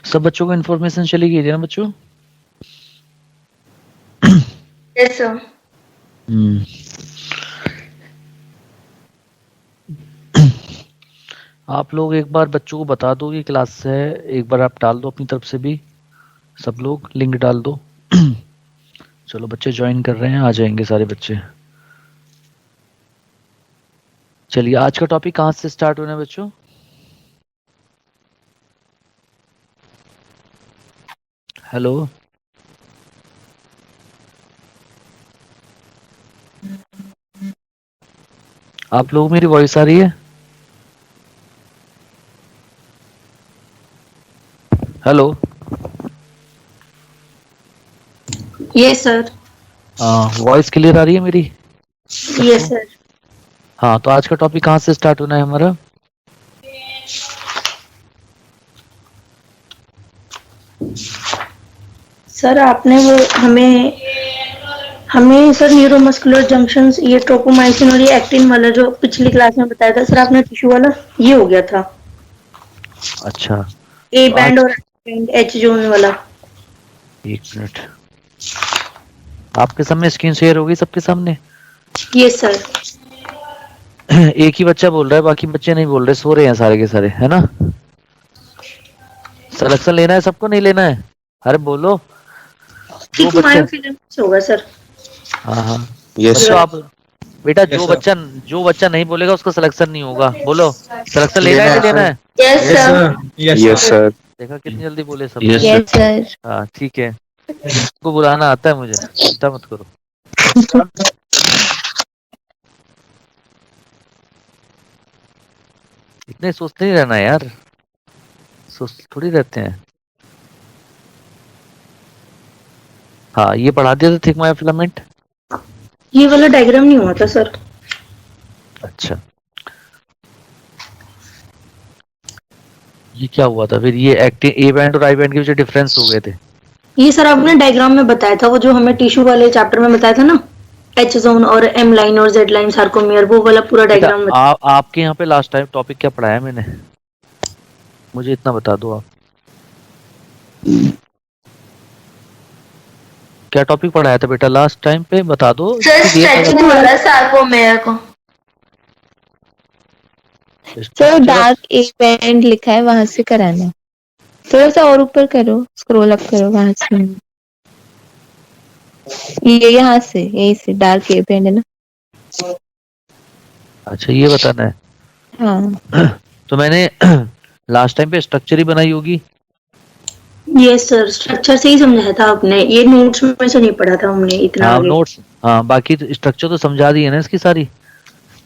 सब बच्चों को इन्फॉर्मेशन चली गई थी ना बच्चों? Yes sir. आप लोग एक बार बच्चों को बता दो कि क्लास है, एक बार आप डाल दो अपनी तरफ से भी, सब लोग लिंक डाल दो। चलो बच्चे ज्वाइन कर रहे हैं, आ जाएंगे सारे बच्चे। चलिए आज का टॉपिक कहाँ से स्टार्ट होना है बच्चों? हेलो, आप लोगों को मेरी वॉइस आ रही है? Hello, yes sir. Voice clear आ रही है मेरी यस सबको? सर। हाँ, तो आज का टॉपिक कहाँ से स्टार्ट होना है हमारा? सर आपने वो हमें हमें सर न्यूरोमस्कुलर जंक्शंस, ये ट्रोपोमाइसिन और ये एक्टिन वाला जो पिछली क्लास में बताया था सर आपने, टिश्यू वाला ये हो गया था। अच्छा, ए तो बैंड आज और बैंड एच जोन वाला। एक मिनट, आपके सामने स्क्रीन शेयर हो गई सबके सामने? Yes sir. एक ही बच्चा बोल रहा है, बाकी बच्चे नहीं बोल रहे, सो रहे हैं सारे के सारे, है ना? सिलेक्शन लेना है सबको, नहीं लेना है? अरे बोलो, दो एक बच्चे। मायोफिलेंस होगा सर। हाँ हाँ, यस बच्चों सर। आप, बेटा यस सर। जो बच्चा नहीं बोलेगा उसका सिलेक्शन नहीं होगा। बोलो, सिलेक्शन लेना है लेना नहीं है लेना सर। है? Yes yes sir. Sir. Yes sir. देखा कितनी जल्दी बोले सब यस लोग। सर। Yes sir. हाँ ठीक है, को बुलाना आता है मुझे, चिंता मत करो। इतने सोचते नहीं रहना यार, सोच थोड़ी रहते हैं। हाँ, ये पढ़ा दिया था थिक मायोफिलामेंट। ये वाला डायग्राम नहीं हुआ था सर। अच्छा, ये क्या हुआ था फिर? ये एक्टिन ए बैंड और आई बैंड के बीच डिफरेंस हो गए थे। ये सर आपने डायग्राम में बताया था, वो जो हमें टिश्यू वाले चैप्टर में बताया था ना, एच जोन और एम लाइन और जेड लाइन सार्कोमियर, वो वाला पूरा बेटा डायग्राम में। आपके यहाँ पे लास्ट टाइम टॉपिक क्या पढ़ाया मैंने, मुझे इतना बता दो आप। क्या टॉपिक पढ़ाया था बेटा लास्ट टाइम पे, बता दो, सर इतनी देर लगा। स्ट्रेचिंग वाला सार्कोमियर को। Sir structure of, dark A band लिखा है, वहां से कराना है। थोड़ा सा और ऊपर करो, स्क्रॉल अप करो वहां से। ये यहाँ से, यही से डार्क ए बैंड है ना। अच्छा ये बताना है। हाँ तो मैंने लास्ट टाइम पे स्ट्रक्चर ही बनाई होगी। यस सर, स्ट्रक्चर से ही समझाया था आपने, ये नोट्स में से नहीं पढ़ा था हमने इतना हाँ आगे। नोट्स, हाँ बाकी तो स्ट्रक्चर तो समझा दी है ना इसकी सारी।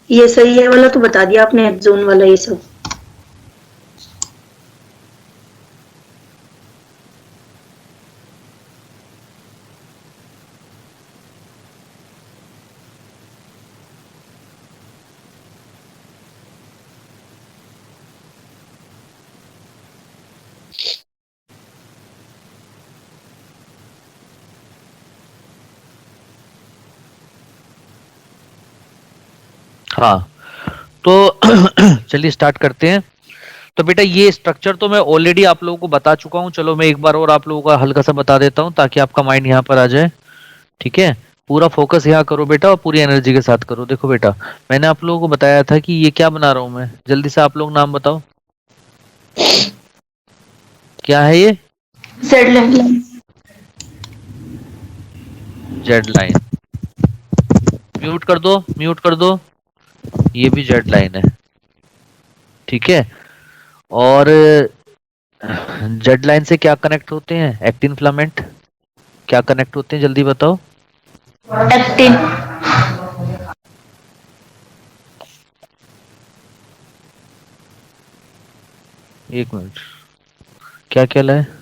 ये सही है वाला तो बता दिया आपने, एच जोन वाला ये सब। हाँ तो चलिए स्टार्ट करते हैं। तो बेटा ये स्ट्रक्चर तो मैं ऑलरेडी आप लोगों को बता चुका हूँ, चलो मैं एक बार और आप लोगों का हल्का सा बता देता हूँ ताकि आपका माइंड यहाँ पर आ जाए। ठीक है, पूरा फोकस यहाँ करो बेटा और पूरी एनर्जी के साथ करो। देखो बेटा, मैंने आप लोगों को बताया था कि ये क्या बना रहा हूँ मैं, जल्दी से आप लोग नाम बताओ, क्या है ये? Z line. Z line. Mute कर दो, म्यूट कर दो, ये भी जेड लाइन है। ठीक है, और जेड लाइन से क्या कनेक्ट होते हैं? Actin filament. क्या कनेक्ट होते हैं जल्दी बताओ? एक्टिन। एक मिनट, क्या कहला है?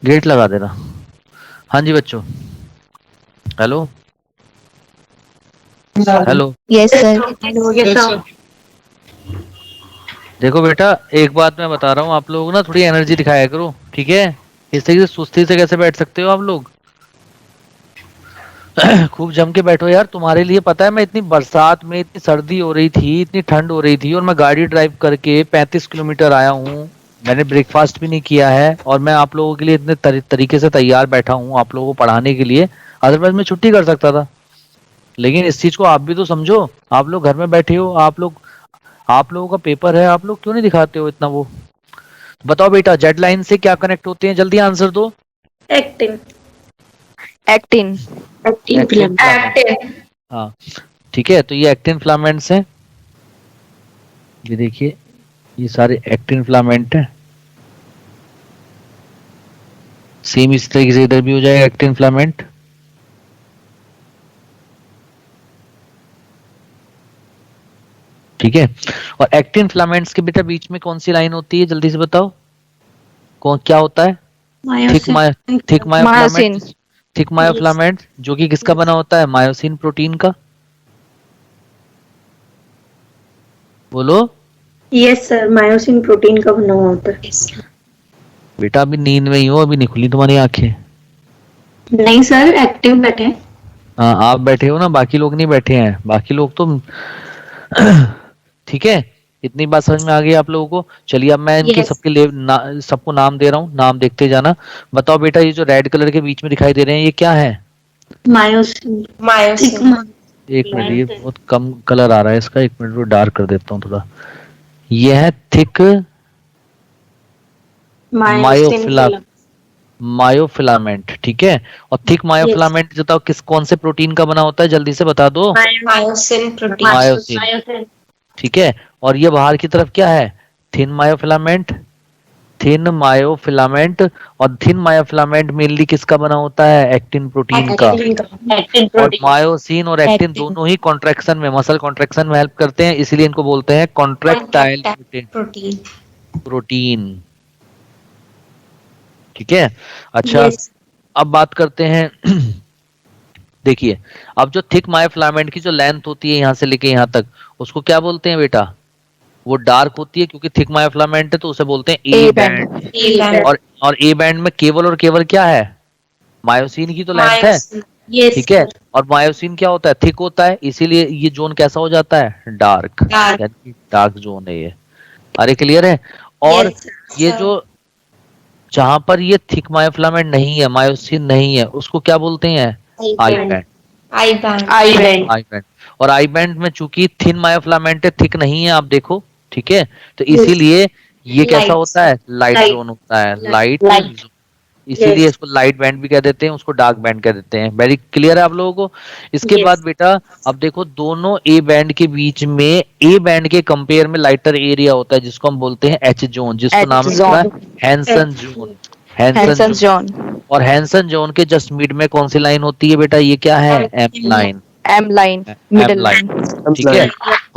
गेट लगा देना। हाँ जी बच्चों, hello hello. Yes sir. Yes, sir. देखो बेटा, एक बात मैं बता रहा हूँ, आप लोग ना थोड़ी एनर्जी दिखाया करो, ठीक है? इस तरीके से सुस्ती से कैसे बैठ सकते हो आप लोग? खूब जम के बैठो यार। तुम्हारे लिए पता है, मैं इतनी बरसात में, इतनी सर्दी हो रही थी, इतनी ठंड हो रही थी, और मैं गाड़ी ड्राइव करके 35 किलोमीटर आया हूँ। मैंने ब्रेकफास्ट भी नहीं किया है, और मैं आप लोगों के लिए इतने तरीके से तैयार बैठा हूँ आप लोगों को पढ़ाने के लिए। अदरवाइज मैं छुट्टी कर सकता था, लेकिन इस चीज को आप भी तो समझो। आप लोग घर में बैठे हो, आप लोगों का पेपर है, आप लोग क्यों नहीं दिखाते हो इतना वो? बताओ बेटा, जेड लाइन से क्या कनेक्ट होते हैं? जल्दी आंसर दो। Actin. Actin. Actin filament. Actin. हाँ ठीक है, तो ये एक्टिन फिलामेंट्स हैं। ये देखिए, ये सारे एक्टिन फिलामेंट है। सेम इस तरीके से इधर भी हो जाएगा एक्टिन फिलामेंट। ठीक है, और एक्टिन फिलामेंट्स के बेटा बीच में कौन सी लाइन होती है? जल्दी से बताओ, कौन क्या होता है? Thick Myosin. Myofilament. Thick myofilament जो कि किसका बना होता है? मायोसिन प्रोटीन का। बोलो Yes, sir. Myosin protein का बना हुआ होता है। बेटा, अभी नींद में ही हो, अभी नहीं खुली तुम्हारी आंखें। नहीं सर, एक्टिव बैठे। हाँ आप बैठे हो ना, बाकी लोग नहीं बैठे हैं। बाकी लोग तो ठीक है, इतनी बात समझ में आ गई आप लोगों को? चलिए, अब मैं इनके Yes. सबके लिए सबको नाम दे रहा हूँ, नाम देखते जाना। बताओ बेटा, ये जो रेड कलर के बीच में दिखाई दे रहे हैं, ये क्या है? मायोसिन। एक मिनट, ये बहुत कम कलर आ रहा है इसका, एक मिनट को डार्क कर देता हूँ थोड़ा। ये है थिक मायोफिलामेंट, ठीक है? और थिक मायोफिलामेंट बताओ किस कौन से प्रोटीन का बना होता है? जल्दी से बता दो। मायोसिन, ठीक है। और ये बाहर की तरफ क्या है? Thin myofilament. थिन मायोफिलामेंट, और थिन मायोफिलामेंट मेनली किसका बना होता है? एक्टिन प्रोटीन का। और मायोसिन और एक्टिन दोनों ही कॉन्ट्रैक्शन में, मसल कॉन्ट्रैक्शन में हेल्प करते हैं, इसीलिए इनको बोलते हैं कॉन्ट्रैक्टाइल प्रोटीन। ठीक है, अच्छा। अब बात करते हैं देखिए, अब जो थिक मायोफिलामेंट की जो लेंथ होती है यहाँ से लेके यहाँ तक, उसको क्या बोलते हैं बेटा? वो डार्क होती है, क्योंकि थिक मायोफिलामेंट है, तो उसे बोलते हैं ए बैंड। और ए बैंड में केवल क्या है? मायोसिन की तो लेंथ है, ठीक है? और मायोसिन क्या होता है? थिक होता है, इसीलिए ये जोन कैसा हो जाता है? डार्क, यानी डार्क जोन है ये। अरे क्लियर है? और ये जो जहां पर ये थिक मायोफिलामेंट नहीं है, मायोसिन नहीं है, उसको क्या बोलते हैं? I band. I band. और आई बैंड में चूंकि थिन मायोफिलामेंट है, थिक नहीं है, आप देखो, ठीक है? तो इसीलिए ये कैसा होता है? लाइट जोन होता है, लाइट जोन। इसीलिए इसको लाइट बैंड भी कह देते हैं, उसको डार्क बैंड कह देते हैं। वेरी क्लियर है आप लोगों को? इसके बाद बेटा, अब देखो, दोनों ए बैंड के बीच में, ए बैंड के कंपेयर में लाइटर एरिया होता है, जिसको हम बोलते हैं एच जोन, जिसको नाम है हैंसन जोन। Hensen zone. और हैंसन जोन के जस्ट मिड में कौन सी लाइन होती है बेटा? ये क्या है? M line. मिडल लाइन, ठीक है?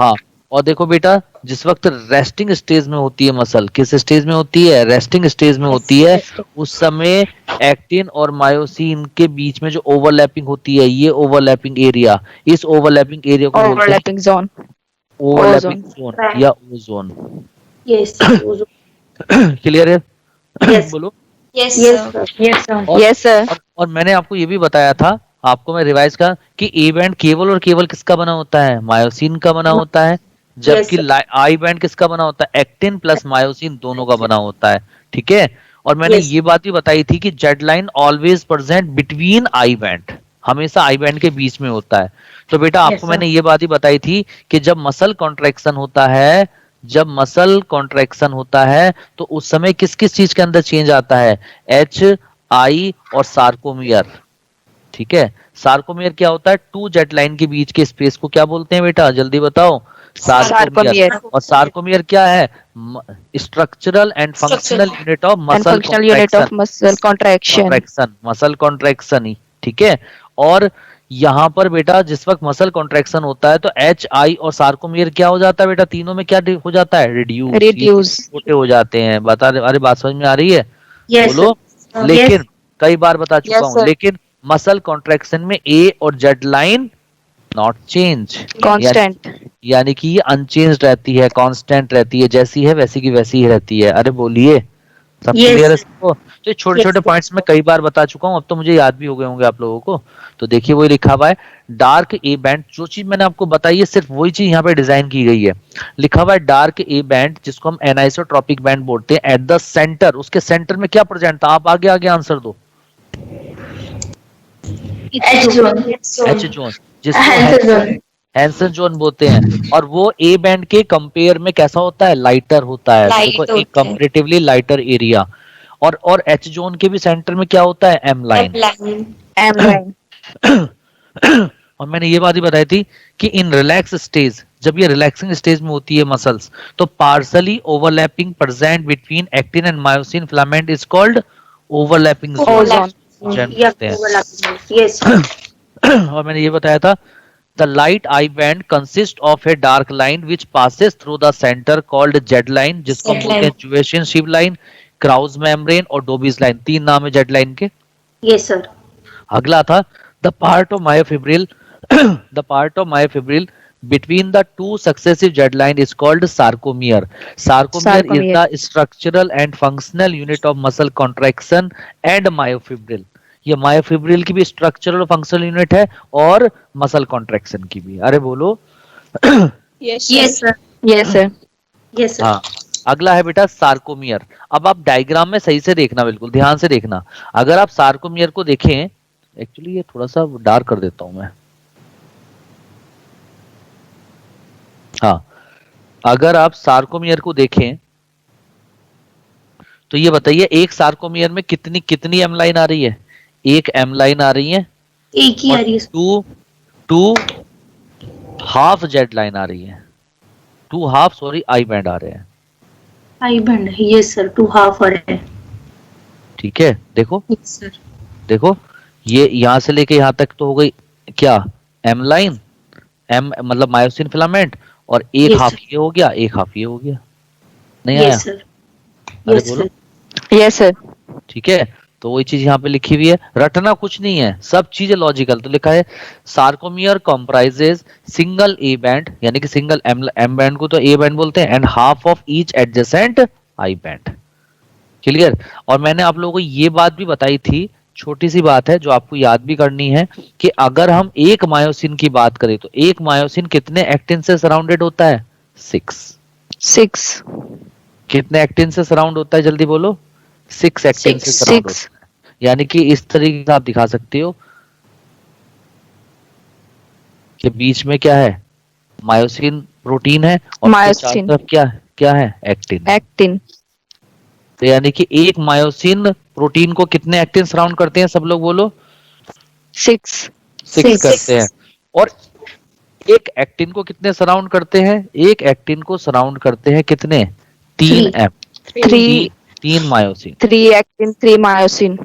हाँ, और देखो बेटा, जिस वक्त रेस्टिंग स्टेज में होती है मसल, किस स्टेज में होती है? रेस्टिंग स्टेज में होती है। उस समय एक्टिन और मायोसिन के बीच में जो ओवरलैपिंग होती है, ये ओवरलैपिंग एरिया, इस ओवरलैपिंग एरिया को ओवरलैपिंग जोन, ओवरलैपिंग जोन या ओजोन। यस। क्लियर है? बोलो यस सर। और मैंने आपको ये भी बताया था, आपको मैं रिवाइज का, कि ए बैंड केवल और केवल किसका बना होता है? मायोसिन का बना होता है। जबकि आई बैंड किसका बना होता है? एक्टिन प्लस मायोसिन दोनों का बना होता है, ठीक है? और मैंने ये बात भी बताई थी कि Z line always present between I band, हमेशा आई बैंड के बीच में होता है। तो बेटा, आपको मैंने ये बात ही बताई थी कि जब मसल कॉन्ट्रैक्शन होता है, जब मसल कॉन्ट्रैक्शन होता है, तो उस समय किस किस चीज के अंदर चेंज आता है? एच, आई और सार्कोमियर, ठीक है? सार्कोमियर क्या होता है? टू जेट लाइन के बीच के स्पेस को क्या बोलते हैं बेटा? जल्दी बताओ। सार्कोमियर। और सार्कोमियर क्या है? Structural and functional unit of muscle contraction, muscle contraction ही, ठीक है? और यहाँ पर बेटा, जिस वक्त मसल कॉन्ट्रैक्शन होता है, तो एच, आई और सार्कोमियर क्या हो जाता है बेटा? तीनों में क्या हो जाता है? रिड्यूस, छोटे हो जाते हैं। बता, अरे बात समझ में आ रही है? बोलो। लेकिन कई बार बता चुका Yes, हूं, sir. लेकिन मसल कॉन्ट्रैक्शन में ए और Z line not change, Constant. यानी कि ये अनचेंज रहती है, कांस्टेंट रहती है, जैसी है वैसी की वैसी ही रहती है। अरे बोलिए, सब Yes, क्लियर है sir. सबको? तो छोटे छोटे Yes, पॉइंट्स में कई बार बता चुका हूं, अब तो मुझे याद भी हो गए होंगे आप लोगों को। तो देखिए वही लिखा हुआ है, डार्क ए बैंड, जो चीज मैंने आपको बताई है सिर्फ वही चीज यहाँ पे डिजाइन की गई है। लिखा हुआ है डार्क ए बैंड, जिसको हम एनाइसोट्रॉपिक बैंड बोलते हैं, एट द सेंटर, उसके सेंटर में क्या प्रेजेंट था? आप आगे आगे आंसर दो। H zone. एच जोन, जिसको Hansen zone. हैंसन जोन बोलते हैं। और वो ए बैंड के कंपेयर में कैसा होता है? लाइटर होता है। तो देखो एक कंपैरेटिवली लाइटर एरिया। और एच जोन के भी सेंटर में क्या होता है? M line. M line. और मैंने ये बात ही बताई थी कि इन रिलैक्स स्टेज, जब ये रिलैक्सिंग स्टेज में होती है मसल्स, तो partially overlapping present between actin and myosin filament is called overlapping Ozone. Yes. और मैंने ये बताया था, the light eye band consists of a dark line which passes through the center called Z line, जिसको हम बोलते हैं जुवेशियन शिव लाइन, क्राउज मेम्ब्रेन और डोबीज लाइन। तीन नाम है जेड लाइन के। Yes, sir. अगला था the part of myofibril the part of myofibril between the two successive Z line is called sarcomere. Sarcomere is the structural and functional unit of muscle contraction and myofibril. ये myofibril की भी structural और functional unit है और muscle contraction की भी। अरे बोलो। Yes, sir. Yes, sir. Yes, sir. हाँ, अगला है बेटा सार्कोमियर। अब आप डायग्राम में सही से देखना, बिल्कुल ध्यान से देखना। अगर आप सार्कोमियर को देखें, एक्चुअली ये थोड़ा सा डार्क कर देता हूं मैं। हाँ, अगर आप सार्कोमियर को देखें तो ये बताइए एक सार्कोमियर में कितनी कितनी एम लाइन आ रही है? एक एम लाइन आ रही है, एक ही आ रही है। टू हाफ जेड लाइन आ रही है, two half sorry I band आ रहे हैं। आई बैंड है, यस सर, 2 हाफ आ रहे हैं। ठीक है, देखो यस सर। देखो, ये यहां से लेके यहां तक तो हो गई क्या? एम लाइन, एम मतलब मायोसिन फिलामेंट, और एक Yes, हाफ sir. ये हो गया, एक हाफ ये हो गया। नहीं आया? Yes sir. अरे यस बोलो। सर। Yes, sir. ठीक है, तो वही चीज यहाँ पे लिखी हुई है, रटना कुछ नहीं है, सब चीजें लॉजिकल। तो लिखा है sarcomere comprises single A band, यानी कि सिंगल एम बैंड को तो ए बैंड बोलते हैं, and half of each adjacent I band. Clear? और मैंने आप लोगों को ये बात भी बताई थी, छोटी सी बात है जो आपको याद भी करनी है, कि अगर हम एक मायोसिन की बात करें तो एक मायोसिन कितने एक्टिन से सराउंडेड होता है? 6. कितने एक्टिन से सराउंड होता है? जल्दी बोलो। 6 एक्टिन से सराउंड होता है। यानी कि इस तरीके से आप दिखा सकते हो कि बीच में क्या है? मायोसिन प्रोटीन है, और मायोसिन। चारों तरफ क्या है? एक्टिन। Actin. तो यानी कि एक मायोसिन प्रोटीन को कितने एक्टिन सराउंड करते हैं? सब लोग बोलो। 6. 6 करते हैं। और एक एक्टिन को कितने सराउंड करते हैं? एक एक्टिन को सराउंड करते हैं कितने? 3 एम, 3. 3 मायोसिन। 3 actin, 3 myosin.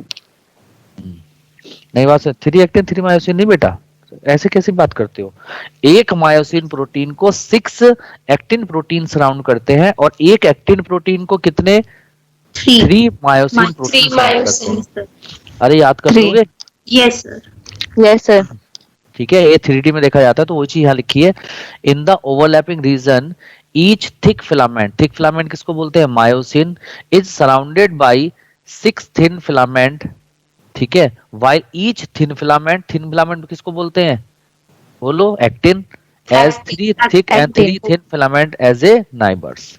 नहीं बात है, 3 एक्टिन 3 मायोसिन नहीं बेटा, ऐसे कैसी बात करते हो? एक मायोसिन प्रोटीन को 6 एक्टिन प्रोटीन सराउंड करते हैं, और एक एक्टिन प्रोटीन को कितने? 3 मायोसिन प्रोटीन सराउंड करते हैं। अरे याद कर लोगे? Yes sir. Yes, sir. ठीक है, ये 3D में देखा जाता है, तो वो चीज यहाँ लिखी है। In the overlapping region each thick filament किसको बोलते हैं? Myosin is surrounded by 6 thin filament. ठीक है, वाइल ईच थिन फिलामेंट किसको बोलते हैं? बोलो। Actin. As 3 thick and 3 thin filament as a neighbours.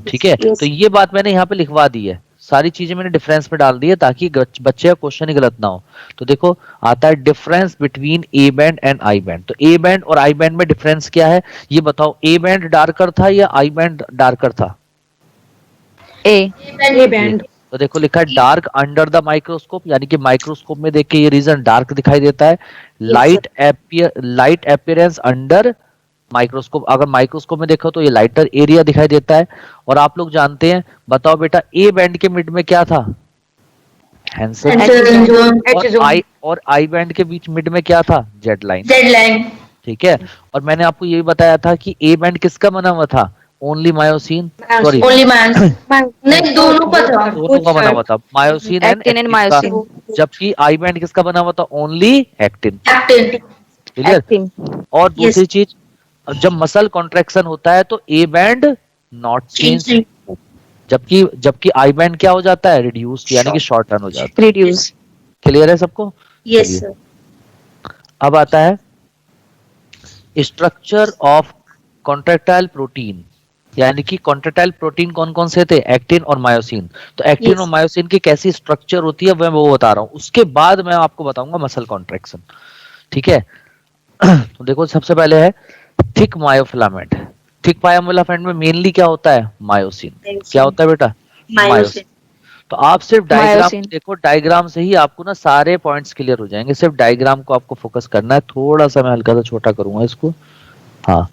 ठीक है, तो ये बात मैंने यहाँ पे लिखवा दी है, सारी चीजें मैंने डिफरेंस में डाल दी है ताकि बच्चे का क्वेश्चन ही गलत ना हो। तो देखो आता है difference between A band and I band. तो ए बैंड और आई बैंड में डिफरेंस क्या है ये बताओ? ए बैंड डार्कर था या आई बैंड डार्कर था? A. बैंड। तो देखो लिखा है डार्क अंडर द माइक्रोस्कोप, यानी कि माइक्रोस्कोप में देख के ये रीजन डार्क दिखाई देता है। लाइट अपीयरेंस अंडर माइक्रोस्कोप, अगर माइक्रोस्कोप में देखो तो ये लाइटर एरिया दिखाई देता है। और आप लोग जानते हैं, बताओ बेटा ए बैंड के मिड में क्या था? हैंसन। और आई बैंड के बीच मिड में क्या था? Z line. ठीक है, और मैंने आपको ये भी बताया था कि ए बैंड किसका बना हुआ था? ओनली मायोसिन, सॉरी ओनली नहीं, दोनों का था। दोनों का बना हुआ था, myosin and actin and actin का, मायोसिन। जबकि आई बैंड किसका बना हुआ था, only actin. Actin. Clear. Actin. और दूसरी चीज, जब मसल कॉन्ट्रैक्शन होता है तो ए बैंड नॉट चेंज, जबकि जबकि आई बैंड क्या हो जाता है, रिड्यूस्ड, यानी कि शॉर्टन हो जाता है। रिड्यूस। क्लियर है सबको? यस चलिए, सर। अब आता है स्ट्रक्चर ऑफ कॉन्ट्रैक्टाइल प्रोटीन, यानी कि कॉन्ट्रैक्टाइल प्रोटीन कौन कौन से थे, एक्टिन और मायोसिन। तो एक्टिन और मायोसिन की कैसी स्ट्रक्चर होती है वो बता रहा हूं, उसके बाद मैं आपको बताऊंगा मसल कॉन्ट्रैक्शन। ठीक है। तो देखो, सबसे पहले है थिक मायोफिलामेंट। थिक मायोफिलामेंट में मेनली क्या होता है, मायोसिन। क्या होता है बेटा, मायोसिन। तो आप सिर्फ डायग्राम देखो, डायग्राम से ही आपको ना सारे पॉइंट्स क्लियर हो जाएंगे, सिर्फ डायग्राम को आपको फोकस करना है। थोड़ा सा मैं हल्का सा छोटा करूंगा इसको। हाँ,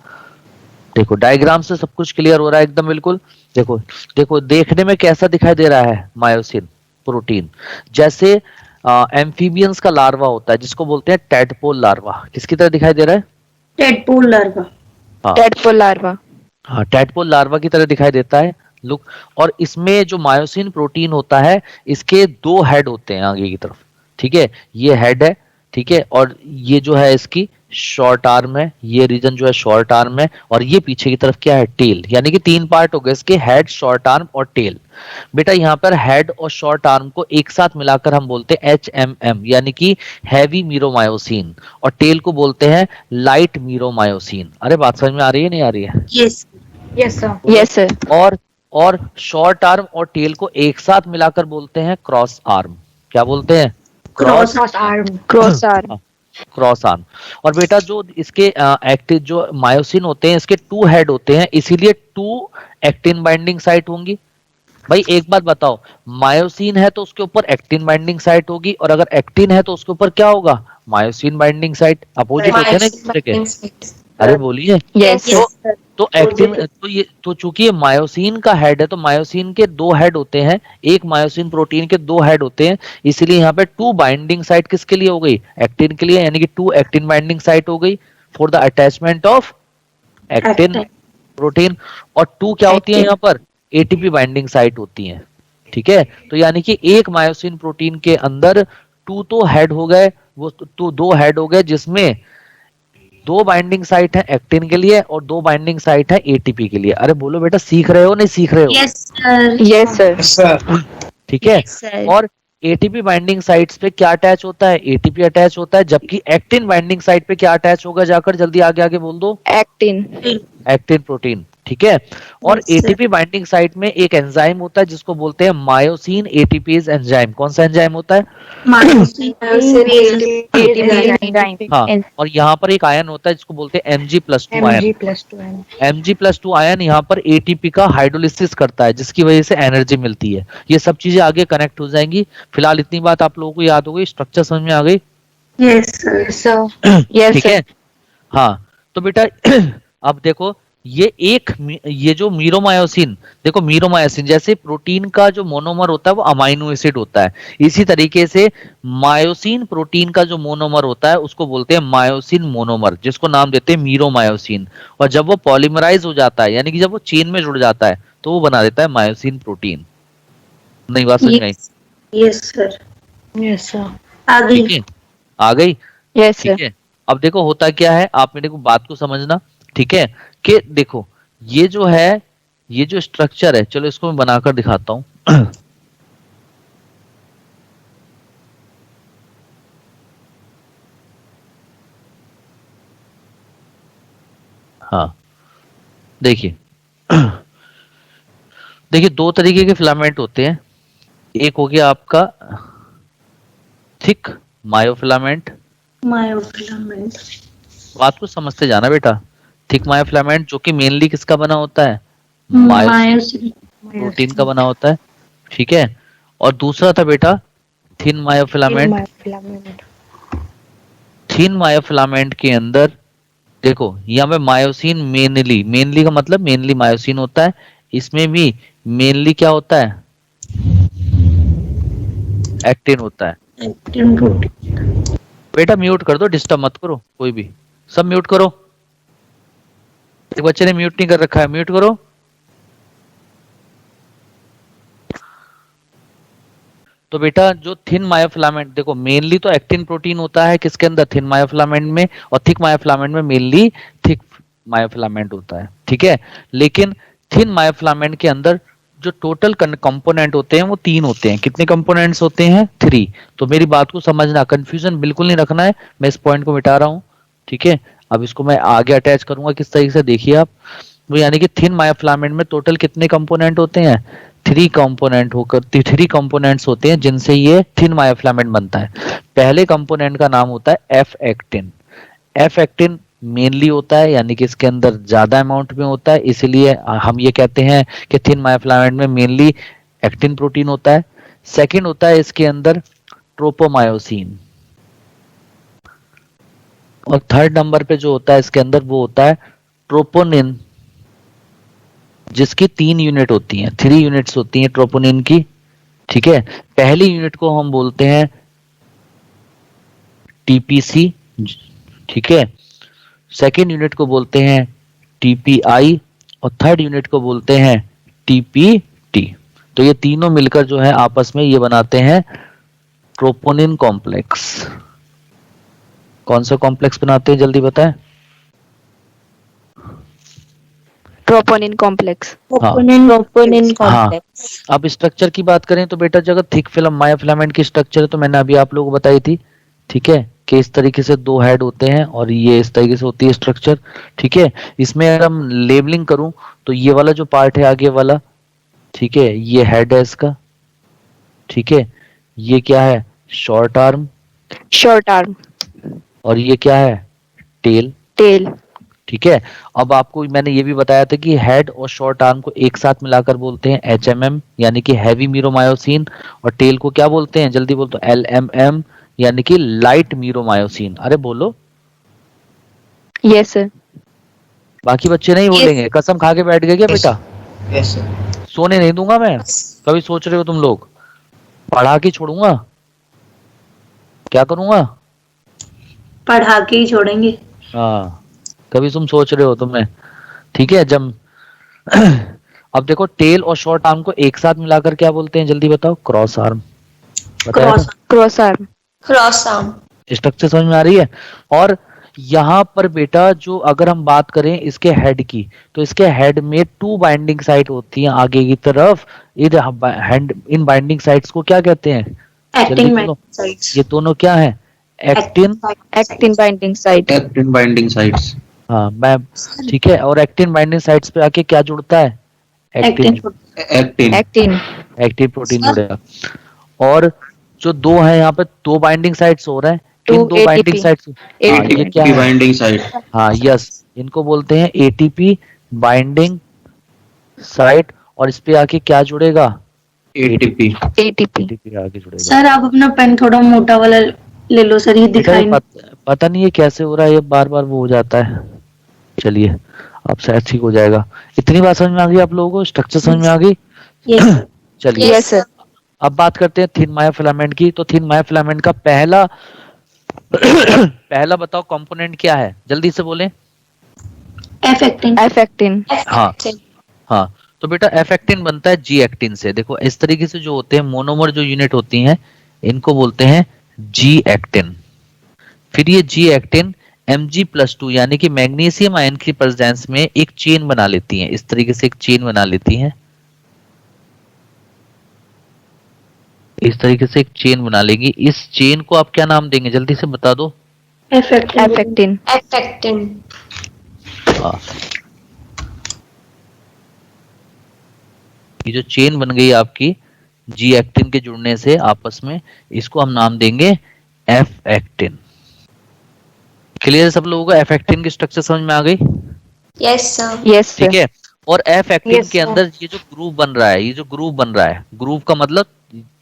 देखो डायग्राम से सब कुछ क्लियर हो रहा है एकदम बिल्कुल। देखो देखो, देखने में कैसा दिखाई दे रहा है मायोसिन प्रोटीन, जैसे एम्फीबियंस का लार्वा होता है जिसको बोलते हैं टैडपोल लार्वा। किसकी तरह दिखाई दे रहा है, टेडपोल लार्वा। हाँ, टेडपोल लार्वा। हाँ, टैडपोल लार्वा की तरह दिखाई देता है लुक। और इसमें जो मायोसिन प्रोटीन होता है, इसके दो हेड होते हैं आगे की तरफ। ठीक है, ये हेड है, ठीक है, और ये जो है इसकी शॉर्ट आर्म है, ये रीजन जो है शॉर्ट आर्म है, और ये पीछे की तरफ क्या है, टेल। यानी कि तीन पार्ट हो गए इसके, हेड, शॉर्ट आर्म और टेल। बेटा यहाँ पर हेड और शॉर्ट आर्म को एक साथ मिलाकर हम बोलते हैं HMM, यानी कि हैवी मीरोमायोसिन, और टेल को बोलते हैं लाइट मीरोमायोसिन। अरे बात समझ में आ रही है, नहीं आ रही है? Yes yes sir. Yes sir. और शॉर्ट आर्म और टेल को एक साथ मिलाकर बोलते हैं क्रॉस आर्म। क्या बोलते हैं, cross arm. Cross arm. Cross arm. और बेटा जो इसके एक्टिव जो मायोसिन होते हैं, इसके टू हेड होते हैं, इसीलिए टू एक्टिन बाइंडिंग साइट होंगी। भाई एक बात बताओ, मायोसिन है तो उसके ऊपर एक्टिन बाइंडिंग साइट होगी, और अगर एक्टिन है तो उसके ऊपर क्या होगा, मायोसिन बाइंडिंग साइट। अपोजिट होते हैं ना एक दूसरे के। अरे बोलिए। यस। तो एक्टिन, तो चूंकि ये मायोसिन का हेड है, तो मायोसिन के दो हेड होते हैं, एक मायोसिन प्रोटीन के दो हेड होते हैं, इसीलिए यहाँ पे टू बाइंडिंग साइट किसके लिए हो गई, एक्टिन के लिए, यानी कि टू एक्टिन बाइंडिंग साइट हो गई for the attachment of actin protein. और टू क्या होती है यहाँ पर, एटीपी बाइंडिंग साइट होती है। ठीक है, तो यानी कि एक मायोसिन प्रोटीन के अंदर टू तो हेड हो गए, वो तो दो हेड हो गए, जिसमें दो बाइंडिंग साइट है एक्टिन के लिए और दो बाइंडिंग साइट है एटीपी के लिए। अरे बोलो बेटा, सीख रहे हो नहीं सीख रहे हो? Yes sir. Yes sir. ठीक है। और एटीपी बाइंडिंग साइट्स पे क्या अटैच होता है, एटीपी अटैच होता है, जबकि एक्टिन बाइंडिंग साइट पे क्या अटैच होगा, जाकर जल्दी आगे आगे बोल दो, एक्टिन। Actin protein. ठीक है। और एटीपी बाइंडिंग साइट में एक एंजाइम होता है जिसको बोलते हैं मायोसिन एटीपीज एंजाइम। कौन सा एंजाइम होता है, हाँ, और यहाँ पर एक आयन होता है जिसको बोलते हैं Mg+2 आयन। Mg+2 आयन यहाँ पर एटीपी का हाइड्रोलिसिस करता है, जिसकी वजह से एनर्जी मिलती है। ये सब चीजें आगे कनेक्ट हो जाएंगी। फिलहाल इतनी बात आप लोगों को याद हो गई, स्ट्रक्चर समझ में आ गई? Yes sir. ठीक है। हाँ, तो बेटा अब देखो, ये जो मीरोमायोसिन, देखो मीरोमायोसिन जैसे प्रोटीन का जो मोनोमर होता है वो अमाइनो एसिड होता है, इसी तरीके से मायोसिन प्रोटीन का जो मोनोमर होता है उसको बोलते हैं मायोसिन मोनोमर, जिसको नाम देते हैं मीरोमायोसिन। और जब वो पॉलीमराइज हो जाता है, यानी कि जब वो चेन में जुड़ जाता है, तो वो बना देता है मायोसिन प्रोटीन। नहीं बात समझ में आई? Yes sir. Yes sir. आ गई। ठीक है, आ गई। यस ठीक है। अब देखो होता क्या है, आप मेरे को बात को समझना। ठीक है, कि देखो ये जो है, ये जो स्ट्रक्चर है, चलो इसको मैं बनाकर दिखाता हूं। हाँ, देखिए देखिए, दो तरीके के फिलामेंट होते हैं। एक हो गया आपका थिक मायोफिलामेंट। बात को समझते जाना बेटा। थिक मायोफिलामेंट जो कि मेनली किसका बना होता है, मायोसिन प्रोटीन का बना होता है। ठीक है। और दूसरा था बेटा थिन मायोफिलामेंट। थिन मायोफिलामेंट के अंदर देखो, यहाँ पे मायोसिन मेनली का मतलब मेनली मायोसिन होता है। इसमें भी मेनली क्या होता है, एक्टिन होता है। Actin protein. बेटा म्यूट कर दो, डिस्टर्ब मत करो, कोई भी सब म्यूट करो। एक बच्चे ने म्यूट नहीं कर रखा है, म्यूट करो। तो बेटा जो थिन मायोफिलामेंट, देखो मेनली तो एक्टिन प्रोटीन होता है किसके अंदर, थिन मायोफिलामेंट में, और थिक मायोफिलामेंट में मेनली थिक मायोफिलामेंट होता है, ठीक है। लेकिन थिन मायोफिलामेंट के अंदर जो टोटल कंपोनेंट होते हैं वो 3 होते हैं। कितने कंपोनेंट्स होते हैं? 3। तो मेरी बात को समझना, कंफ्यूजन बिल्कुल नहीं रखना है, मैं इस पॉइंट को मिटा रहा हूं, ठीक है। अब इसको मैं आगे अटैच करूंगा किस तरीके से, देखिए आप। वो यानी कि थिन मायोफिलामेंट में टोटल कितने कंपोनेंट होते हैं? 3 कंपोनेंट होकर 3 कंपोनेंट्स होते हैं जिनसे ये थिन मायोफिलामेंट बनता है। पहले कंपोनेंट का नाम होता है F actin. F actin mainly होता है, यानी कि इसके अंदर ज्यादा अमाउंट में होता है, इसलिए हम ये कहते हैं कि थिन मायोफिलामेंट में मेनली एक्टिन प्रोटीन होता है। सेकंड होता है इसके अंदर ट्रोपोमायोसिन, और थर्ड नंबर पे जो होता है इसके अंदर वो होता है ट्रोपोनिन, जिसकी 3 यूनिट होती हैं, 3 यूनिट्स होती हैं ट्रोपोनिन की, ठीक है। पहली यूनिट को हम बोलते हैं टीपीसी, ठीक है। सेकेंड यूनिट को बोलते हैं टीपीआई, और थर्ड यूनिट को बोलते हैं टीपीटी। तो ये तीनों मिलकर जो है आपस में ये बनाते हैं ट्रोपोनिन कॉम्प्लेक्स। कौन सा कॉम्प्लेक्स बनाते हैं जल्दी बताएं? Troponin complex. Troponin complex. अब स्ट्रक्चर की बात करें तो बेटा जगह थिक फिल्म मायोफिलामेंट की स्ट्रक्चर तो मैंने अभी आप लोगों को बताई थी, ठीक है, कि इस तरीके से 2 हेड होते हैं और ये इस तरीके से होती है स्ट्रक्चर, ठीक है। इसमें अगर हम लेबलिंग करूं तो ये वाला जो पार्ट है आगे वाला, ठीक है, ये हेड है इसका, ठीक है। ये क्या है? Short arm. और ये क्या है? टेल। ठीक है। अब आपको मैंने ये भी बताया था कि हेड और शॉर्ट आर्म को एक साथ मिलाकर बोलते हैं एचएमएम, यानी कि हैवी मीरोमायोसिन, और टेल को क्या बोलते हैं जल्दी बोल, तो एलएमएम, यानी कि लाइट मीरोमायोसिन। अरे बोलो। Yes sir. बाकी बच्चे नहीं बोलेंगे? कसम खा के बैठ गए क्या बेटा? Yes sir. सोने नहीं दूंगा मैं। कभी सोच रहे हो तुम लोग पढ़ा के छोड़ूंगा? क्या करूंगा? पढ़ा के ही छोड़ेंगे। हाँ, कभी तुम सोच रहे हो तुम्हें, ठीक है। जब अब देखो टेल और शॉर्ट आर्म को एक साथ मिलाकर क्या बोलते हैं जल्दी बताओ? Cross arm. Cross arm. Structure समझ में आ रही है? और यहाँ पर बेटा जो अगर हम बात करें इसके हेड की, तो इसके हेड में 2 बाइंडिंग साइट होती हैं आगे की तरफ। इन बाइंडिंग साइट्स को क्या कहते हैं? Actin binding sites. ये दोनों क्या है? Actin binding sites. हाँ मैम, ठीक है। और एक्टिन बाइंडिंग साइट्स पे आके क्या जुड़ता है? एक्टिन प्रोटीन जुड़ेगा। और जो 2 है यहाँ पे 2 बाइंडिंग साइट्स हो रहे हैं, इन 2 बाइंडिंग साइट्स, ये क्या है? Binding site. हाँ यस, इनको बोलते हैं एटीपी बाइंडिंग साइट, और इस पे आके क्या जुड़ेगा? एटीपी आगे जुड़ेगा। सर आप अपना पेन थोड़ा मोटा वाला ले लो सर, ये दिखाई नहीं। पता नहीं है कैसे हो रहा है, ये बार बार वो हो जाता है। चलिए अब शायद ठीक हो जाएगा। इतनी बात समझ में आ गई आप लोगों को? स्ट्रक्चर समझ में आ गई? चलिए यस सर। अब बात करते हैं थिन मायोफिलामेंट की। तो थिन मायोफिलामेंट का पहला पहला बताओ कंपोनेंट क्या है, जल्दी से बोलें। F actin. हाँ, तो बेटा एफ एक्टिन बनता है जी एक्टिन से। देखो इस तरीके से जो होते हैं मोनोमर जो यूनिट होती हैं इनको बोलते हैं जी एक्टिन। फिर ये जी एक्टिन Mg+2 यानी कि मैग्नीशियम आयन की प्रेजेंस में एक चेन बना लेती हैं, इस तरीके से एक चेन बना लेती हैं, इस तरीके से एक चेन बना लेंगी। इस चेन को आप क्या नाम देंगे जल्दी से बता दो? F actin. हाँ, ये जो चेन बन गई आपकी जी एक्टिन के जुड़ने से आपस में, इसको हम नाम देंगे एफ एक्टिन। क्लियर सब लोगों को? एफ एक्टिन की स्ट्रक्चर समझ में आ गई? Yes sir. ठीक है। और एफ एक्टिन के अंदर ये जो ग्रुव बन रहा है, ये जो ग्रुव बन रहा है, ग्रुव का मतलब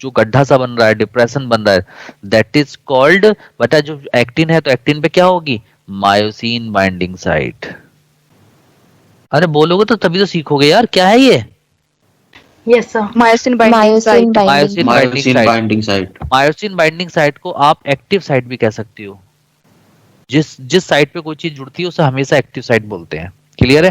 जो गड्ढा सा बन रहा है, डिप्रेशन बन रहा है, दैट इज कॉल्ड, बता जो एक्टिन है तो एक्टिन पे क्या होगी? Myosin binding site. अरे बोलोगे तो तभी तो सीखोगे यार, क्या है ये? Yes sir. Myosin binding site. Myosin binding site को आप एक्टिव साइट भी कह सकती हो। जिस साइट पे कोई चीज जुड़ती है उसे हमेशा एक्टिव साइट बोलते हैं। क्लियर है?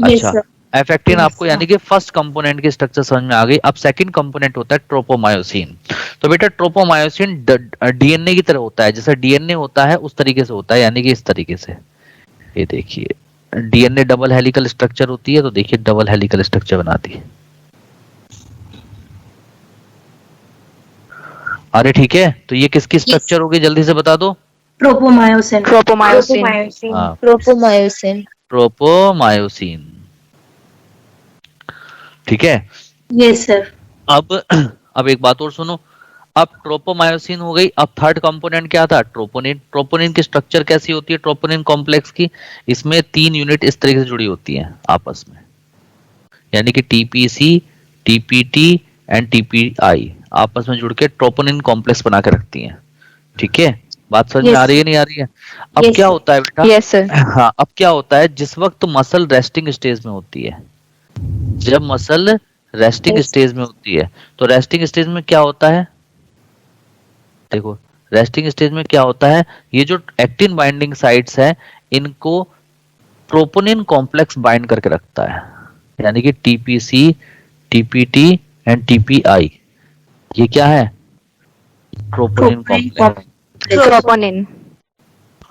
अच्छा, एफ एक्टिन आपको यानी कि फर्स्ट कंपोनेंट की स्ट्रक्चर समझ में आ गई। अब सेकंड कंपोनेंट होता है ट्रोपोमायोसिन। तो बेटा ट्रोपोमायोसिन डीएनए की तरह होता है, जैसा डीएनए होता है उस तरीके से होता है, यानी कि इस तरीके से। ये देखिए डीएनए डबल हेलिकल स्ट्रक्चर होती है, तो देखिए डबल हेलिकल स्ट्रक्चर बनाती है। अरे ठीक है, तो ये किसकी स्ट्रक्चर होगी जल्दी से बता दो। ट्रोपोमायोसिन। हाँ, ट्रोपोमायोसिन। ट्रोपोमायोसिन। ठीक है। Yes sir. अब एक बात और सुनो। अब ट्रोपोमायोसिन हो गई, अब थर्ड कंपोनेंट क्या था, ट्रोपोनिन। ट्रोपोनिन की स्ट्रक्चर कैसी होती है ट्रोपोनिन कॉम्प्लेक्स की, इसमें 3 यूनिट इस तरीके से जुड़ी होती हैं आपस में, यानी कि टीपीसी, टीपीटी एंड टीपीआई आपस में जुड़ के ट्रोपोनिन कॉम्प्लेक्स बना के रखती हैं। ठीक है, बात समझ में आ रही है नहीं आ रही है। अब क्या होता है बेटा, यस सर। हाँ, अब क्या होता है जिस वक्त मसल रेस्टिंग स्टेज में होती है, जब मसल रेस्टिंग स्टेज में होती है, तो रेस्टिंग स्टेज में क्या होता है, देखो रेस्टिंग स्टेज में क्या होता है, ये जो एक्टिन बाइंडिंग साइट्स है इनको ट्रोपोनिन कॉम्प्लेक्स बाइंड करके रखता है, यानी कि टीपीसी, टीपीटी एंड टीपीआई, ये क्या है, ट्रोपोनिन कॉम्प्लेक्स। ट्रोपोनिन।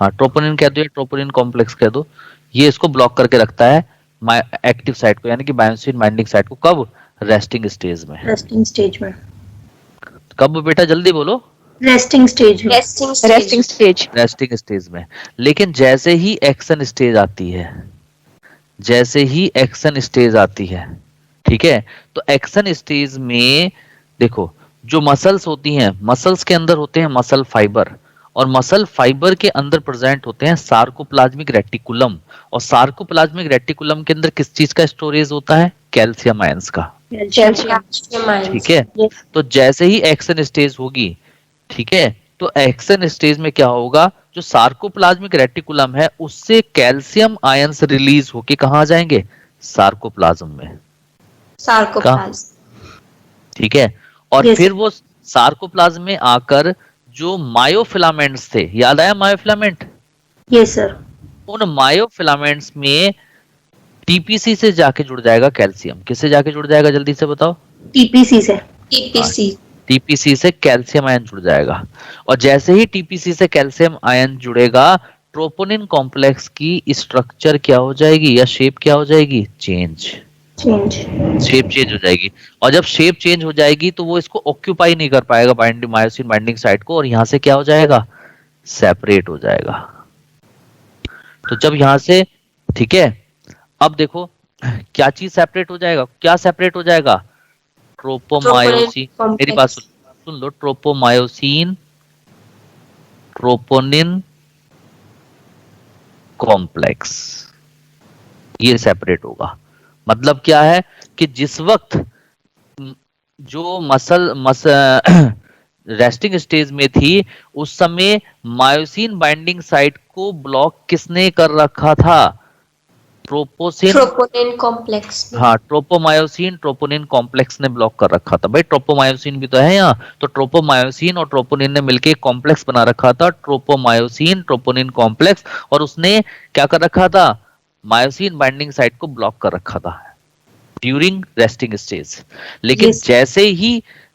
हाँ, ट्रोपोनिन कह दो या ट्रोपोनिन कॉम्प्लेक्स कह दो, ये इसको ब्लॉक करके रखता है एक्टिव साइट को, यानी कि बायोसिन बाइंडिंग साइट को। कब, रेस्टिंग स्टेज में। रेस्टिंग स्टेज में। कब बेटा जल्दी बोलो, रेस्टिंग स्टेज में। Resting stage. रेस्टिंग स्टेज में। लेकिन जैसे ही एक्शन स्टेज आती है, जैसे ही एक्शन स्टेज आती है, ठीक है, तो एक्शन स्टेज में देखो जो मसल्स होती हैं, मसल्स के अंदर होते हैं मसल फाइबर, और मसल फाइबर के अंदर प्रेजेंट होते हैं सार्कोप्लाज्मिक रेटिकुलम, और सार्कोप्लाज्मिक रेटिकुलम के अंदर किस चीज का स्टोरेज होता है, कैल्शियम आयंस का। ठीक है, तो जैसे ही एक्शन स्टेज होगी, ठीक है, तो एक्शन स्टेज में क्या होगा, जो सार्कोप्लाज्मिक रेटिकुलम है उससे कैल्शियम आयंस रिलीज होके कहां आ जाएंगे, सार्कोप्लाज्म में। ठीक है, और फिर वो सार्कोप्लाज्म में आकर जो मायोफिलामेंट्स थे, याद आया मायोफिलामेंट, यस सर, उन मायोफिलामेंट्स में टीपीसी से जाके जुड़ जाएगा कैल्शियम। किससे जाके जुड़ जाएगा जल्दी से बताओ, टीपीसी से। टीपीसी से कैल्शियम आयन जुड़ जाएगा, और जैसे ही टीपीसी से कैल्शियम आयन जुड़ेगा, ट्रोपोनिन कॉम्प्लेक्स की स्ट्रक्चर क्या हो जाएगी या शेप क्या हो जाएगी, शेप चेंज हो जाएगी। और जब शेप चेंज हो जाएगी तो वो इसको ऑक्यूपाई नहीं कर पाएगा बाइंडिंग मायोसिन बाइंडिंग साइट को, और यहां से क्या हो जाएगा, सेपरेट हो जाएगा। तो जब यहां से, ठीक है, अब देखो क्या चीज सेपरेट हो जाएगा, क्या सेपरेट हो जाएगा, ट्रोपोमायोसिन। मेरी बात सुन लो, ट्रोपोमायोसिन ट्रोपोनिन कॉम्प्लेक्स, ये सेपरेट होगा। मतलब क्या है कि जिस वक्त जो मसल रेस्टिंग स्टेज में थी, उस समय मायोसिन बाइंडिंग साइट को ब्लॉक किसने कर रखा था, ट्रोपोनिन कॉम्प्लेक्स। हाँ, ट्रोपोमायोसिन ट्रोपोनिन कॉम्प्लेक्स ने ब्लॉक कर रखा था। भाई ट्रोपोमायोसिन भी तो है यहाँ, तो ट्रोपोमायोसिन और ट्रोपोनिन ने मिलकर कॉम्प्लेक्स बना रखा था, ट्रोपोमायोसिन ट्रोपोनिन कॉम्प्लेक्स, और उसने क्या कर रखा था, मायोसिन बाइंडिंग साइट को ब्लॉक कर रखा था ड्यूरिंग रेस्टिंग स्टेज। लेकिन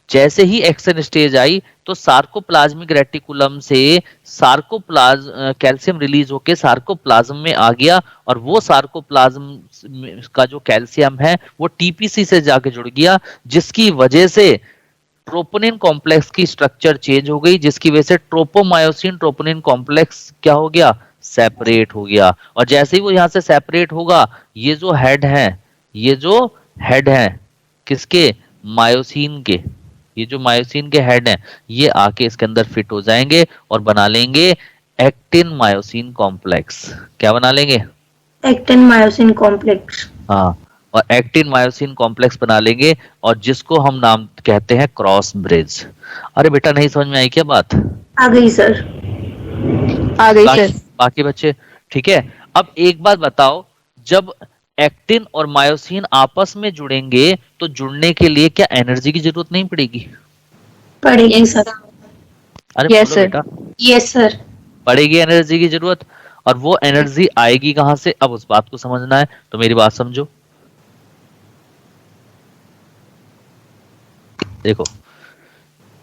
जैसे ही एक्शन स्टेज आई, तो सार्कोप्लाज्मिक रेटिकुलम से कैल्शियम रिलीज होके सार्कोप्लाज्म में आ गया, और वो सार्कोप्लाज्म का जो कैल्शियम है वो टीपीसी से जाके जुड़ गया, जिसकी वजह से ट्रोपोनिन कॉम्प्लेक्स की स्ट्रक्चर चेंज हो गई, जिसकी वजह से ट्रोपोमायोसिन ट्रोपोनिन कॉम्प्लेक्स क्या हो गया, सेपरेट हो गया। और जैसे ही वो यहां से सेपरेट होगा, ये जो हेड है किसके, मायोसिन के, ये जो मायोसिन के हेड हैं, ये आके इसके अंदर फिट हो जाएंगे और बना लेंगे एक्टिन मायोसिन कॉम्प्लेक्स। क्या बना लेंगे, एक्टिन मायोसिन कॉम्प्लेक्स। हाँ, और एक्टिन मायोसिन कॉम्प्लेक्स बना लेंगे, और जिसको हम नाम कहते हैं क्रॉस ब्रिज। अरे बेटा नहीं समझ में आई क्या बात, आ गई सर, आ गई सर। बाकी बच्चे ठीक है। अब एक बात बताओ, जब एक्टिन और मायोसिन आपस में जुड़ेंगे तो जुड़ने के लिए क्या एनर्जी की जरूरत नहीं पड़ेगी, पड़ेगी सर। अरे यस सर, बेटा, यस सर, पड़ेगी एनर्जी की जरूरत, और वो एनर्जी आएगी कहां से, अब उस बात को समझना है, तो मेरी बात समझो। देखो,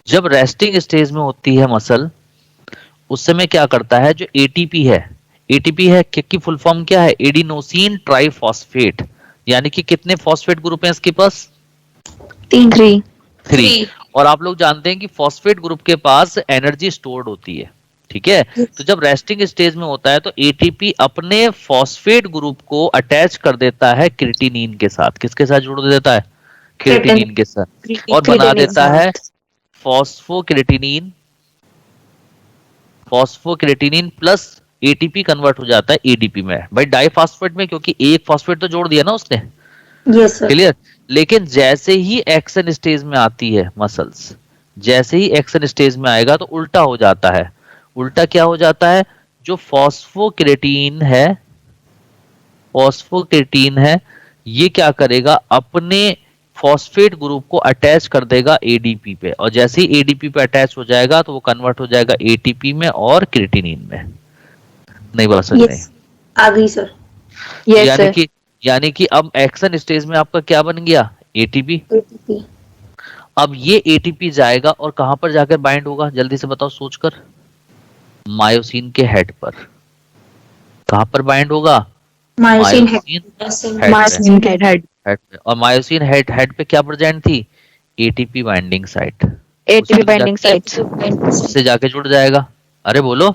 जब रेस्टिंग स्टेज में होती है मसल, उस समय क्या करता है, जो एटीपी है, एटीपी है की फुल फॉर्म क्या है, एडिनोसिन ट्राइफॉस्फेट, यानी कि कितने फॉस्फेट ग्रुप हैं इसके पास, 3 3। और आप लोग जानते हैं कि फॉस्फेट ग्रुप के पास एनर्जी स्टोर्ड होती है, ठीक है। तो जब रेस्टिंग स्टेज में होता है तो एटीपी अपने फॉस्फेट ग्रुप को अटैच कर देता है क्रिएटिनिन के साथ, किसके साथ जोड़ देता है, क्रिएटिनिन के साथ, और बना देता है फॉस्फोक्रिएटिनिन, फॉस्फोक्रिएटिनिन प्लस एटीपी कन्वर्ट हो जाता है एडीपी में, भाई डाइफॉस्फेट में, क्योंकि एक फॉस्फेट तो जोड़ दिया ना उसने, यस सर। क्लियर। लेकिन जैसे ही एक्शन स्टेज में आती है मसल्स, जैसे ही एक्शन स्टेज में आएगा तो उल्टा हो जाता है। उल्टा क्या हो जाता है, जो फॉस्फोक्रिएटिन है, फॉस्फोक्रिएटिन है, ये क्या करेगा, अपने फॉस्फेट ग्रुप को अटैच कर देगा एडीपी पे, और जैसे ही एडीपी पे अटैच हो जाएगा तो वो कन्वर्ट हो जाएगा एटीपी में और क्रिएटिनिन में। नहीं बात समझ रही? आ गई सर। Yes sir. यानी कि अब एक्शन स्टेज में आपका क्या बन गया, एटीपी। एटीपी। अब ये एटीपी जाएगा और कहां पर जाकर बाइंड होगा, जल्दी से बताओ सोचकर, मायोसिन के हेड पर। कहां पर बाइंड होगा, मायोसिन हेड। पे। और मायोसिन हेड पे क्या प्रेजेंट थी, ATP binding site, ATP binding sites. उससे जाके जुड़ जाएगा। अरे बोलो,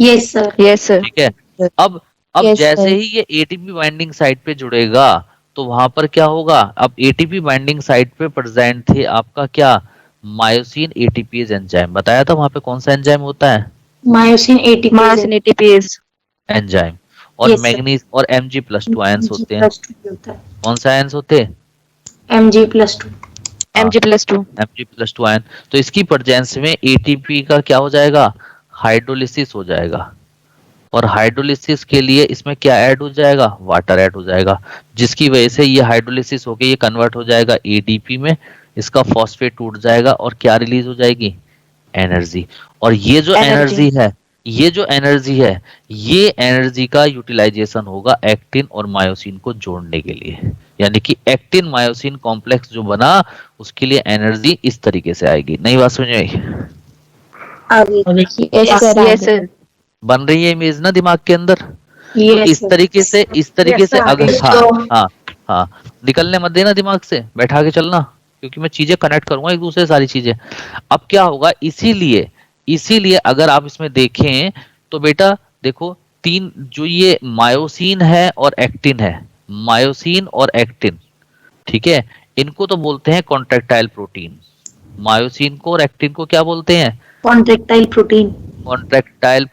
यस सर। Yes sir. ठीक है। अब Yes, जैसे sir. ही ये एटीपी बाइंडिंग साइट पे जुड़ेगा तो वहां पर क्या होगा, अब एटीपी बाइंडिंग साइट पे प्रेजेंट थे आपका क्या, मायोसिन एटीपीज एंजाइम, बताया था वहां पे कौन सा एंजाइम होता है, मायोसिन एटीपीज एंजाइम। और मैग्नीज और Mg+2 आयंस होते हैं। कौन सा आयंस होते हैं, Mg+2। Mg+2 ion. तो इसकी प्रेजेंस में एटीपी का क्या हो जाएगा, हाइड्रोलिसिस हो जाएगा, और हाइड्रोलिसिस के लिए इसमें क्या ऐड हो जाएगा, वाटर ऐड हो जाएगा, जिसकी वजह से ये हाइड्रोलिसिस होकर ये कन्वर्ट हो जाएगा एडीपी में, इसका फॉस्फेट टूट जाएगा और क्या रिलीज हो जाएगी, एनर्जी। और ये जो एनर्जी है, ये एनर्जी का यूटिलाइजेशन होगा एक्टिन और मायोसिन को जोड़ने के लिए, यानी कि एक्टिन मायोसिन कॉम्प्लेक्स जो बना उसके लिए एनर्जी इस तरीके से आएगी। नई बात समझ में आई? Yes sir. बन रही है इमेज ना दिमाग के अंदर। Yes, इस तरीके से अगर हाँ निकलने मत देना दिमाग से, बैठा के चलना, क्योंकि मैं चीजें कनेक्ट करूंगा एक दूसरे सारी चीजें। अब क्या होगा, इसीलिए अगर आप इसमें देखें तो बेटा देखो, तीन जो ये मायोसिन है और एक्टिन है, मायोसिन और एक्टिन, ठीक है, इनको तो बोलते हैं कॉन्ट्रैक्टाइल प्रोटीन। मायोसिन को और एक्टिन को क्या बोलते हैं, कॉन्ट्रैक्टाइल प्रोटीन। कॉन्ट्रैक्टाइल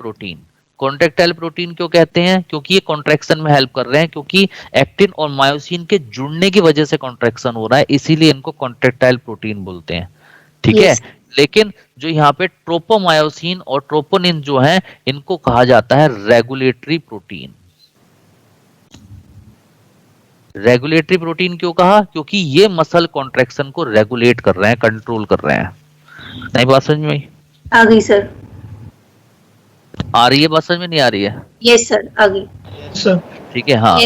प्रोटीन क्यों कहते हैं, क्योंकि ये कॉन्ट्रैक्शन में हेल्प कर रहे हैं, क्योंकि एक्टिन और मायोसिन के जुड़ने की वजह से कॉन्ट्रैक्शन हो रहा है, इसीलिए इनको कॉन्ट्रैक्टाइल प्रोटीन बोलते हैं, ठीक है। लेकिन जो यहाँ पे ट्रोपोमायोसिन और ट्रोपोनिन जो है, इनको कहा जाता है रेगुलेटरी प्रोटीन। रेगुलेटरी प्रोटीन क्यों कहा, क्योंकि ये मसल कॉन्ट्रैक्शन को रेगुलेट कर रहे हैं, कंट्रोल कर रहे हैं। नहीं बात समझ में आई? आ गई सर। आ रही है बात, समझ में नहीं आ रही है? यस सर, आ गई सर। ठीक है, हाँ।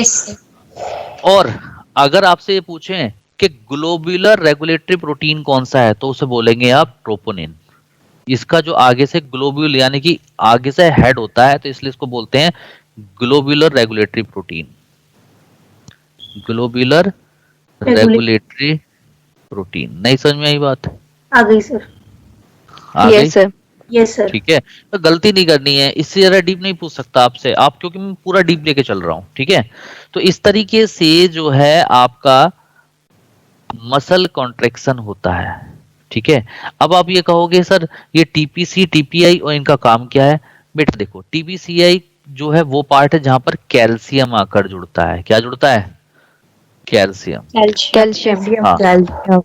और अगर आपसे ये पूछें कि ग्लोब्यूलर रेगुलेटरी प्रोटीन कौन सा है, तो उसे बोलेंगे आप ट्रोपोनिन। इसका जो आगे से ग्लोब्यूल यानी कि आगे से हेड होता है, तो इसलिए इसको बोलते हैं globular regulatory protein. Globular regulatory protein. नहीं समझ में आई बात? आ गई सर। आ गई सर। Yes sir. ठीक है, तो गलती नहीं करनी है, इससे ज्यादा डीप नहीं पूछ सकता आपसे आप, क्योंकि मैं पूरा डीप लेके चल रहा हूं, ठीक है। तो इस तरीके से जो है आपका मसल कॉन्ट्रैक्शन होता है, ठीक है। अब आप ये कहोगे सर ये टीपीसी टीपीआई और इनका काम क्या है, बेटा देखो टीपीसीआई जो है वो पार्ट है जहां पर कैल्शियम आकर जुड़ता है। क्या जुड़ता है, कैल्शियम।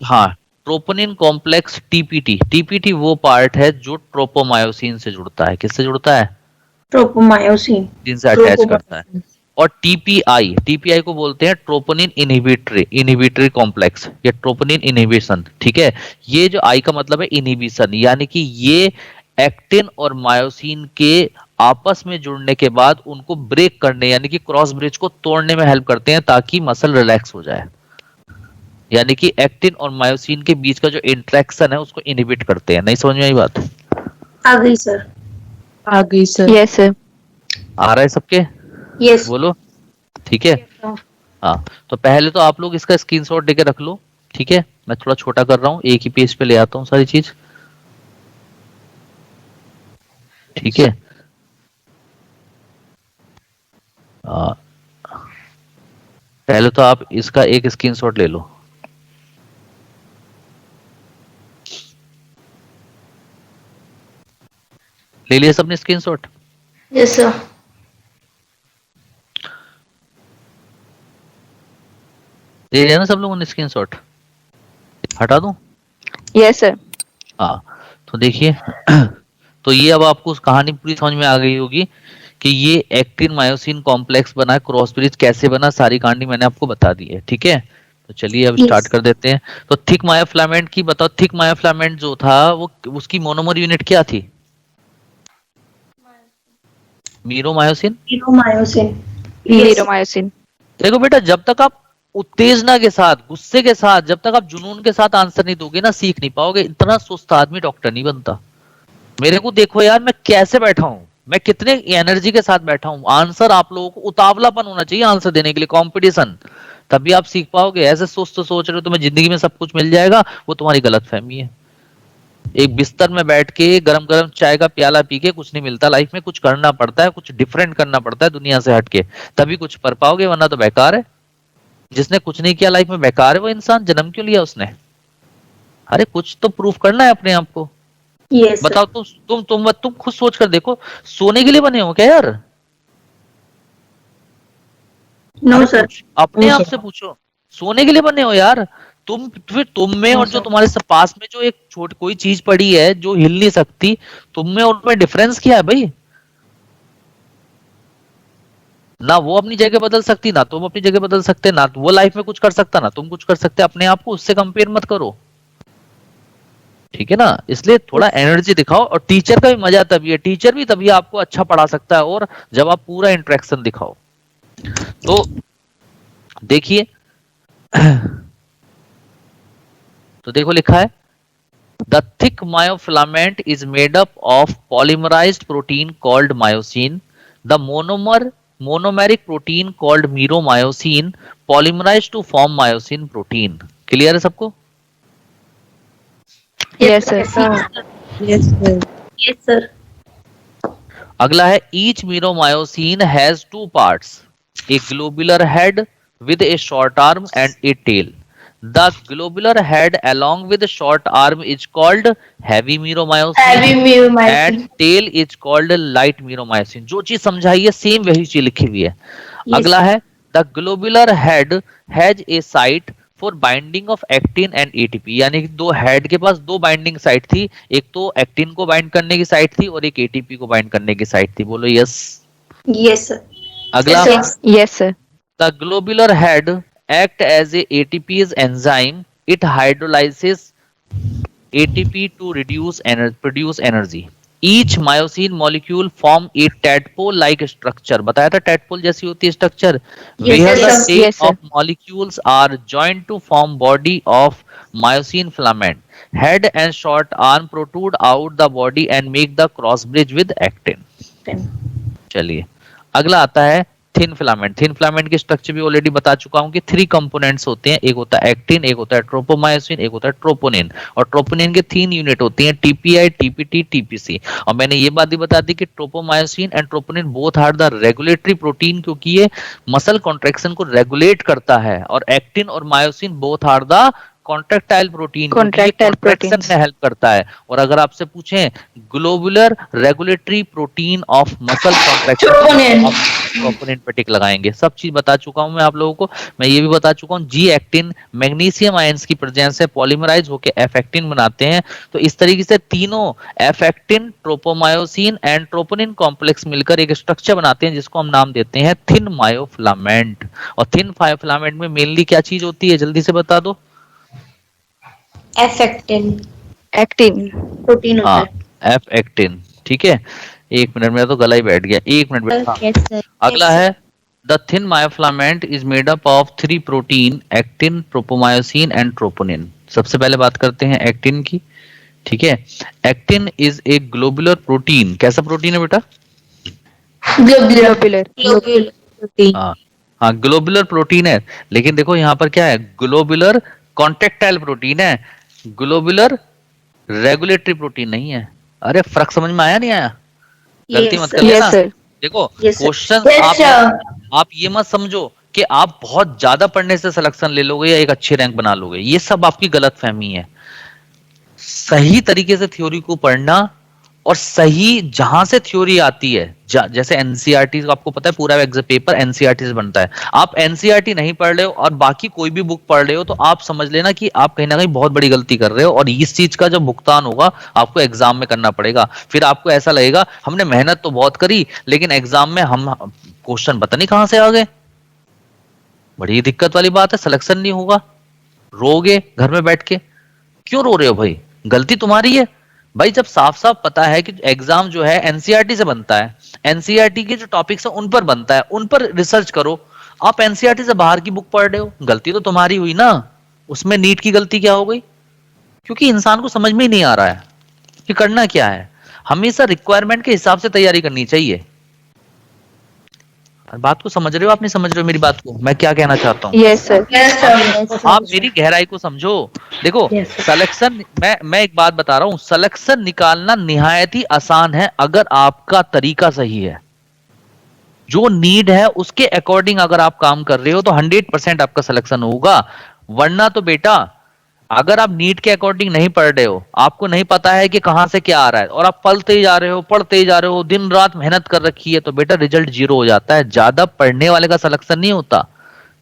हाँ, ट्रोपोनिन कॉम्प्लेक्स टीपीटी वो पार्ट है जो ट्रोपोमायोसिन से जुड़ता है। किससे जुड़ता है, ट्रोपोमायोसिन जिनसे अटैच करता है। और टीपीआई को बोलते हैं ट्रोपोनिन इनहिबिटरी कॉम्प्लेक्स या ट्रोपोनिन इनहिबिशन, ठीक है। ये जो आई का मतलब है इनहिबिशन, यानी कि ये एक्टिन और मायोसिन के आपस में जुड़ने के बाद उनको ब्रेक करने यानी कि क्रॉस ब्रिज को तोड़ने में हेल्प करते हैं, ताकि मसल रिलैक्स हो जाए। यानी कि एक्टिन और मायोसिन के बीच का जो इंटरेक्शन है उसको इनहिबिट करते हैं। नहीं समझ में आई बात? आ गई सर। आ गई सर। Yes sir. आ रहा है सबके? यस। बोलो। ठीक है। हाँ, तो पहले तो आप लोग इसका स्क्रीनशॉट लेके रख लो। ठीक है, मैं थोड़ा छोटा कर रहा हूँ, एक ही पेज पे ले आता हूँ सारी चीज। ठीक है, पहले तो आप इसका एक स्क्रीनशॉट ले लो। ले लिया सबने स्क्रीनशॉट? Yes sir. ले लिया ना सब लोगों ने स्क्रीनशॉट? हटा दूं? Yes sir. हाँ, तो देखिए तो ये अब आपको उस कहानी पूरी समझ में आ गई होगी कि ये एक्टिन मायोसिन कॉम्प्लेक्स बना, क्रॉस ब्रिज कैसे बना, सारी कहानी मैंने आपको बता दी है। ठीक है, तो चलिए अब स्टार्ट कर देते हैं। तो थिक मायोफिलामेंट की बताओ, थिक मायोफिलामेंट जो था वो उसकी मोनोमर यूनिट क्या थी? मीरोमायोसिन। मीरोमायोसिन। देखो बेटा, जब तक आप उत्तेजना के साथ, गुस्से के साथ, जब तक आप जुनून के साथ आंसर नहीं दोगे ना, सीख नहीं पाओगे। इतना सुस्त आदमी डॉक्टर नहीं बनता। मेरे को देखो यार, मैं कैसे बैठा हूं, मैं कितने एनर्जी के साथ बैठा हूं। आंसर आप लोगों को उतावलापन होना चाहिए आंसर देने के लिए, कंपटीशन, तभी आप सीख पाओगे। ऐसे सुस्त सोच रहे हो तुम्हें जिंदगी में सब कुछ मिल जाएगा, वो तुम्हारी गलतफहमी है। एक बिस्तर में बैठ के गरम गरम चाय का प्याला पी के कुछ नहीं मिलता लाइफ में, कुछ करना पड़ता है, कुछ डिफरेंट करना पड़ता है दुनिया से हटके, तभी कुछ कर पाओगे, वरना तो बेकार है। जिसने कुछ नहीं किया लाइफ में बेकार है वो इंसान, जन्म क्यों लिया उसने? अरे कुछ तो प्रूफ करना है अपने आप को। Yes, बताओ, तुम खुद सोच कर देखो, सोने के लिए बने हो क्या यार? No sir. अपने आप से पूछो, सोने के लिए बने हो यार? फिर तुम में और जो तुम्हारे पास में जो एक छोटी कोई चीज पड़ी है जो हिल नहीं सकती, तुम में और उसमें डिफरेंस क्या है भाई? ना वो अपनी जगह बदल सकती, ना तुम अपनी जगह बदल सकते, ना वो लाइफ में कुछ कर सकता, ना तुम कुछ कर सकते। अपने आप को उससे कंपेयर मत करो, ठीक है ना? इसलिए थोड़ा एनर्जी दिखाओ। और टीचर का भी मजा तभी है, टीचर भी तभी आपको अच्छा पढ़ा सकता है, और जब आप पूरा इंटरेक्शन दिखाओ। तो देखिए तो देखो लिखा है, the thick myofilament is made up of polymerized protein called myosin, the monomeric protein called meromyosin polymerized to form myosin protein. Clear है सबको? Yes sir. Yes sir. Yes, sir. अगला है, each meromyosin has two parts, a globular head with a short arm and a tail. The globular head along with the short arm is called heavy myromycin and tail is called light myromycin. जो चीज समझाई है same वही चीज लिखी हुई है। अगला है, the globular head has a site for binding of actin and ATP, यानी कि दो हेड के पास दो बाइंडिंग साइट थी, एक तो एक्टिन को बाइंड करने की साइट थी और एक एटीपी को बाइंड करने की साइट थी। बोलो यस। Yes, sir. अगला, yes sir. the globular head act as a ATPase enzyme. It hydrolyzes ATP to produce energy. Each myosin molecule form a tadpole-like structure. बताया था tadpole जैसी होती है structure, where the tail of molecules are joined to form body of myosin filament. Head and short arm protrude out the body and make the cross bridge with actin. चलिए अगला आता है thin filament. Thin filament की structure भी already बता चुका हूं कि 3 कंपोनेंट्स होते हैं, एक होता है एक्टिन, एक होता है ट्रोपोमायोसिन, एक होता है ट्रोपोनिन। और ट्रोपोनिन के 3 यूनिट होती हैं, टीपीआई, टीपीटी, टीपीसी। और मैंने ये बात भी बता दी कि tropomyosin and troponin both are the regulatory protein, क्योंकि ये मसल कॉन्ट्रैक्शन को रेगुलेट करता है। और एक्टिन और myosin both are the contractile protein, contraction में हेल्प करता है। और अगर आपसे पूछें globular regulatory protein of muscle contraction, troponin पे टिक लगाएंगे। सब चीज बता चुका हूं मैं आप लोगों को। मैं ये भी बता चुका हूं, जी एक्टिन मैग्नीशियम आयंस की प्रेजेंस से पॉलीमराइज होकर एफ एक्टिन बनाते हैं। तो इस तरीके से तीनों F actin, tropomyosin and troponin complex मिलकर एक स्ट्रक्चर बनाते हैं जिसको हम नाम देते हैं थिन मायोफिलामेंट। और थिन मायोफिलामेंट में मेनली क्या चीज होती है, जल्दी से बता दो। एक्टिन प्रोटीन होता है, एफ एक्टिन। ठीक है, एक मिनट, मेरा तो गला ही बैठ गया, एक मिनट बैठा। अगला है the thin myofilament is made up of 3 protein, actin, tropomyosin and troponin. सबसे पहले बात करते हैं एक्टिन की। ठीक है, actin is a globular protein. कैसा प्रोटीन है बेटा? Globular protein. हाँ हाँ, ग्लोबुलर प्रोटीन है। लेकिन देखो यहाँ पर क्या है, ग्लोबुलर कॉन्टेक्टाइल प्रोटीन है, ग्लोबुलर रेगुलेटरी प्रोटीन नहीं है। अरे फर्क समझ में आया नहीं आया? गलती मत कर लेना। Yes sir. देखो Yes, sir. Question Yes, sir. आप ये मत समझो कि आप बहुत ज्यादा पढ़ने से सिलेक्शन ले लोगे या एक अच्छी रैंक बना लोगे। ये सब आपकी गलत फहमी है। सही तरीके से थ्योरी को पढ़ना और सही जहां से थ्योरी आती है, जैसे एनसीईआरटी आपको पता है पूरा एग्जाम पेपर एनसीईआरटी से बनता है। आप एनसीईआरटी नहीं पढ़ रहे हो और बाकी कोई भी बुक पढ़ रहे हो तो आप समझ लेना कि आप कहीं ना कहीं बहुत बड़ी गलती कर रहे हो, और इस चीज का जब भुगतान होगा आपको एग्जाम में करना पड़ेगा। फिर आपको ऐसा लगेगा हमने मेहनत तो बहुत करी लेकिन एग्जाम में हम क्वेश्चन पता नहीं कहां से आ गए। बड़ी दिक्कत वाली बात है, सिलेक्शन नहीं होगा, रोगे घर में बैठ के। क्यों रो रहे हो भाई? गलती तुम्हारी है भाई। जब साफ साफ पता है कि एग्जाम जो है एनसीईआरटी से बनता है, एनसीईआरटी के जो टॉपिक्स है उन पर बनता है, उन पर रिसर्च करो। आप एनसीईआरटी से बाहर की बुक पढ़ रहे हो, गलती तो तुम्हारी हुई ना। उसमें नीट की गलती क्या हो गई? क्योंकि इंसान को समझ में ही नहीं आ रहा है कि करना क्या है। हमेशा रिक्वायरमेंट के हिसाब से तैयारी करनी चाहिए। बात को समझ रहे हो आप? नहीं समझ रहे हो मेरी बात को? मैं क्या कहना चाहता हूँ? Yes sir. आप मेरी गहराई को समझो। देखो सिलेक्शन, मैं एक बात बता रहा हूं, सिलेक्शन निकालना निहायत ही आसान है अगर आपका तरीका सही है। जो नीड है उसके अकॉर्डिंग अगर आप काम कर रहे हो तो 100% आपका सिलेक्शन होगा। वरना तो बेटा अगर आप नीट के अकॉर्डिंग नहीं पढ़ रहे हो, आपको नहीं पता है कि कहां से क्या आ रहा है, और आप पढ़ते ही जा रहे हो, पढ़ते ही जा रहे हो, दिन रात मेहनत कर रखी है, तो बेटा रिजल्ट 0 हो जाता है। ज्यादा पढ़ने वाले का सिलेक्शन नहीं होता।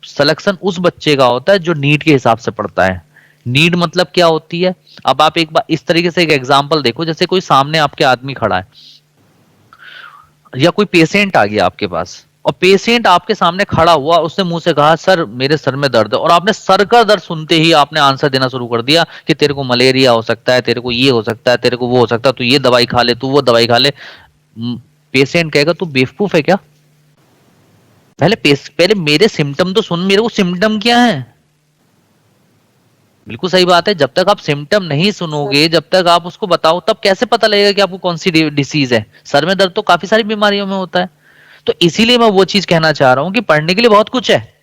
सिलेक्शन उस बच्चे का होता है जो नीड के हिसाब से पढ़ता है। नीड मतलब क्या होती है? अब आप एक बार इस तरीके से एक एग्जांपल देखो, जैसे कोई सामने आपके आदमी खड़ा है या कोई पेशेंट आ गया आपके पास, और पेशेंट आपके सामने खड़ा हुआ, उसने मुंह से कहा सर मेरे सर में दर्द है, और आपने सर का दर्द सुनते ही आपने आंसर देना शुरू कर दिया कि तेरे को मलेरिया हो सकता है, तेरे को ये हो सकता है, तेरे को वो हो सकता है, तू ये दवाई खा ले, तू वो दवाई खा ले। पेशेंट कहेगा तू बेवकूफ है क्या? पहले मेरे सिम्टम तो सुन, मेरे को सिम्टम क्या है। बिल्कुल सही बात है। जब तक आप सिम्टम नहीं सुनोगे, जब तक आप उसको बताओ, तब कैसे पता लगेगा कि आपको कौन सी डिसीज है? सर में दर्द तो काफी सारी बीमारियों में होता है। तो इसीलिए मैं वो चीज कहना चाह रहा हूं कि पढ़ने के लिए बहुत कुछ है।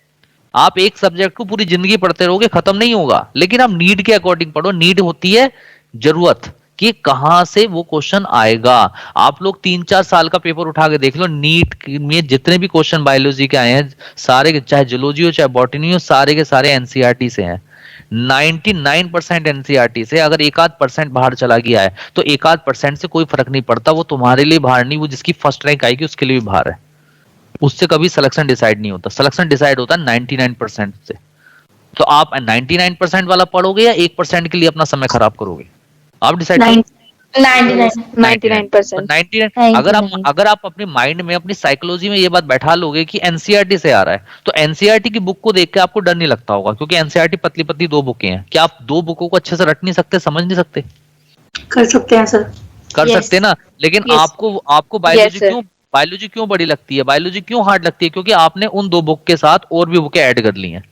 आप एक सब्जेक्ट को पूरी जिंदगी पढ़ते रहोगे, खत्म नहीं होगा। लेकिन आप नीड के अकॉर्डिंग पढ़ो। नीड होती है जरूरत कि कहां से वो क्वेश्चन आएगा। आप लोग 3-4 साल का पेपर उठा के देख लो, नीट में जितने भी क्वेश्चन बायोलॉजी के आए हैं सारे के, चाहे जूलॉजी हो चाहे बॉटनी हो, सारे के सारे एनसीईआरटी से हैं। 99% एनसीईआरटी से। अगर 1-8% बाहर चला गया है तो 1-8% से कोई फर्क नहीं पड़ता। वो तुम्हारे लिए बाहर नहीं, वो जिसकी फर्स्ट रैंक आएगी उसके लिए भी बाहर है। उससे कभी सिलेक्शन डिसाइड नहीं होता। सिलेक्शन डिसाइड होता है 99% से। तो आप 99% वाला पढ़ोगे या 1% के लिए अपना समय खराब करोगे? आप डिसाइड करो। 99%। 99 अगर आप अपने माइंड में, अपनी साइकोलॉजी में ये बात बैठा लोगे कि एनसीईआरटी से आ रहा है, तो एनसीईआरटी की बुक को देख के आपको डर नहीं लगता होगा, क्योंकि एनसीईआरटी पतली पतली 2 बुकें हैं। क्या आप 2 बुकों को अच्छे से रट नहीं सकते, समझ नहीं सकते? कर सकते हैं सर। कर Yes. सकते ना। लेकिन Yes. आपको बायोलॉजी क्यों बड़ी लगती है, बायोलॉजी क्यों हार्ड लगती है? क्योंकि आपने उन 2 बुक के साथ और भी बुकें ऐड कर ली हैं।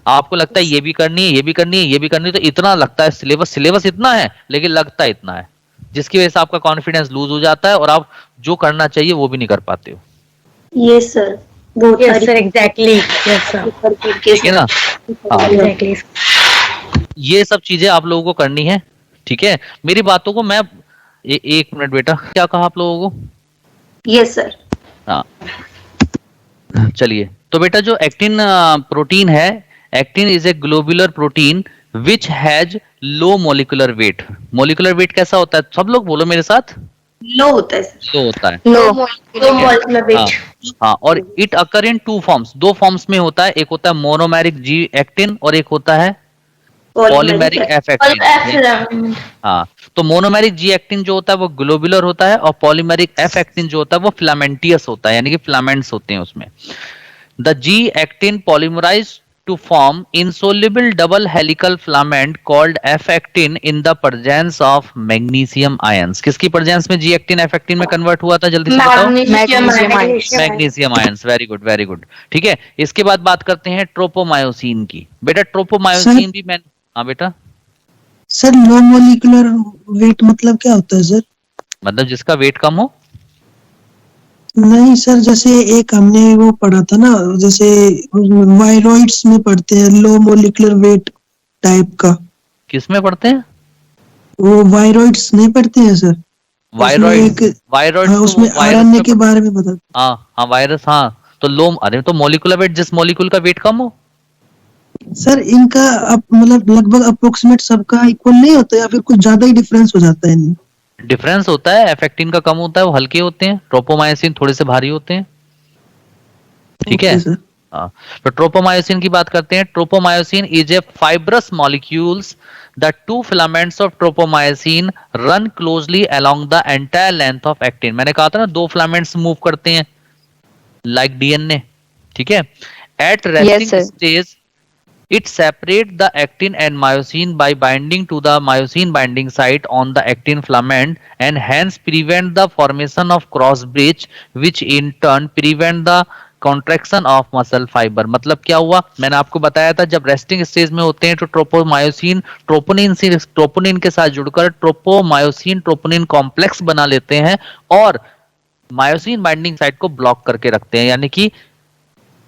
आपको लगता है ये भी करनी है, ये भी करनी है, ये भी करनी है, तो इतना लगता है सिलेबस इतना है, लेकिन लगता इतना है, जिसकी वजह से आपका कॉन्फिडेंस लूज हो जाता है और आप जो करना चाहिए वो भी नहीं कर पाते हो। यस सर, बहुत यस सारी सर, एग्जैक्टली। यस सर, ठीक है ना? हाँ, एग्जैक्टली। ये सब चीजें आप लोगों को करनी है। ठीक है, मेरी बातों को मैं एक मिनट बेटा, क्या कहा आप लोगों को? Yes sir. हाँ, चलिए। तो बेटा जो एक्टिन प्रोटीन है, actin is a globular protein which has low molecular weight. Molecular weight कैसा होता है? सब लोग बोलो मेरे साथ। लो होता है सर। लो होता है। लो मॉलिक्यूलर हाँ, वेट। हाँ, और it occur in 2 forms. 2 forms में होता है। एक होता है मोनोमेरिक जी एक्टिन और एक होता है पॉलीमेरिक एफ एक्टिन। हाँ, तो मोनोमेरिक जी एक्टिन जो होता है वो ग्लोबुलर होता है, और पॉलीमेरिक एफ एक्टिन जो होता है वो फिलामेंटियस होता है, यानी कि फिलामेंट्स होते हैं उसमें। The G actin polymerise to form insoluble double helical filament called F-actin in the presence of magnesium ions. किसकी presence में G-actin F-actin में convert हुआ था, जल्दी से बताओ? Magnesium ions. Very good, very good. ठीक है, इसके बाद बात करते हैं ट्रोपोमायोसिन की। बेटा ट्रोपोमायोसिन भी मैं, हाँ बेटा, सर लो मोलिकुलर वेट मतलब क्या होता है सर? मतलब जिसका वेट कम हो। नहीं सर, जैसे एक हमने वो पढ़ा था ना, जैसे वायरॉइड्स में पढ़ते हैं लो मोलिकुलर वेट टाइप का। किस में पढ़ते हैं? वो वायरॉइड्स नहीं पढ़ते हैं सर? वायरॉइड, वायरॉइड हाँ, उसमें आरएनए के बारे में बता। हाँ हाँ, वायरस, हाँ। तो लो, अरे तो मोलिकुलर वेट, जिस मोलिकुल का वेट कम हो। सर इनका मतलब लगभग अप्रोक्सीमेट सबका इक्वल नहीं होता या फिर कुछ ज्यादा ही डिफरेंस हो जाता है इनमें? डिफरेंस होता है, एफेक्टिन का कम होता है, वो हल्के होते हैं, ट्रोपोमायोसिन थोड़े से भारी होते हैं। ठीक है सर। हाँ, तो ट्रोपोमायोसिन की बात करते हैं। Tropomyosin is a fibrous molecules, the two filaments of tropomyosin run closely along the entire length of actin. मैंने कहा था ना, दो फिलामेंट्स मूव करते हैं लाइक डीएनए। ठीक है, at resting stage it separate the actin and myosin by binding to the myosin binding site on the actin filament and hence prevent the formation of cross bridge, which in turn prevent the contraction of muscle fiber। मतलब क्या हुआ, मैंने आपको बताया था, जब resting stage में होते हैं तो ट्रोपोमायोसिन ट्रोपोनिन के साथ जुड़कर ट्रोपोमायोसिन ट्रोपोनिन कॉम्प्लेक्स बना लेते हैं और मायोसिन बाइंडिंग साइट को ब्लॉक करके रखते हैं, यानी कि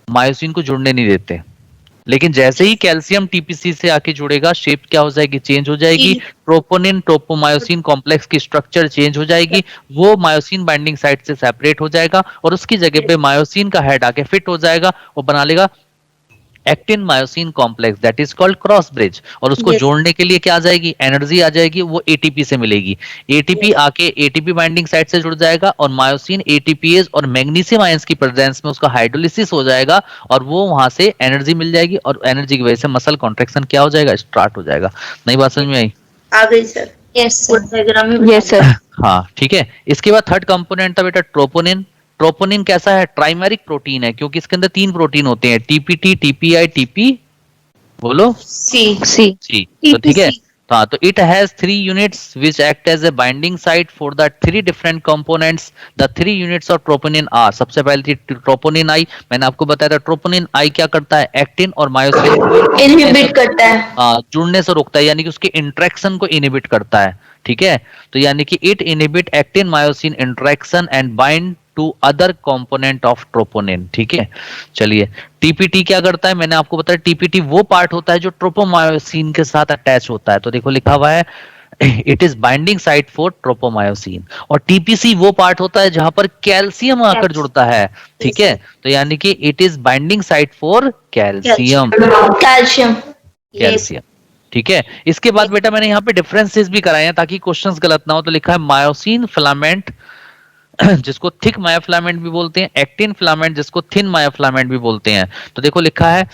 मायोसिन को जुड़ने नहीं देते। लेकिन जैसे ही कैल्शियम टीपीसी से आके जुड़ेगा, शेप क्या हो जाएगी, चेंज हो जाएगी। ट्रोपोनिन ट्रोपोमायोसिन कॉम्प्लेक्स की स्ट्रक्चर चेंज हो जाएगी, वो मायोसिन बाइंडिंग साइट से सेपरेट हो जाएगा और उसकी जगह पे मायोसिन का हेड आके फिट हो जाएगा और बना लेगा actin myosin complex, that is called cross bridge. और उसको जोड़ने के लिए क्या आ जाएगी, एनर्जी आ जाएगी, वो एटीपी से मिलेगी। एटीपी आके एटीपी बाइंडिंग साइट से जुड़ जाएगा और मायोसिन एटीपीएस और मैग्नीशियम आयंस की प्रेजेंस में उसका हाइड्रोलिसिस हो जाएगा और वो वहां से एनर्जी मिल जाएगी और एनर्जी की वजह से मसल कॉन्ट्रैक्शन क्या हो जाएगा, स्टार्ट हो जाएगा। नई बात समझ में आई? आ गई sir. Yes sir. Yes sir. हाँ ठीक है, इसके बाद थर्ड कंपोनेंट था बेटा ट्रोपोनिन। ट्रोपोनिन कैसा है, ट्राइमेरिक प्रोटीन है, क्योंकि इसके अंदर तीन प्रोटीन होते हैं, टीपीटी, टीपीआई, टीपी, बोलो सी। तो ठीक है, हाँ, तो it has 3 units which act as a binding site for the 3 different components. The 3 units of troponin are, सबसे पहले थी ट्रोपोनिन आई, मैंने आपको बताया था ट्रोपोनिन आई क्या करता है, एक्टिन और मायोसिन इनहिबिट करता है, जुड़ने से रोकता है, यानी कि उसके इंटरेक्शन को इनहिबिट करता है। ठीक है, तो यानी कि it inhibit actin myosin interaction and bind to other component of troponin. ठीक है, चलिए टीपीटी क्या करता है, मैंने आपको बताया टीपीटी वो पार्ट होता है जो ट्रोपोमायोसिन के साथ अटैच होता है। तो देखो लिखा हुआ है it is binding site for tropomyosin, और टीपीसी वो पार्ट होता है जहां पर कैल्शियम आकर जुड़ता है। ठीक है, तो यानी कि it is binding site for calcium. ठीक है, इसके बाद बेटा मैंने यहाँ पे डिफरेंसेस भी कराए हैं ताकि क्वेश्चंस गलत ना हो। तो लिखा है मायोसिन फिलामेंट जिसको थिक मायोफिलामेंट भी बोलते हैं, एक्टिन फिलामेंट जिसको थिन मायोफिलामेंट भी बोलते हैं। तो देखो लिखा है,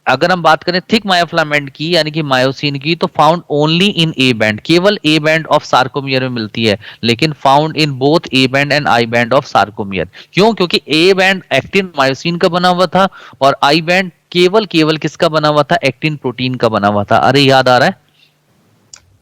अगर हम बात करें थिक मायोफिलामेंट की यानी कि मायोसिन की, तो found only in A band, केवल ए बैंड ऑफ सार्कोमियर में मिलती है, लेकिन found in both A band and I band of sarcomere. क्यों? क्योंकि ए बैंड एक्टिन मायोसिन का बना हुआ था और आई बैंड केवल किसका बना हुआ था, एक्टिन प्रोटीन का बना हुआ था। अरे याद आ रहा है?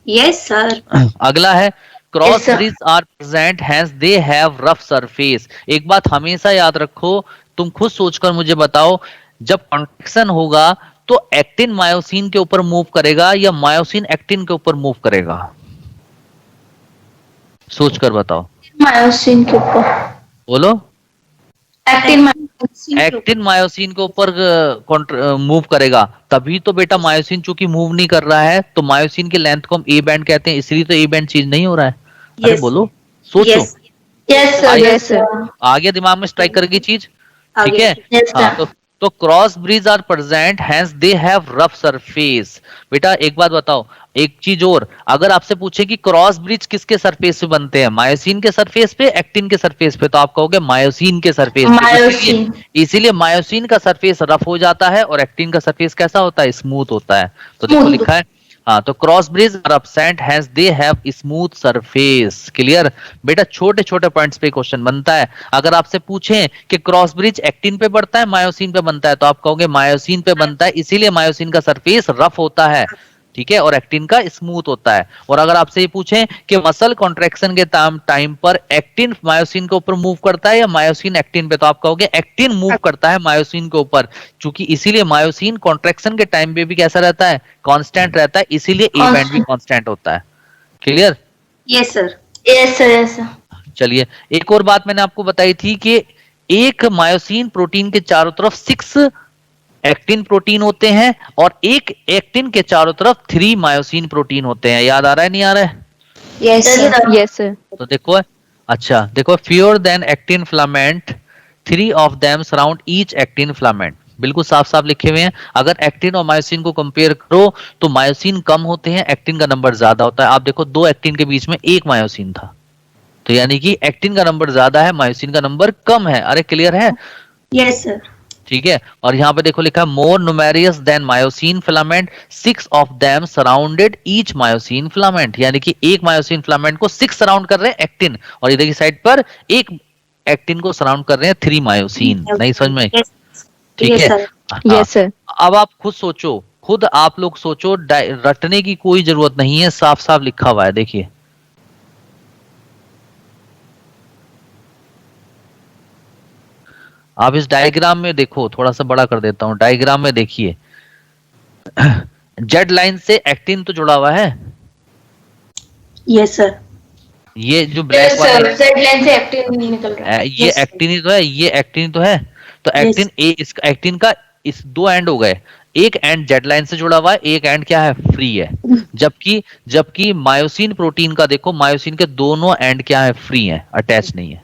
Yes sir. अगला है cross bridge are present hence they have rough surface. एक बात हमेशा याद रखो, तुम खुद सोचकर मुझे बताओ, जब कॉन्ट्रैक्शन होगा तो एक्टिन मायोसिन के ऊपर मूव करेगा या मायोसिन एक्टिन के ऊपर मूव करेगा? सोचकर बताओ। मायोसिन के ऊपर। बोलो। एक्टिन मायोसिन के ऊपर मूव करेगा, तभी तो बेटा मायोसिन चूंकि मूव नहीं कर रहा है तो मायोसिन की लेंथ को हम ए बैंड कहते हैं, इसलिए तो ए बैंड चेंज नहीं हो रहा है। अरे बोलो, सोचो। Yes sir. आ गया दिमाग में स्ट्राइक करके चीज? ठीक है, हाँ, तो cross bridge are present hence they have rough surface. बेटा एक बात बताओ, एक चीज और, अगर आपसे पूछे कि क्रॉस ब्रिज किसके सरफेस पे बनते हैं, मायोसिन के सरफेस पे, एक्टिन के सरफेस पे, तो आप कहोगे मायोसिन के सरफेस पे। इसीलिए मायोसिन का सरफेस रफ हो जाता है और एक्टिन का सरफेस कैसा होता है, स्मूथ होता है। तो देखो लिखा है हाँ, तो क्रॉस ब्रिज और absent has they have smooth surface. Clear बेटा, छोटे छोटे पॉइंट्स पे क्वेश्चन बनता है। अगर आपसे पूछें कि क्रॉस ब्रिज एक्टिन पे बनता है मायोसिन पे बनता है, तो आप कहोगे मायोसिन पे बनता है, इसीलिए मायोसिन का सरफेस रफ होता है, ठीक है, और एक्टिन का स्मूथ होता है। और अगर आपसे ये पूछें कि मसल कॉन्ट्रैक्शन के टाइम पर एक्टिन मायोसिन के ऊपर मूव करता है या मायोसिन एक्टिन पे, तो आप कहोगे एक्टिन मूव करता है मायोसिन के ऊपर, क्योंकि इसीलिए मायोसिन कॉन्ट्रैक्शन के टाइम पे भी कैसा रहता है, कांस्टेंट रहता है, इसीलिए ए बैंड भी Constant. कांस्टेंट होता है। Clear? Yes sir. Yes, sir. Yes, sir. चलिए, एक और बात मैंने आपको बताई थी कि एक मायोसिन प्रोटीन के चारों तरफ 6 एक्टिन प्रोटीन होते हैं और एक एक्टिन के चारों तरफ 3 मायोसिन प्रोटीन होते हैं। याद आ रहा है, नहीं आ रहा है? Yes, sir. Yes sir. तो देखो, अच्छा देखो, fewer than actin filament 3 of them surround each actin filament. बिल्कुल साफ साफ लिखे हुए हैं। अगर एक्टिन और मायोसिन को कंपेयर करो तो मायोसिन कम होते हैं, एक्टिन का नंबर ज्यादा होता है। आप देखो, 2 एक्टिन के बीच में 1 मायोसिन था, तो यानी कि एक्टिन का नंबर ज्यादा है, मायोसिन का नंबर कम है। अरे क्लियर है? Yes sir. ठीक है। और यहाँ पे देखो लिखा है more numerous than myosin filament 6 of them surrounded each myosin filament, यानी कि एक मायोसिन फिलामेंट को 6 सराउंड कर रहे हैं एक्टिन, और इधर की साइड पर एक एक्टिन को सराउंड कर रहे हैं 3 मायोसिन। नहीं समझ में? ठीक यस है। सर। हाँ, यस सर। अब आप खुद सोचो, खुद आप लोग सोचो, रटने की कोई जरूरत नहीं है, साफ साफ लिखा हुआ है, देखिए। आप इस डायग्राम में देखो, थोड़ा सा बड़ा कर देता हूं, डायग्राम में देखिए, जेड लाइन से एक्टिन तो जुड़ा हुआ है, यस सर। ये जो Yes, ब्लैक वाला sir. Z line से एक्टिन निकल रहा है. ये Yes, sir. एक्टिन ही तो है, ये एक्टिन ही तो है। तो Yes. एक्टिन ए, इस एक्टिन का इस 2 एंड हो गए, एक एंड जेड लाइन से जुड़ा हुआ है, एक एंड क्या है, फ्री है। जबकि जबकि मायोसिन प्रोटीन का देखो, मायोसिन के दोनों एंड क्या है, फ्री है, अटैच नहीं है।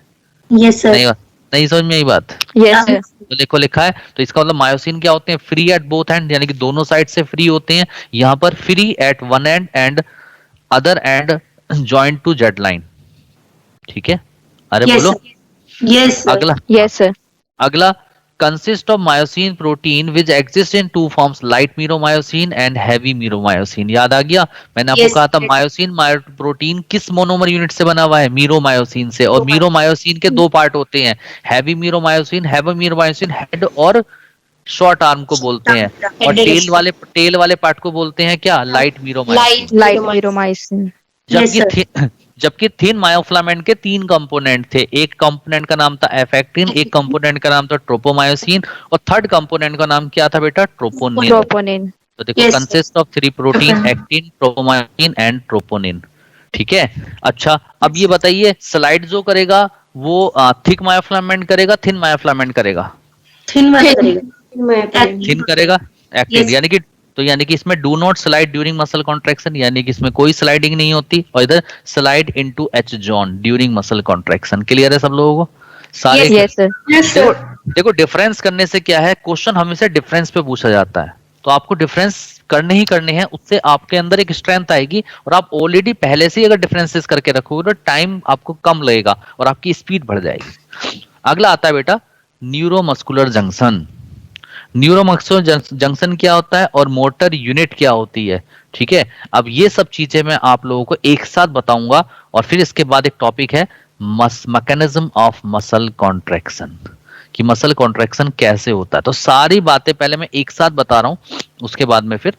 Yes sir. नहीं, नहीं समझ में आई बात? Yes sir. तो देखो लिखा है, तो इसका मतलब मायोसिन क्या होते हैं, फ्री एट बोथ एंड, यानी कि दोनों साइड से फ्री होते हैं। यहाँ पर free at one end and other end joint to Z line. ठीक है, अरे यस बोलो। सर। Yes sir. अगला, यस सर। अगला, consist of myosin protein which exist in 2 forms, light meromyosin and heavy meromyosin. याद आ गया? मैंने आपको Yes, कहा था yes. मायोसिन प्रोटीन किस मोनोमर यूनिट से बना हुआ है, मीरोमायोसिन से। और मीरोमायोसिन के 2 पार्ट होते हैं, हैवी मीरोमायोसिन हेड और शॉर्ट आर्म को बोलते हैं, और टेल वाले पार्ट को बोलते हैं क्या, light meromyosin. Light. Light मीरोमाइसिन। Yes, sir. जबकि थिन मायोफिलामेंट के 3 कंपोनेंट थे, एक कंपोनेंट का नाम था एफेक्टिन, एक कंपोनेंट का नाम था ट्रोपोमायोसिन, और थर्ड कंपोनेंट का नाम क्या था बेटा, ट्रोपोनिन। ट्रोपोनिन। तो देखो, Yes, sir. Consist of 3 protein, actin, tropomyosin and troponin. ठीक है। अच्छा, अब ये बताइए, स्लाइड जो करेगा वो थिक मायोफिलामेंट करेगा, थिन मायोफिलामेंट करेगा? Thin बात करेगा। थिन करेगा, एक्टिन, Yes. यानी कि, तो यानी कि इसमें do not slide during muscle contraction, यानी कि इसमें कोई स्लाइडिंग नहीं होती, और इधर slide into H John during muscle contraction. Clear है सब लोगों को? सारे यस सर। Yes, देखो, sir. देखो डिफरेंस करने से क्या है, क्वेश्चन हमेशा डिफरेंस पे पूछा जाता है, तो आपको डिफरेंस करने ही करने हैं, उससे आपके अंदर एक स्ट्रेंथ आएगी, और आप ऑलरेडी पहले से ही अगर डिफरेंसेस करके रखोगे तो टाइम आपको कम लगेगा और आपकी स्पीड बढ़ जाएगी। अगला आता है बेटा न्यूरोमस्कुलर जंक्शन। न्यूरोमस्कुलर जंक्शन क्या होता है और मोटर यूनिट क्या होती है? ठीक है, अब ये सब चीजें मैं आप लोगों को एक साथ बताऊंगा, और फिर इसके बाद एक टॉपिक है मैकेनिज्म ऑफ मसल कॉन्ट्रैक्शन, कि मसल कॉन्ट्रैक्शन कैसे होता है। तो सारी बातें पहले मैं एक साथ बता रहा हूं, उसके बाद में फिर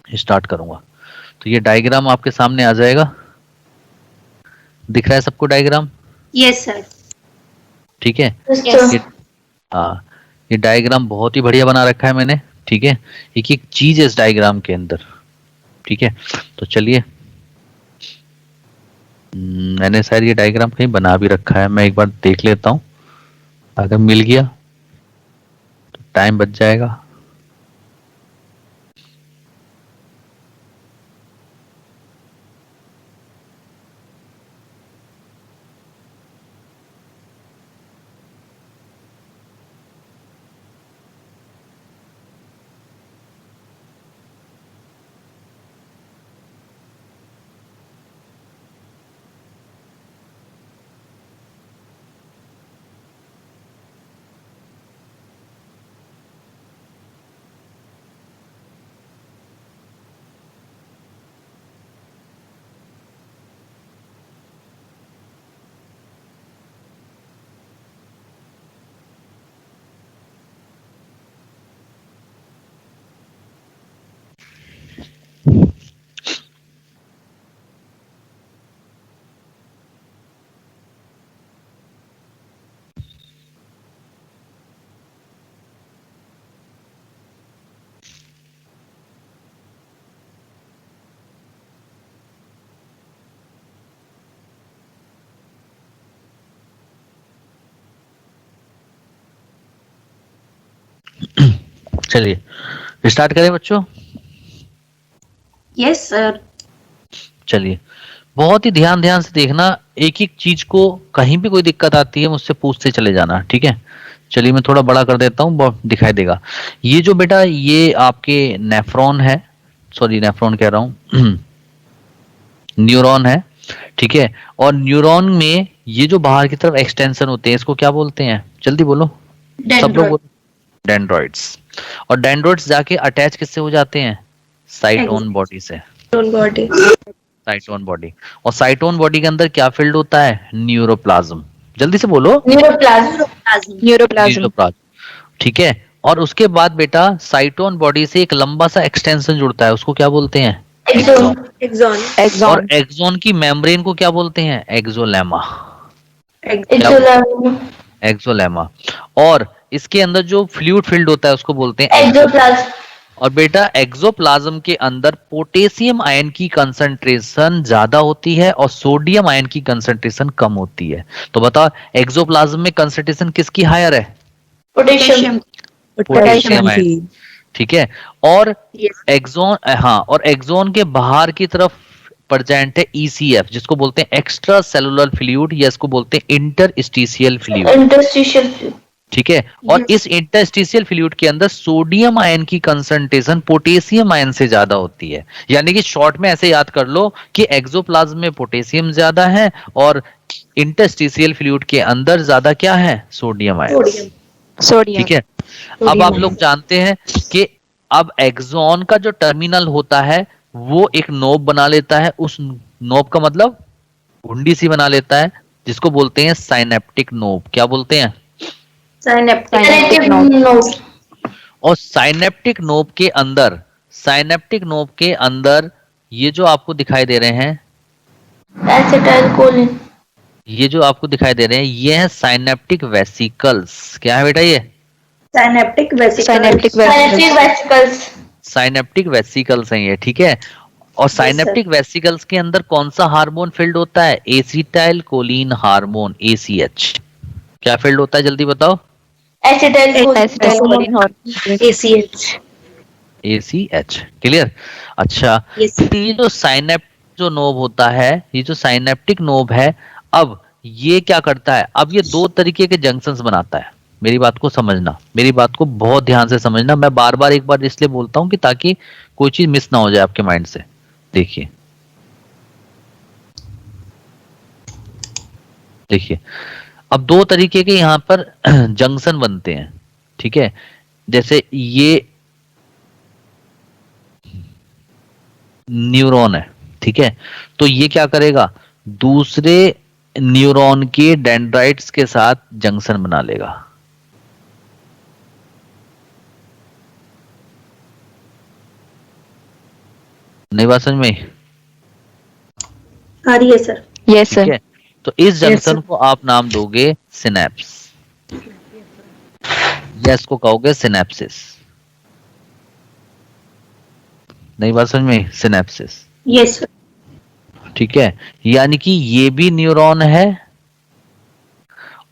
स्टार्ट करूंगा। तो ये डायग्राम आपके सामने आ जाएगा, दिख रहा है सबको डायग्राम? Yes, sir. ठीक है। Yes, Yes. sir. हाँ, ये डायग्राम बहुत ही बढ़िया बना रखा है मैंने। ठीक है, एक एक चीज है इस डायग्राम के अंदर। ठीक है, तो चलिए, मैंने शायद ये डायग्राम कहीं बना भी रखा है, मैं एक बार देख लेता हूं, अगर मिल गया तो टाइम बच जाएगा। चलिए स्टार्ट करें बच्चों। Yes sir. चलिए बहुत ही ध्यान से देखना, एक एक चीज को कहीं भी कोई दिक्कत आती है मुझसे पूछते चले जाना, ठीक है। चलिए मैं थोड़ा बड़ा कर देता हूँ, बहुत दिखाई देगा। ये जो बेटा ये आपके नेफ्रॉन है, सॉरी नेफ्रॉन कह रहा हूँ न्यूरॉन है, ठीक है। और न्यूरॉन में ये जो बाहर की तरफ एक्सटेंशन होते हैं इसको क्या बोलते हैं, जल्दी बोलो सब लोग बोलो। डेंड्रॉइड्स। और डेंड्रॉइड्स जाके अटैच किससे हो जाते हैं, साइटोन बॉडी से, बॉडी। साइटोन बॉडी। और साइटोन बॉडी के अंदर क्या फील्ड होता है, न्यूरोप्लाज्म। जल्दी से बोलो, न्यूरोप्लाज्म। न्यूरोप्लाज्म। ठीक है। और उसके बाद बेटा साइटोन बॉडी से एक लंबा सा एक्सटेंशन जुड़ता है, उसको क्या बोलते हैं, एक्सोन। एक्सॉन। और एक्सोन की मेम्ब्रेन को क्या बोलते हैं, एक्सोलेमा। एक्सोलेमा। एक्सोलेमा। और इसके अंदर जो फ्लूइड फील्ड होता है उसको बोलते हैं एक्सोप्लाज्म। और बेटा एक्सोप्लाज्म के अंदर पोटेशियम आयन की कंसंट्रेशन ज्यादा होती है और सोडियम आयन की कंसंट्रेशन कम होती है। तो बताओ एक्सोप्लाज्म में कंसंट्रेशन किसकी हायर है, पोटेशियम। पोटेशियम आयन, ठीक है। और एक्सोन, हाँ, और एक्सोन के बाहर की तरफ प्रेजेंट है ECF जिसको बोलते हैं एक्स्ट्रा सेलुलर फ्लूइड, या इसको बोलते हैं इंटरस्टिशियल फ्लूइड, इंटरस्टिशियल। ठीक है। और इस इंटरस्टिशियल फ्लूइड के अंदर सोडियम आयन की कंसंट्रेशन पोटेशियम आयन से ज्यादा होती है। यानी कि शॉर्ट में ऐसे याद कर लो कि एक्सोप्लाज्म में पोटेशियम ज्यादा है और इंटरस्टिशियल फ्लूइड के अंदर ज्यादा क्या है, सोडियम आयन, सोडियम। ठीक है। अब आप लोग जानते हैं कि अब एक्सॉन का जो टर्मिनल होता है वो एक नोब बना लेता है, उस नोब का मतलब घुंडी सी बना लेता है जिसको बोलते हैं साइनेप्टिक नोब। क्या बोलते हैं, साइनेप्टिक नोड। और साइनेप्टिक नोब के अंदर, साइनेप्टिक नोब के अंदर ये जो आपको दिखाई दे रहे हैं, एसिटाइलकोलिन। ये जो आपको दिखाई दे रहे हैं ये है साइनेप्टिक वेसिकल्स। क्या है बेटा ये, synaptic vesicles. Synaptic vesicles. Synaptic vesicles हैं ये, ठीक है। और साइनेप्टिक वेसिकल्स के अंदर कौन सा हार्मोन फील्ड होता है, एसिटाइलकोलिन हार्मोन, ACH। क्या फील्ड होता है जल्दी बताओ, एसिटाइलकोलिन। ACH। क्लियर। अच्छा, तो ये जो साइनेप जो नोब होता है, ये जो साइनेप्टिक नोब है, अब ये क्या करता है, अब ये दो तरीके के जंक्शंस बनाता है। मेरी बात को समझना, मेरी बात को बहुत ध्यान से समझना। मैं बार बार एक बार इसलिए बोलता हूं कि ताकि कोई चीज मिस ना हो जाए आपके माइंड से। देखिए देखिए, अब दो तरीके के यहां पर जंक्शन बनते हैं, ठीक है। जैसे ये न्यूरॉन है, ठीक है। तो ये क्या करेगा, दूसरे न्यूरॉन के डेंड्राइट्स के साथ जंक्शन बना लेगा। नहीं बात समझ में आ रही है सर। यस ठीक सर। है। तो इस जंक्शन को आप नाम दोगे सिनेप्स, या इसको कहोगे सिनेप्सिस। नहीं बात समझ में, सिनेप्सिस, यस सर। ठीक है। यानी कि ये भी न्यूरॉन है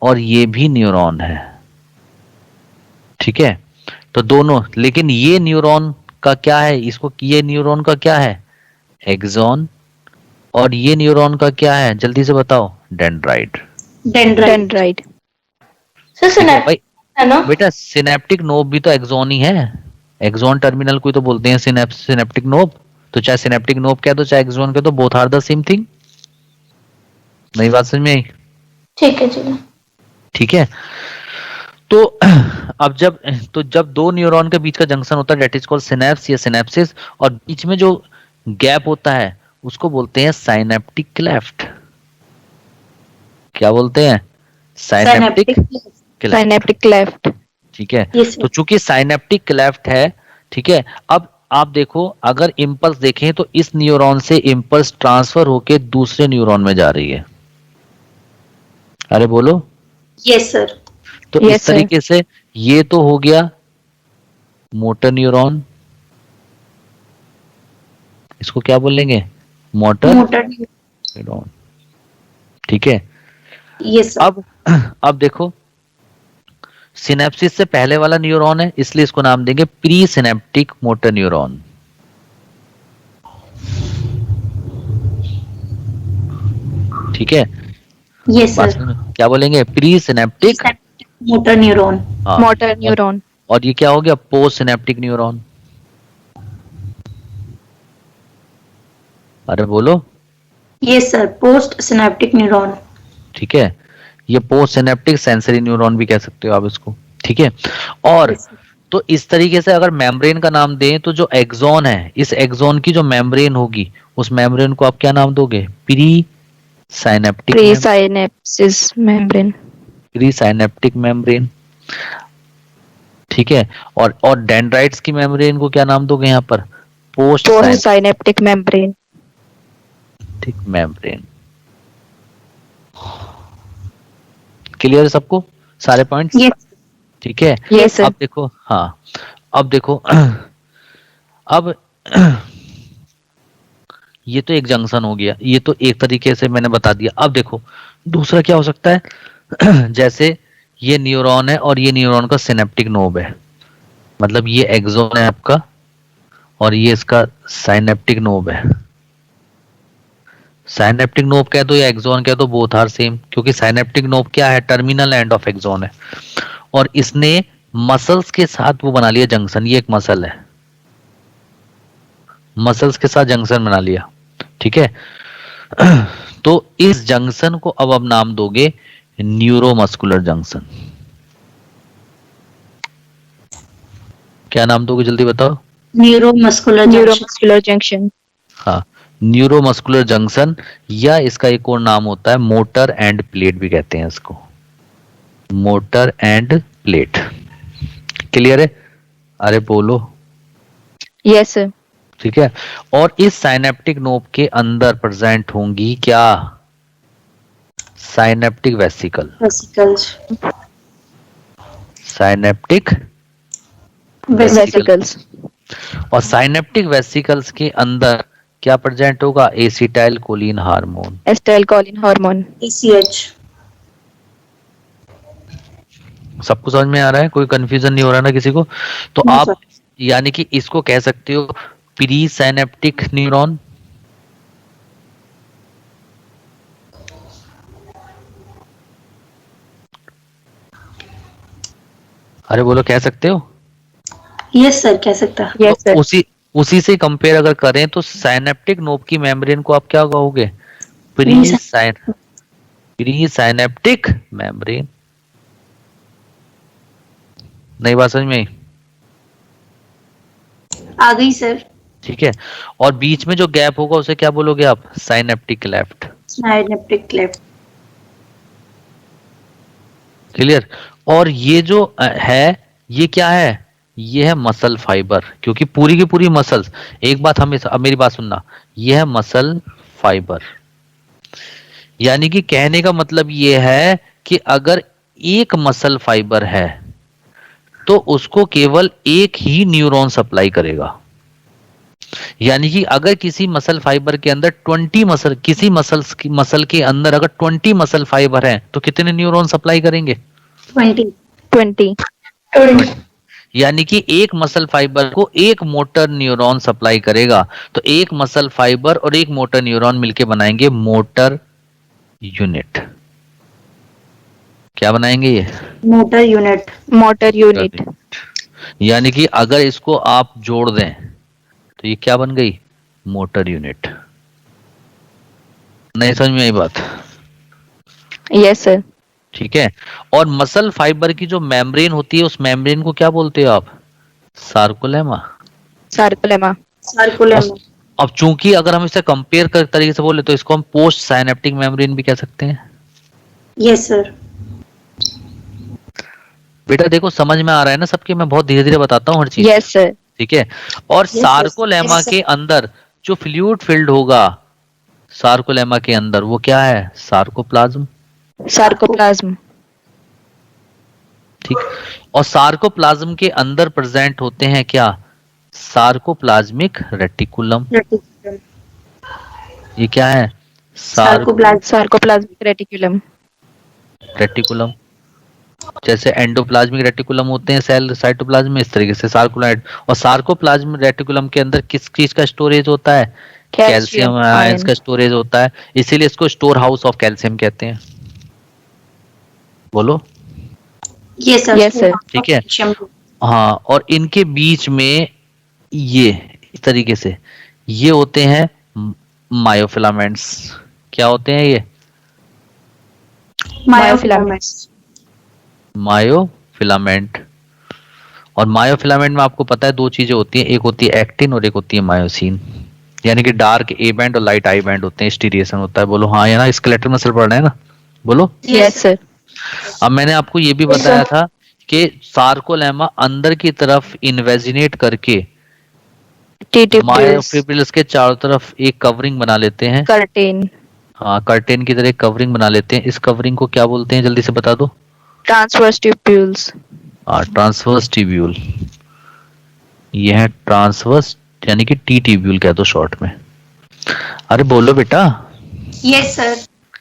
और ये भी न्यूरॉन है, ठीक है। तो दोनों, लेकिन ये न्यूरॉन का क्या है, इसको, ये न्यूरॉन का क्या है, एक्सॉन, और ये न्यूरॉन का क्या है जल्दी से बताओ, डेंड्राइट। डेंड्राइट। सर सिनेप्टिक है ना बेटा सिनेप्टिक नोब भी तो एक्सॉन ही है, एक्सॉन टर्मिनल को तो बोलते हैं सिनेप्टिक नोब। तो चाहे सिनेप्टिक नोब कह दो चाहे एक्सॉन कह दो, both are the same thing. नई बात समझ में आई, ठीक है चलो। ठीक है। तो अब जब दो न्यूरॉन के बीच का जंक्शन होता है, डेट इज कॉल्ड सिनेप्स या सिनेप्सिस, और बीच में जो गैप होता है उसको बोलते हैं साइनेप्टिक क्लेफ्ट। क्या बोलते हैं, साइनेप्टिक क्लेफ्ट। ठीक है। तो चूंकि साइनेप्टिक क्लेफ्ट है, ठीक है। अब आप देखो, अगर इंपल्स देखें तो इस न्यूरॉन से इंपल्स ट्रांसफर होके दूसरे न्यूरॉन में जा रही है। अरे बोलो। Yes sir. तो इस तरीके से ये तो हो गया मोटर न्यूरॉन, इसको क्या बोलेंगे, मोटर न्यूरॉन, ठीक है। Yes sir. अब देखो, सिनेप्सिस से पहले वाला न्यूरॉन है, इसलिए इसको नाम देंगे प्री सिनेप्टिक मोटर न्यूरॉन। ठीक है, यस बात सर। समझ में? क्या बोलेंगे? Pre synaptic motor neuron. Motor neuron. और ये क्या हो गया? Post synaptic neuron. अरे बोलो। Yes sir, post synaptic neuron. ठीक है, ये पोस्ट सिनेप्टिक सेंसरी न्यूरॉन भी कह सकते हो आप इसको। ठीक है, और तो इस तरीके से अगर मेम्ब्रेन का नाम दें तो जो एक्सॉन है, इस एक्सॉन की जो मेम्ब्रेन होगी, उस मेम्ब्रेन को आप क्या नाम दोगे? Pre synaptic pre synapsis membrane. Pre synaptic membrane. ठीक है, और डेंड्राइट्स की मेम्ब्रेन को क्या नाम दोगे यहाँ पर? Post synaptic membrane. Membrane. Clear है सबको सारे पॉइंट्स? यस ठीक है। Yes sir. अब देखो, हाँ अब देखो अब ये तो एक जंक्शन हो गया, ये तो एक तरीके से मैंने बता दिया। अब देखो दूसरा क्या हो सकता है जैसे ये न्यूरॉन है और ये न्यूरॉन का सिनेप्टिक नोब है, मतलब ये एक्सॉन है आपका और ये इसका साइनेप्टिक नोब है। साइनेप्टिक नोब कह दो या एक्सॉन कह दो, बोथ आर सेम, क्योंकि साइनेप्टिक नोब क्या है? टर्मिनल एंड ऑफ एक्सॉन है। और इसने मसल्स के साथ वो बना लिया जंक्शन, ये एक मसल है, मसल्स के साथ जंक्शन बना लिया। ठीक है, तो इस जंक्शन को अब आप नाम दोगे न्यूरोमस्कुलर जंक्शन। क्या नाम दोगे जल्दी बताओ? Neuromuscular junction. हाँ, न्यूरोमस्कुलर जंक्शन, या इसका एक और नाम होता है मोटर एंड प्लेट भी कहते हैं इसको, मोटर एंड प्लेट। क्लियर है? अरे बोलो। Yes sir. ठीक है, और इस साइनेप्टिक नोब के अंदर प्रेजेंट होंगी क्या? Synaptic vesicle. Synaptic vesicles. और साइनेप्टिक वेसिकल्स के अंदर क्या प्रेजेंट होगा? Acetyl choline hormone. Acetyl choline hormone. ACH। सबको समझ में आ रहा है? कोई कंफ्यूजन नहीं हो रहा ना किसी को? तो नहीं आप सर। यानी कि इसको कह सकते हो प्री साइनेप्टिक न्यूरॉन। अरे बोलो, कह सकते हो? यस सर, कह सकता है। यस तो सर। उसी से कंपेयर अगर करें तो साइनेप्टिक नोब की मेम्ब्रेन को आप क्या कहोगे? Pre synaptic membrane. नई बात समझ में आई? आ गई सर। ठीक है, और बीच में जो गैप होगा उसे क्या बोलोगे आप? Synaptic cleft. Synaptic cleft. Clear? और ये जो है, ये क्या है? ये है मसल फाइबर, क्योंकि पूरी की पूरी मसल्स, एक बात हमें, अब मेरी बात सुनना, ये है मसल फाइबर। यानी कि कहने का मतलब ये है कि अगर एक मसल फाइबर है तो उसको केवल एक ही न्यूरॉन सप्लाई करेगा। यानी कि अगर किसी मसल फाइबर के अंदर 20 मसल, किसी मसल के अंदर अगर 20 मसल फाइबर हैं तो कितने न्यूरॉन सप्लाई करेंगे? 20। यानी कि एक मसल फाइबर को एक मोटर न्यूरॉन सप्लाई करेगा, तो एक मसल फाइबर और एक मोटर न्यूरॉन मिलके बनाएंगे मोटर यूनिट। क्या बनाएंगे ये? Motor unit. Motor unit. यानी कि अगर इसको आप जोड़ दें तो ये क्या बन गई? Motor unit. नहीं समझ में आई बात? Yes sir. ठीक है, और मसल फाइबर की जो मेम्ब्रेन होती है, उस मेम्ब्रेन को क्या बोलते हो आप? सार्कोलेमा। सार्कोलेमा। सार्कोलेमा। अब चूंकि अगर हम इसे कंपेयर कर तरीके से बोले तो इसको हम पोस्ट साइनेप्टिक मेम्ब्रेन भी कह सकते हैं। Yes sir. बेटा देखो, समझ में आ रहा है ना सबके? मैं बहुत धीरे धीरे बताता हूँ हर चीज। Yes sir. ठीक है, और सार्कोलेमा के अंदर जो फ्लूइड फिल्ड होगा, सार्कोलेमा के अंदर वो क्या है? सार्कोप्लाज्म। सार्कोप्लाज्म। ठीक, और सार्कोप्लाज्म के अंदर प्रेजेंट होते हैं क्या? Sarcoplasmic reticulum. ये क्या है? Sarcoplasmic reticulum. रेटिकुलम। जैसे एंडोप्लाज्मिक रेटिकुलम होते हैं सेल साइटोप्लाज्म में, इस तरीके से सार्कोलाइट। और सार्कोप्लाज्मिक रेटिकुलम के अंदर किस चीज का स्टोरेज होता है? कैल्शियम आयंस का स्टोरेज होता है, इसीलिए इसको स्टोर हाउस ऑफ कैल्शियम कहते हैं। बोलो। Yes sir. Yes sir. ठीक है। हाँ, और इनके बीच में ये इस तरीके से ये होते हैं मायोफिलामेंट्स। क्या होते हैं ये? मायोफिलामेंट्स। मायोफिलामेंट। और मायोफिलामेंट में आपको पता है दो चीजें होती हैं, एक होती है एक्टिन और एक होती है मायोसिन। यानी कि डार्क ए बैंड और लाइट आई बैंड होते हैं, स्टीरिएशन होता है। बोलो हाँ या ना? स्केलेटल मसल पढ़ रहे हैं ना? बोलो। Yes sir. अब मैंने आपको ये भी बताया था कि सार्कोलेमा अंदर की तरफ इन्वेजिनेट करके मायोफिब्रिल्स के चारों तरफ एक कवरिंग बना लेते हैं, कर्टेन। हाँ, कर्टेन की तरह एक कवरिंग बना लेते हैं। इस कवरिंग को क्या बोलते हैं, जल्दी से बता दो। Transverse tubules. हाँ, ट्रांसवर्स ट्यूब्यूल। ये है ट्रांसवर्स, यानी कि टी ट्यूब्यूल कह दो शॉर्ट में। अरे बोलो बेटा। Yes sir.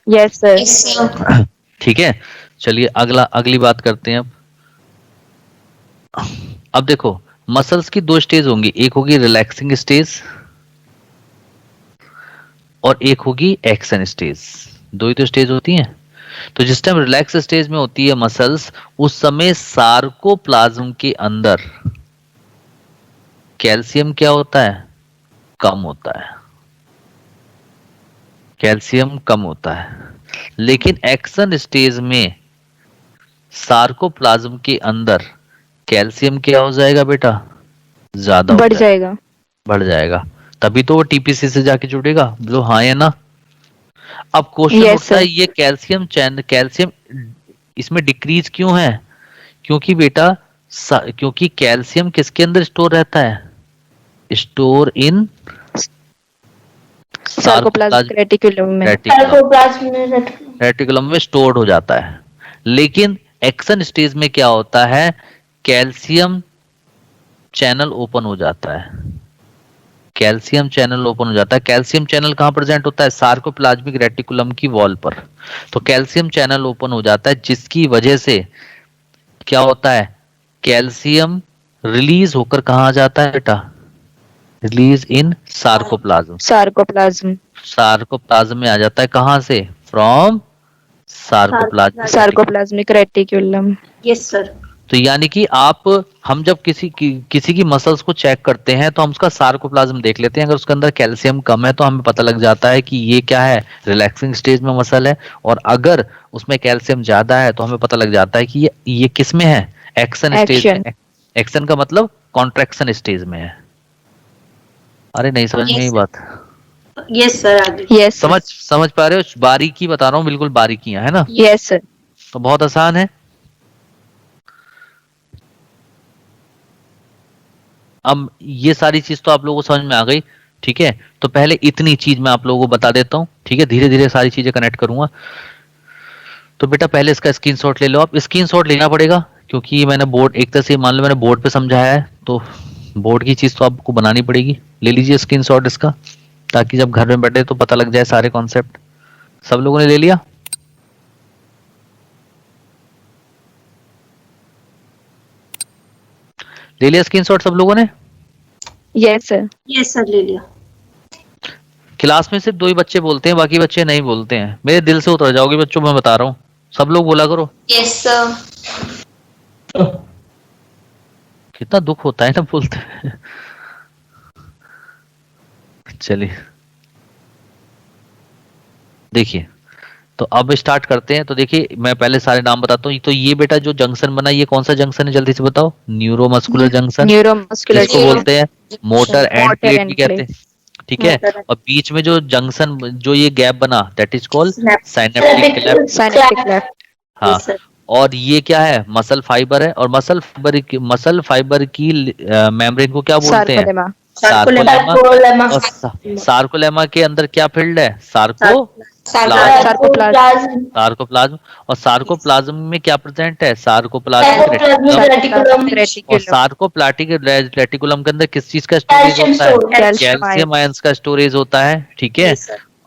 Yes sir. ठीक है, चलिए अगली बात करते हैं। अब देखो, मसल्स की दो स्टेज होंगी, एक होगी रिलैक्सिंग स्टेज और एक होगी एक्शन स्टेज। दो ही तो स्टेज होती हैं। तो जिस टाइम रिलैक्स स्टेज में होती है मसल्स, उस समय सार्कोप्लाज्म के अंदर कैल्शियम क्या होता है? कम होता है। कैल्शियम कम होता है। लेकिन एक्शन स्टेज में सार्कोप्लाज्म के अंदर कैल्शियम क्या हो जाएगा बेटा? ज्यादा बढ़ जाएगा। बढ़ जाएगा, तभी तो वो टीपीसी से जाके जुड़ेगा। बोलो हाँ या ना? अब क्वेश्चन उठता है, ये कैल्शियम इसमें डिक्रीज क्यों है? क्योंकि बेटा क्योंकि कैल्शियम किसके अंदर स्टोर रहता है? स्टोर इन सार्कोप्लाज्मिक रेटिकुलम में। रेटिकुलम में स्टोर्ड हो जाता है। लेकिन एक्शन स्टेज में क्या होता है? कैल्शियम चैनल ओपन हो जाता है। कैल्शियम चैनल ओपन हो जाता है। कैल्शियम चैनल कहां प्रेजेंट होता है? सार्कोप्लाज्मिक रेटिकुलम की वॉल पर। तो कैल्शियम चैनल ओपन हो जाता है, जिसकी वजह से क्या होता है? कैल्शियम रिलीज होकर कहां आ जाता है बेटा? रिलीज इन सार्कोप्लाज्म। सार्कोप्लाज्म में आ जाता है। कहां से? From sarcoplasmic reticulum. Yes sir. तो यानी कि हम जब किसी की मसल्स को चेक करते हैं तो हम उसका सार्कोप्लाज्म देख लेते हैं। अगर उसके अंदर कैल्शियम कम है तो हमें पता लग जाता है कि ये क्या है? रिलैक्सिंग स्टेज में मसल है। और अगर उसमें कैल्शियम ज्यादा है तो हमें पता लग जाता है कि ये किस में है? एक्शन स्टेज में। एक्शन का मतलब कॉन्ट्रैक्शन स्टेज में है। अरे नहीं समझ में बात? Yes sir. यस समझ पा रहे हो? बारीकी बता रहा हूँ, बिल्कुल बारीकियां, है ना? Yes sir. तो बहुत आसान है। अब ये सारी चीज तो आप लोगों को समझ में आ गई, ठीक है? तो पहले इतनी चीज मैं आप लोगों को बता देता हूँ, ठीक है? धीरे धीरे सारी चीजें कनेक्ट करूंगा। तो बेटा पहले इसका स्क्रीनशॉट ले लो। आप स्क्रीनशॉट लेना पड़ेगा क्योंकि मैंने बोर्ड, एक तरह से मान लो मैंने बोर्ड पे समझाया है, तो बोर्ड की चीज तो आपको बनानी पड़ेगी। ले लीजिए स्क्रीनशॉट इसका, ताकि जब घर में बैठे तो पता लग जाए सारे कॉन्सेप्ट। सब लोगों ने ले लिया? ले लिया स्क्रीनशॉट सब लोगों ने? Yes sir. यस सर, ले लिया। क्लास में सिर्फ 2 ही बच्चे बोलते हैं, बाकी बच्चे नहीं बोलते हैं। मेरे दिल से उतर जाओगे बच्चों, मैं बता रहा हूँ। सब लोग बोला करो। Yes sir. कितना दुख होता है ना बोलते हैं। चलिए देखिए, तो अब स्टार्ट करते हैं। तो देखिए मैं पहले सारे नाम बताता हूँ। तो ये बेटा जो जंक्शन बना, ये कौन सा जंक्शन है जल्दी से बताओ? Neuromuscular junction. न्यूरोमस्कुलर इसको बोलते हैं मोटर एंड प्लेट भी कहते हैं, ठीक है? और बीच में जो जंक्शन, जो ये गैप बना, that is called synaptic cleft. हाँ, और ये क्या है? मसल फाइबर है। और मसल फाइबर की मेम्ब्रेन को क्या बोलते हैं? सार्कोलेमा। और सार्कोलेमा के अंदर क्या फील्ड है? सार्कोप्लाज्म। और सार्कोप्लाज्म में क्या प्रेजेंट है? Sarcoplasmic reticulum. और सार्कोप्लाज्मिक रेटिकुलम के अंदर किस चीज का स्टोरेज होता है? कैल्शियम आयंस का स्टोरेज होता है, ठीक है?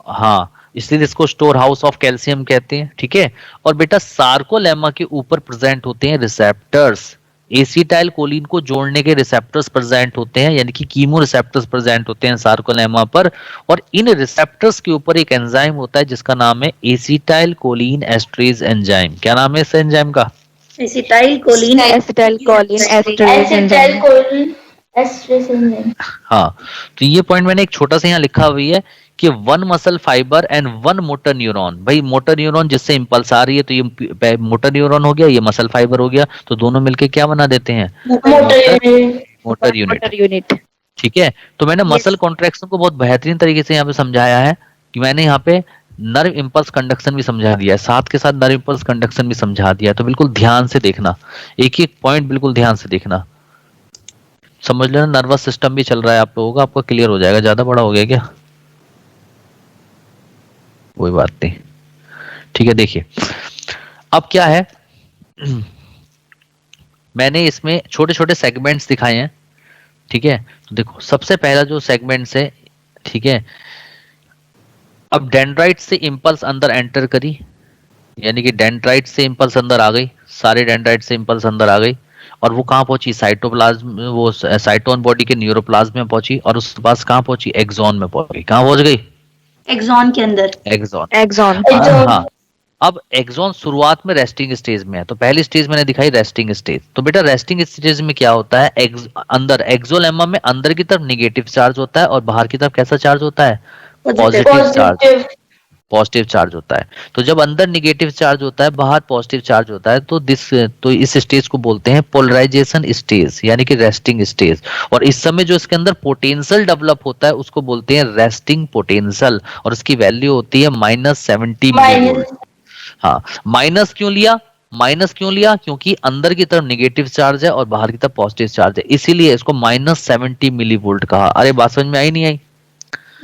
हाँ, इसलिए इसको स्टोर हाउस ऑफ कैल्शियम कहते हैं, ठीक है। और बेटा सार्कोलेमा के ऊपर प्रेजेंट होते हैं रिसेप्टर्स, एसिटाइल कोलिन को जोड़ने के रिसेप्टर्स प्रेजेंट होते हैं, यानी कि कीमो रिसेप्टर्स प्रेजेंट होते हैं सार्कोलेमा पर। और इन रिसेप्टर्स के ऊपर एक एंजाइम होता है जिसका नाम है एसिटाइल कोलिन एस्ट्रेज एंजाइम। क्या नाम है इस एंजाइम का? Acetyl choline acetyl choline esterase acetyl enzyme. Choline esterase enzyme. हाँ, तो ये पॉइंट मैंने एक छोटा सा यहाँ लिखा हुई है कि one muscle fibre and one motor neuron. भाई मोटर न्यूरॉन जिससे इंपल्स आ रही है तो ये मोटर न्यूरॉन हो गया, ये मसल फाइबर हो गया, तो दोनों मिलके क्या बना देते हैं? Motor unit. Motor unit. ठीक है, तो मैंने मसल कॉन्ट्रैक्शन को बहुत बेहतरीन तरीके से यहाँ पे समझाया है कि मैंने यहाँ पे नर्व इंपल्स कंडक्शन भी समझा दिया है, साथ के साथ नर्व इंपल्स कंडक्शन भी समझा दिया है। तो बिल्कुल ध्यान से देखना, एक एक पॉइंट बिल्कुल ध्यान से देखना, समझ लेना। नर्वस सिस्टम भी चल रहा है आप लोगों का, आपका क्लियर हो जाएगा। ज्यादा बड़ा हो गया क्या? कोई बात नहीं, ठीक है। देखिए अब क्या है, मैंने इसमें छोटे छोटे सेगमेंट्स दिखाए हैं, ठीक है। तो देखो सबसे पहला जो सेगमेंट्स है, ठीक है, अब डेंड्राइट से इंपल्स अंदर एंटर करी, यानी कि डेंड्राइट से इंपल्स अंदर आ गई, सारे डेंड्राइट से इंपल्स अंदर आ गई, और वो कहाँ पहुंची? साइटोप्लाज्म, वो साइटोन बॉडी के न्यूरोप्लाज्म में पहुंची, और उसके पास कहाँ पहुंची? एक्सॉन में पहुंची। कहाँ पहुंच गई? एक्सॉन के अंदर। एक्सॉन। एक्सॉन। हाँ, अब एक्सॉन शुरुआत में रेस्टिंग स्टेज में है, तो पहली स्टेज मैंने दिखाई रेस्टिंग स्टेज। तो बेटा रेस्टिंग स्टेज में क्या होता है? अंदर एक्सोलेमा में अंदर की तरफ निगेटिव चार्ज होता है और बाहर की तरफ कैसा चार्ज होता है? पॉजिटिव चार्ज, पॉजिटिव चार्ज होता है। तो जब अंदर निगेटिव चार्ज होता है, बाहर पॉजिटिव चार्ज होता है, तो इस स्टेज को बोलते हैं पोलराइजेशन स्टेज, यानी कि रेस्टिंग स्टेज। और इस समय जो इसके अंदर पोटेंशियल डेवलप होता है उसको बोलते हैं रेस्टिंग पोटेंशियल, और उसकी वैल्यू होती है -70 मिलीवोल्ट। हाँ, माइनस क्यों लिया? माइनस क्यों लिया? क्योंकि अंदर की तरफ निगेटिव चार्ज है और बाहर की तरफ पॉजिटिव चार्ज है, इसीलिए इसको -70 मिलीवोल्ट कहा। अरे बात समझ में आई नहीं आई?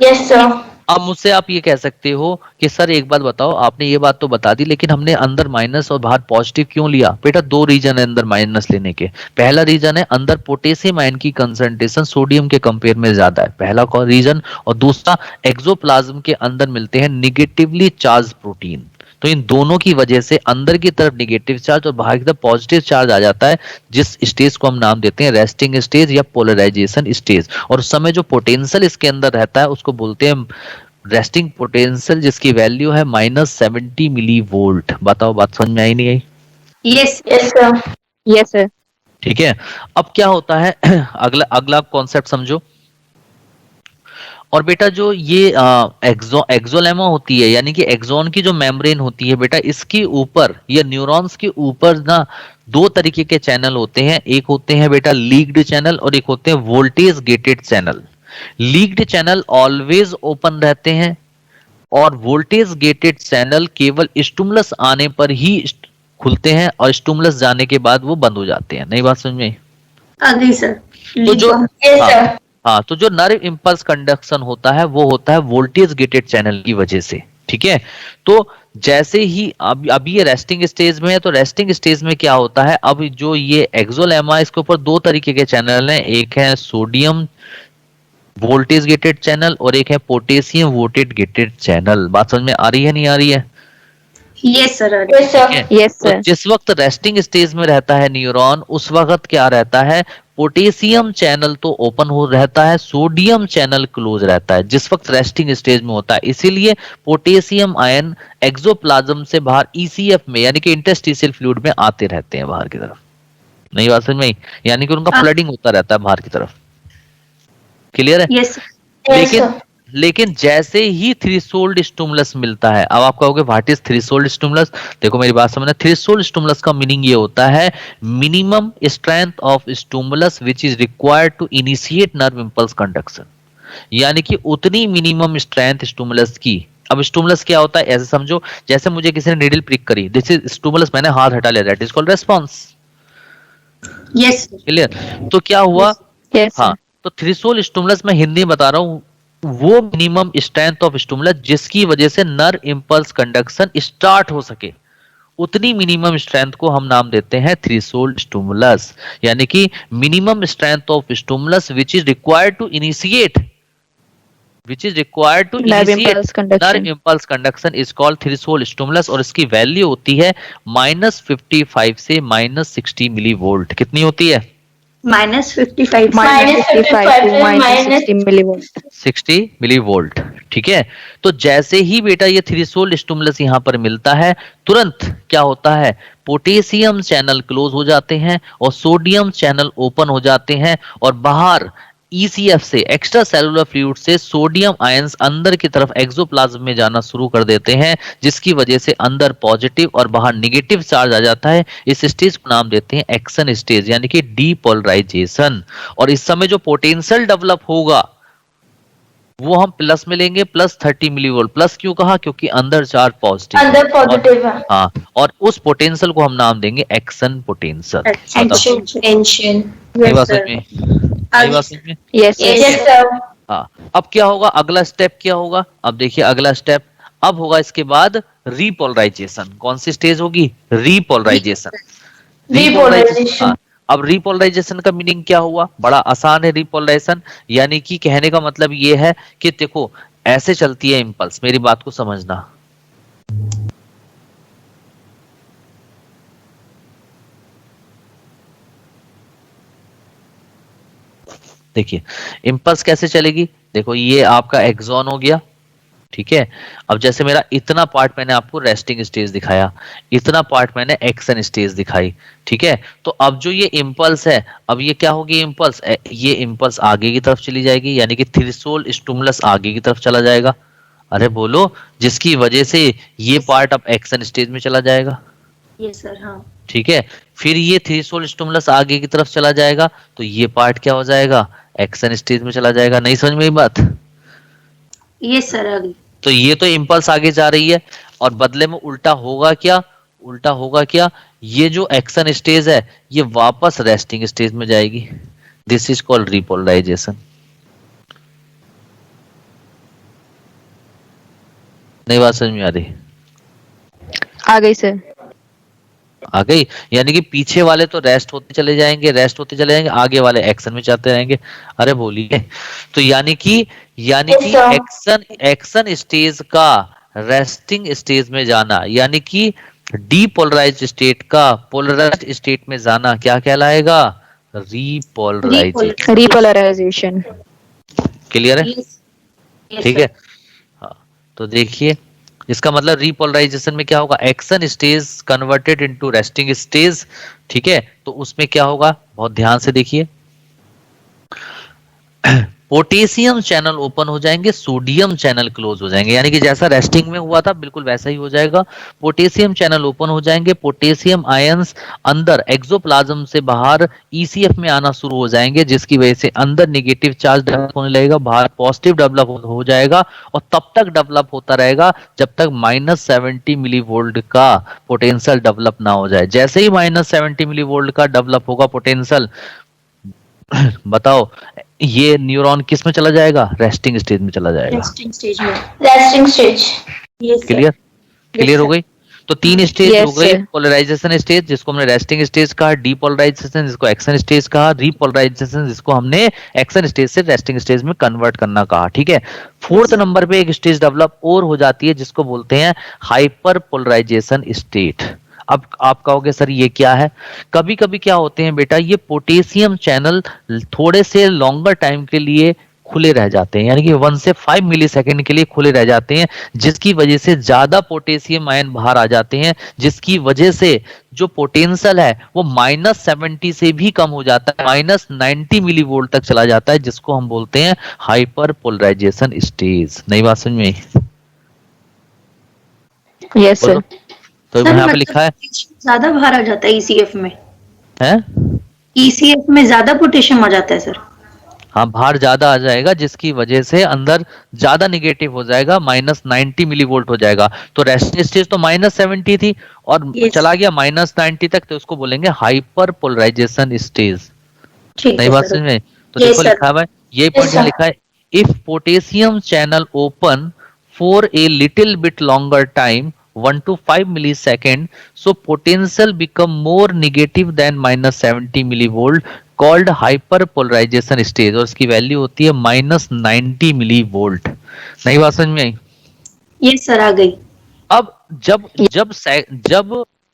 Yes sir. अब मुझसे आप ये कह सकते हो कि सर एक बात बताओ, आपने ये बात तो बता दी, लेकिन हमने अंदर माइनस और बाहर पॉजिटिव क्यों लिया? बेटा दो रीजन है अंदर माइनस लेने के। पहला रीजन है अंदर पोटेशियम आयन की कंसंट्रेशन सोडियम के कंपेयर में ज्यादा है, पहला रीजन। और दूसरा, एक्सोप्लाज्म के अंदर मिलते हैं निगेटिवली चार्ज प्रोटीन, तो इन दोनों की वजह से अंदर की तरफ निगेटिव चार्ज और बाहर की तरफ पॉजिटिव चार्ज आ जाता है, जिस स्टेज को हम नाम देते हैं रेस्टिंग स्टेज या पोलराइजेशन स्टेज। और उस समय जो पोटेंशियल इसके अंदर रहता है उसको बोलते हैं रेस्टिंग पोटेंशियल, जिसकी वैल्यू है -70 मिली वोल्ट। बताओ बात समझ में आई नहीं आई? Yes yes sir. Yes sir. ठीक है, अब क्या होता है अगला अगला कॉन्सेप्ट समझो। और बेटा जो ये एक्सोलेमा होती है, यानी कि एक्सॉन की जो मेम्ब्रेन होती है बेटा, इसके ऊपर या न्यूरॉन्स के ऊपर ना दो तरीके के चैनल होते हैं। एक होते हैं बेटा लीक्ड चैनल और एक होते हैं voltage gated channel. Leaked channel always open रहते हैं और वोल्टेज गेटेड चैनल केवल स्टिमुलस आने पर ही खुलते हैं और स्टिमुलस जाने के बाद वो बंद हो जाते हैं। नई बात समझ में आई? आ गई सर। तो जो यस सर। हाँ, तो जो नर्व इंपल्स कंडक्शन होता है वो होता है वोल्टेज गेटेड चैनल की वजह से, ठीक है। तो जैसे ही अभी ये रेस्टिंग स्टेज में है, तो रेस्टिंग स्टेज में क्या होता है, अब जो ये एक्सोलेमा इसके ऊपर दो तरीके के चैनल हैं, एक है सोडियम वोल्टेज गेटेड चैनल और एक है पोटेशियम वोल्टेज गेटेड चैनल। बात समझ में आ रही है नहीं आ रही है? Yes sir. Yes sir. Yes तो सर। जिस वक्त रेस्टिंग स्टेज में रहता है न्यूरॉन, उस वक्त क्या रहता है, पोटेशियम चैनल तो ओपन हो रहता है, सोडियम चैनल क्लोज रहता है जिस वक्त रेस्टिंग स्टेज में होता है। इसीलिए पोटेशियम आयन एक्सोप्लाज्म से बाहर ईसीएफ में, यानी कि इंटरस्टिशियल फ्लूइड में आते रहते हैं बाहर की तरफ। नहीं बात समझ में आई? यानी कि उनका फ्लडिंग होता रहता है बाहर की तरफ। क्लियर है? यस लेकिन जैसे ही थ्रेशोल्ड स्टिमुलस मिलता है, अब आप कहोगे व्हाट इज थ्रेशोल्ड स्टिमुलस? देखो मेरी बात समझना, थ्रेशोल्ड स्टिमुलस का मीनिंग ये होता है minimum strength of stimulus which is required to initiate nerve impulse conduction, यानी कि उतनी मिनिमम स्ट्रेंथ स्टिमुलस की। अब स्टिमुलस क्या होता है ऐसे समझो, जैसे मुझे किसी ने नीडल प्रिक करी, दिस इज स्टिमुलस, मैंने हाथ हटा लिया, that is called response. Yes clear? तो क्या हुआ? यस हाँ, तो थ्रेशोल्ड स्टिमुलस मैं हिंदी में बता रहा हूं, वो मिनिमम स्ट्रेंथ ऑफ स्टिमुलस जिसकी वजह से नर्व इंपल्स कंडक्शन स्टार्ट हो सके, उतनी मिनिमम स्ट्रेंथ को हम नाम देते हैं थ्रेशोल्ड स्टिमुलस, यानी कि minimum strength of stimulus which is required to initiate which is required to Nerve initiate impulse conduction. nerve impulse conduction is called threshold stimulus, और इसकी वैल्यू होती है -55 से -60 मिली वोल्ट। कितनी होती है? -55 -55 to -60 millivolt. 60 milli volt. ठीक है, तो जैसे ही बेटा ये थ्रेशोल्ड स्टिमुलस यहाँ पर मिलता है, तुरंत क्या होता है, पोटेशियम चैनल क्लोज हो जाते हैं और सोडियम चैनल ओपन हो जाते हैं, और बाहर ECF से, एक्स्ट्रा सेलुलर फ्लूइड से, सोडियम आयंस अंदर की तरफ एक्सोप्लाज्म में जाना शुरू कर देते हैं, जिसकी वजह से अंदर पॉजिटिव और बाहर नेगेटिव चार्ज आ जाता है। इस स्टेज को नाम देते हैं एक्शन स्टेज, यानी कि डीपोलराइजेशन। और इस समय जो पोटेंशियल डेवलप होगा वो हम प्लस में लेंगे, +30 मिलीवोल्ट। प्लस क्यों कहा? क्योंकि अंदर चार्ज पॉजिटिव, अंदर पॉजिटिव है। हाँ, और उस पोटेंशियल को हम नाम देंगे एक्शन पोटेंशियल। टेंशन। सही बात समझ में? सही बात समझ में? Yes, yes. Yes sir. हाँ, अब क्या होगा, अगला स्टेप क्या होगा? अब देखिए अगला स्टेप अब होगा इसके बाद रीपोलराइजेशन। कौन सी स्टेज होगी? रीपोलराइजेशन। Repolarization। हाँ, अब रीपोलराइजेशन का मीनिंग क्या हुआ? बड़ा आसान है रीपोलराइजेशन, यानी कि कहने का मतलब ये है कि देखो ऐसे चलती है इंपल्स, मेरी बात को समझना। देखिए इंपल्स कैसे चलेगी, देखो ये आपका एक्सॉन हो गया, ठीक है। अब जैसे मेरा इतना पार्ट मैंने आपको रेस्टिंग स्टेज दिखाया, इतना पार्ट मैंने एक्शन स्टेज दिखाई, ठीक है। तो अब जो ये इंपल्स है, अब ये क्या होगी इंपल्स, ये इंपल्स आगे की तरफ चली जाएगी, यानी कि थ्रेशोल्ड स्टिमुलस आगे की तरफ चला जाएगा। अरे बोलो, जिसकी वजह से ये पार्ट अब एक्शन स्टेज में चला जाएगा। यस सर, हाँ। ठीक है, फिर ये थ्रेशोल्ड स्टिमुलस आगे की तरफ चला जाएगा, तो ये पार्ट क्या हो जाएगा, एक्शन स्टेज में चला जाएगा। नहीं समझ में ये बात? यस सर, आगे। तो ये तो इंपल्स आगे जा रही है, और बदले में उल्टा होगा क्या, उल्टा होगा क्या, ये जो एक्शन स्टेज है ये वापस रेस्टिंग स्टेज में जाएगी। This is called repolarisation. नई बात समझ में आ रही? आ गई सर। आ गई, यानी कि पीछे वाले तो रेस्ट होते चले जाएंगे, रेस्ट होते चले जाएंगे, आगे वाले एक्शन में जाते रहेंगे। अरे बोलिए, तो यानी कि एक्शन स्टेज का रेस्टिंग स्टेज में जाना, यानी कि डीपोलराइज्ड स्टेट का पोलराइज्ड स्टेट में जाना क्या कहलाएगा, रीपोलराइजेशन। रिपोलराइजेशन। क्लियर है? ठीक है, हाँ। तो देखिए इसका मतलब रीपोलराइजेशन में क्या होगा, action stage converted into resting stage, ठीक है। तो उसमें क्या होगा, बहुत ध्यान से देखिए, पोटेशियम चैनल ओपन हो जाएंगे, सोडियम चैनल क्लोज हो जाएंगे, यानी कि जैसा रेस्टिंग में हुआ था बिल्कुल वैसा ही हो जाएगा। पोटेशियम चैनल ओपन हो जाएंगे, पोटेशियम आयंस अंदर एक्सोप्लाज्म से बाहर ECF में आना शुरू हो जाएंगे, जिसकी वजह से अंदर नेगेटिव चार्ज डेवलप होने लगेगा, बाहर पॉजिटिव डेवलप हो जाएगा, और तब तक डेवलप होता रहेगा जब तक -70 मिलीवोल्ट का पोटेंशियल डेवलप ना हो जाए। जैसे ही -70 मिलीवोल्ट का डेवलप होगा पोटेंशियल, बताओ ये न्यूरॉन किस में चला जाएगा, रेस्टिंग स्टेज में चला जाएगा। रेस्टिंग स्टेज में। Resting stage. Yes clear? Clear हो गई? तो तीन स्टेज Yes, हो गई, sir. पोलराइजेशन स्टेज जिसको हमने रेस्टिंग स्टेज कहा, डीपोलराइजेशन जिसको एक्शन स्टेज कहा, रिपोलराइजेशन जिसको हमने एक्शन स्टेज से रेस्टिंग स्टेज में कन्वर्ट करना कहा, ठीक है। फोर्थ नंबर पे एक स्टेज डेवलप और हो जाती है जिसको बोलते हैं हाइपर पोलराइजेशन स्टेट। अब आप कहोगे सर ये क्या है, कभी कभी क्या होते हैं बेटा, ये पोटेशियम चैनल थोड़े से लॉन्गर टाइम के लिए खुले रह जाते हैं, यानी कि 1 से 5 मिली सेकेंड के लिए खुले रह जाते हैं, जिसकी वजह से ज्यादा पोटेशियम आयन बाहर आ जाते हैं, जिसकी वजह से जो पोटेंशियल है वो -70 से भी कम हो जाता है, -90 मिलीवोल्ट तक चला जाता है, जिसको हम बोलते हैं हाइपर पोलराइजेशन स्टेज। नई बात समझ में आई? Yes sir. तो यहाँ पे लिखा है, ज्यादा बाहर आ जाता है ECF में। है? ECF में ज्यादा पोटेशियम आ जाता है सर। हाँ, बाहर ज्यादा आ जाएगा, जिसकी वजह से अंदर ज्यादा निगेटिव हो जाएगा, -90 मिलीवोल्ट हो जाएगा। तो रेस्टिंग स्टेज तो -70 थी और Yes. चला गया -90 तक, तो उसको बोलेंगे हाइपर पोलराइजेशन स्टेज। ठीक नई है बात सर। समझ में? तो Yes, देखो sir. लिखा हुआ है, ये पॉइंट यहाँ लिखा है, if potassium channel open for a little bit longer time 1 to 5 millisecond, so potential become more negative than -70 millivolt, called hyperpolarization stage, और इसकी वैल्यू होती है -90 मिलीवोल्ट। नई बात समझ में आई? यस सर, आ गई। अब जब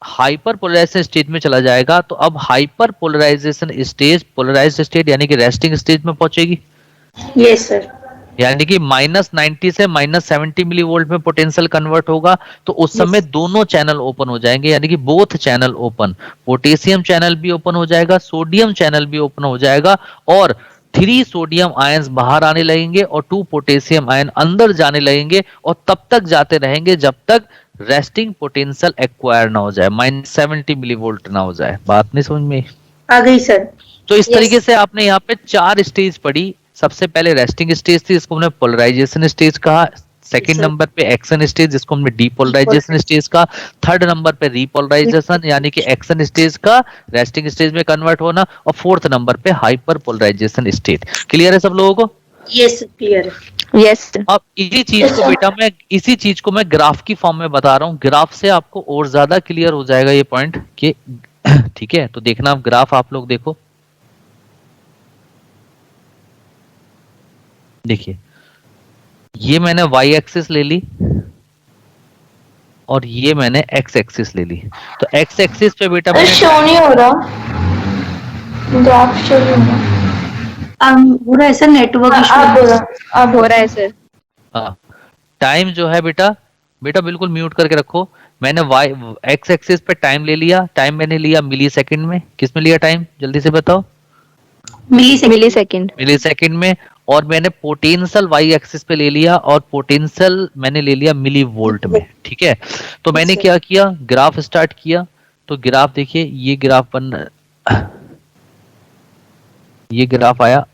हाइपर पोलराइजेशन स्टेट में चला जाएगा तो अब hyper polarisation stage, polarised state यानी कि रेस्टिंग स्टेज में पहुंचेगी। Yes sir. यानी कि -90 से -70 मिली वोल्ट में पोटेंशियल कन्वर्ट होगा। तो उस समय दोनों चैनल ओपन हो जाएंगे, यानी कि both channel open, potassium channel भी ओपन हो जाएगा, सोडियम चैनल भी ओपन हो जाएगा, और 3 सोडियम आयंस बाहर आने लगेंगे और 2 पोटेशियम आयन अंदर जाने लगेंगे, और तब तक जाते रहेंगे जब तक रेस्टिंग पोटेंशियल एक्वायर ना हो जाए, -70 मिली वोल्ट ना हो जाए। बात नहीं समझ में? आ गई सर। तो इस तरीके से आपने यहाँ पे 4 स्टेज पढ़ी। सबसे पहले रेस्टिंग स्टेज थी, इसको हमने पोलराइजेशन स्टेज कहा। सेकंड नंबर पे एक्शन स्टेज, जिसको हमने डीपोलराइजेशन स्टेज का। थर्ड नंबर पे रीपोलराइजेशन, यानी कि एक्शन स्टेज का रेस्टिंग स्टेज में कन्वर्ट होना। और फोर्थ नंबर पे हाइपर पोलराइजेशन स्टेट। क्लियर है सब लोगों को? यस क्लियर है। यस। अब इसी चीज को मैं ग्राफ की फॉर्म में बता रहा हूँ। ग्राफ से आपको और ज्यादा क्लियर हो जाएगा ये पॉइंट कि ठीक है, तो देखना अब ग्राफ आप लोग देखो। देखिए, ये मैंने y एक्सिस ले ली और ये मैंने x एक्सिस ले ली। तो x एक्सिस पे बेटा मैंने शो नहीं हो रहा, ग्राफ शो नहीं हो रहा। हो रहा है सर, नेटवर्क आप बोलो, अब हो रहा है सर। हाँ, टाइम जो है बेटा बिल्कुल म्यूट करके रखो। मैंने x एक्सिस पे टाइम ले लिया। टाइम मैंने लिया मिली सेकेंड में। किस में लिया टाइम, जल्दी से बताओ? मिली सेकेंड में। और मैंने पोटेंशियल y एक्सिस पे ले लिया और पोटेंशियल मैंने ले लिया मिली वोल्ट में। ठीक है, तो मैंने क्या किया, ग्राफ स्टार्ट किया। तो ग्राफ देखिए, ये ग्राफ आया।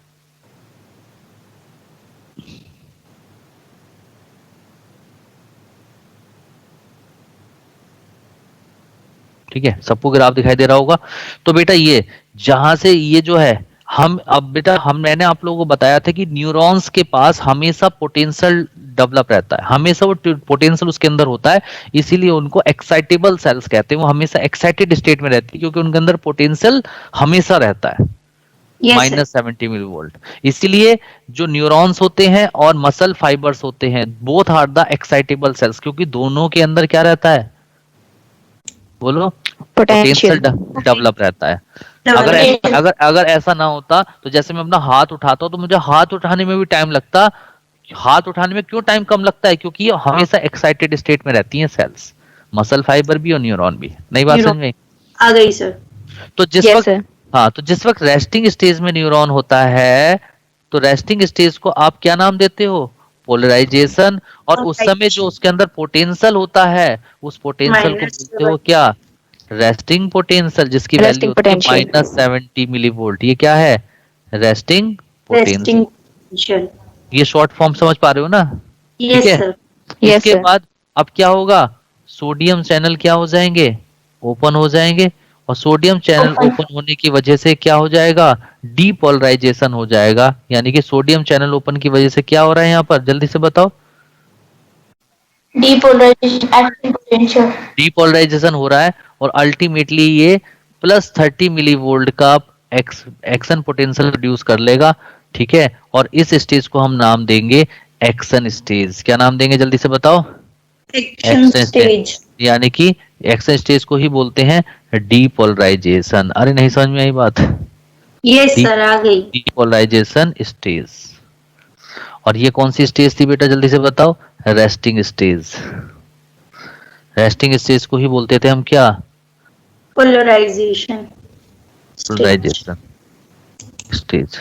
ठीक है, सबको ग्राफ दिखाई दे रहा होगा। तो बेटा ये जहां से ये जो है, मैंने आप लोगों को बताया था कि न्यूरॉन्स के पास हमेशा पोटेंशियल डेवलप रहता है, हमेशा वो पोटेंशियल उसके अंदर होता है। इसीलिए उनको एक्साइटेबल सेल्स कहते हैं। वो हमेशा एक्साइटेड स्टेट में रहती है क्योंकि उनके अंदर पोटेंशियल हमेशा रहता है, -70 मिली वोल्ट। इसीलिए जो न्यूरॉन्स होते हैं और मसल फाइबर्स होते हैं, both are the excitable cells, क्योंकि दोनों के अंदर क्या रहता है, बोलो? पोटेंशियल डेवलप रहता है। अगर ऐसा ना होता तो जैसे मैं अपना हाथ उठाता हूं तो मुझे हाथ उठाने में भी टाइम लगता। हाथ उठाने में क्यों टाइम कम लगता है? क्योंकि ये हमेशा एक्साइटेड स्टेट में रहती हैं सेल्स, मसल फाइबर भी और न्यूरॉन भी। नई बात समझ में आ गई सर। तो जिस वक्त रेस्टिंग स्टेज में न्यूरॉन होता है, तो रेस्टिंग स्टेज को आप क्या नाम देते हो? पोलराइजेशन। और उस समय जो उसके अंदर पोटेंशियल होता है, उस पोटेंशियल को बोलते हो क्या? रेस्टिंग पोटेंशियल, जिसकी वैल्यू होती है -70 मिली वोल्ट। ये क्या है? Resting potential. ये शॉर्ट फॉर्म समझ पा रहे हो ना? Yes sir. इसके बाद अब क्या होगा? सोडियम चैनल क्या हो जाएंगे? ओपन हो जाएंगे। और सोडियम चैनल ओपन होने की वजह से क्या हो जाएगा? डीपोलराइजेशन हो जाएगा। यानी कि सोडियम चैनल ओपन की वजह से क्या हो रहा है यहाँ पर, जल्दी से बताओ? डीपोलराइजेशन हो रहा है। और अल्टीमेटली ये +30 मिली वोल्ट का एक्शन पोटेंशियल प्रोड्यूस कर लेगा। ठीक है, और इस स्टेज को हम नाम देंगे एक्शन स्टेज। क्या नाम देंगे, जल्दी से बताओ? Action stage. यानी कि एक्शन स्टेज को ही बोलते हैं डीपोलराइजेशन। अरे नहीं समझ में आई बात? यस सर, आ गई। Depolarisation stage. और ये कौन सी स्टेज थी बेटा, जल्दी से बताओ? Resting stage. रेस्टिंग स्टेज को ही बोलते थे हम क्या? Polarisation stage.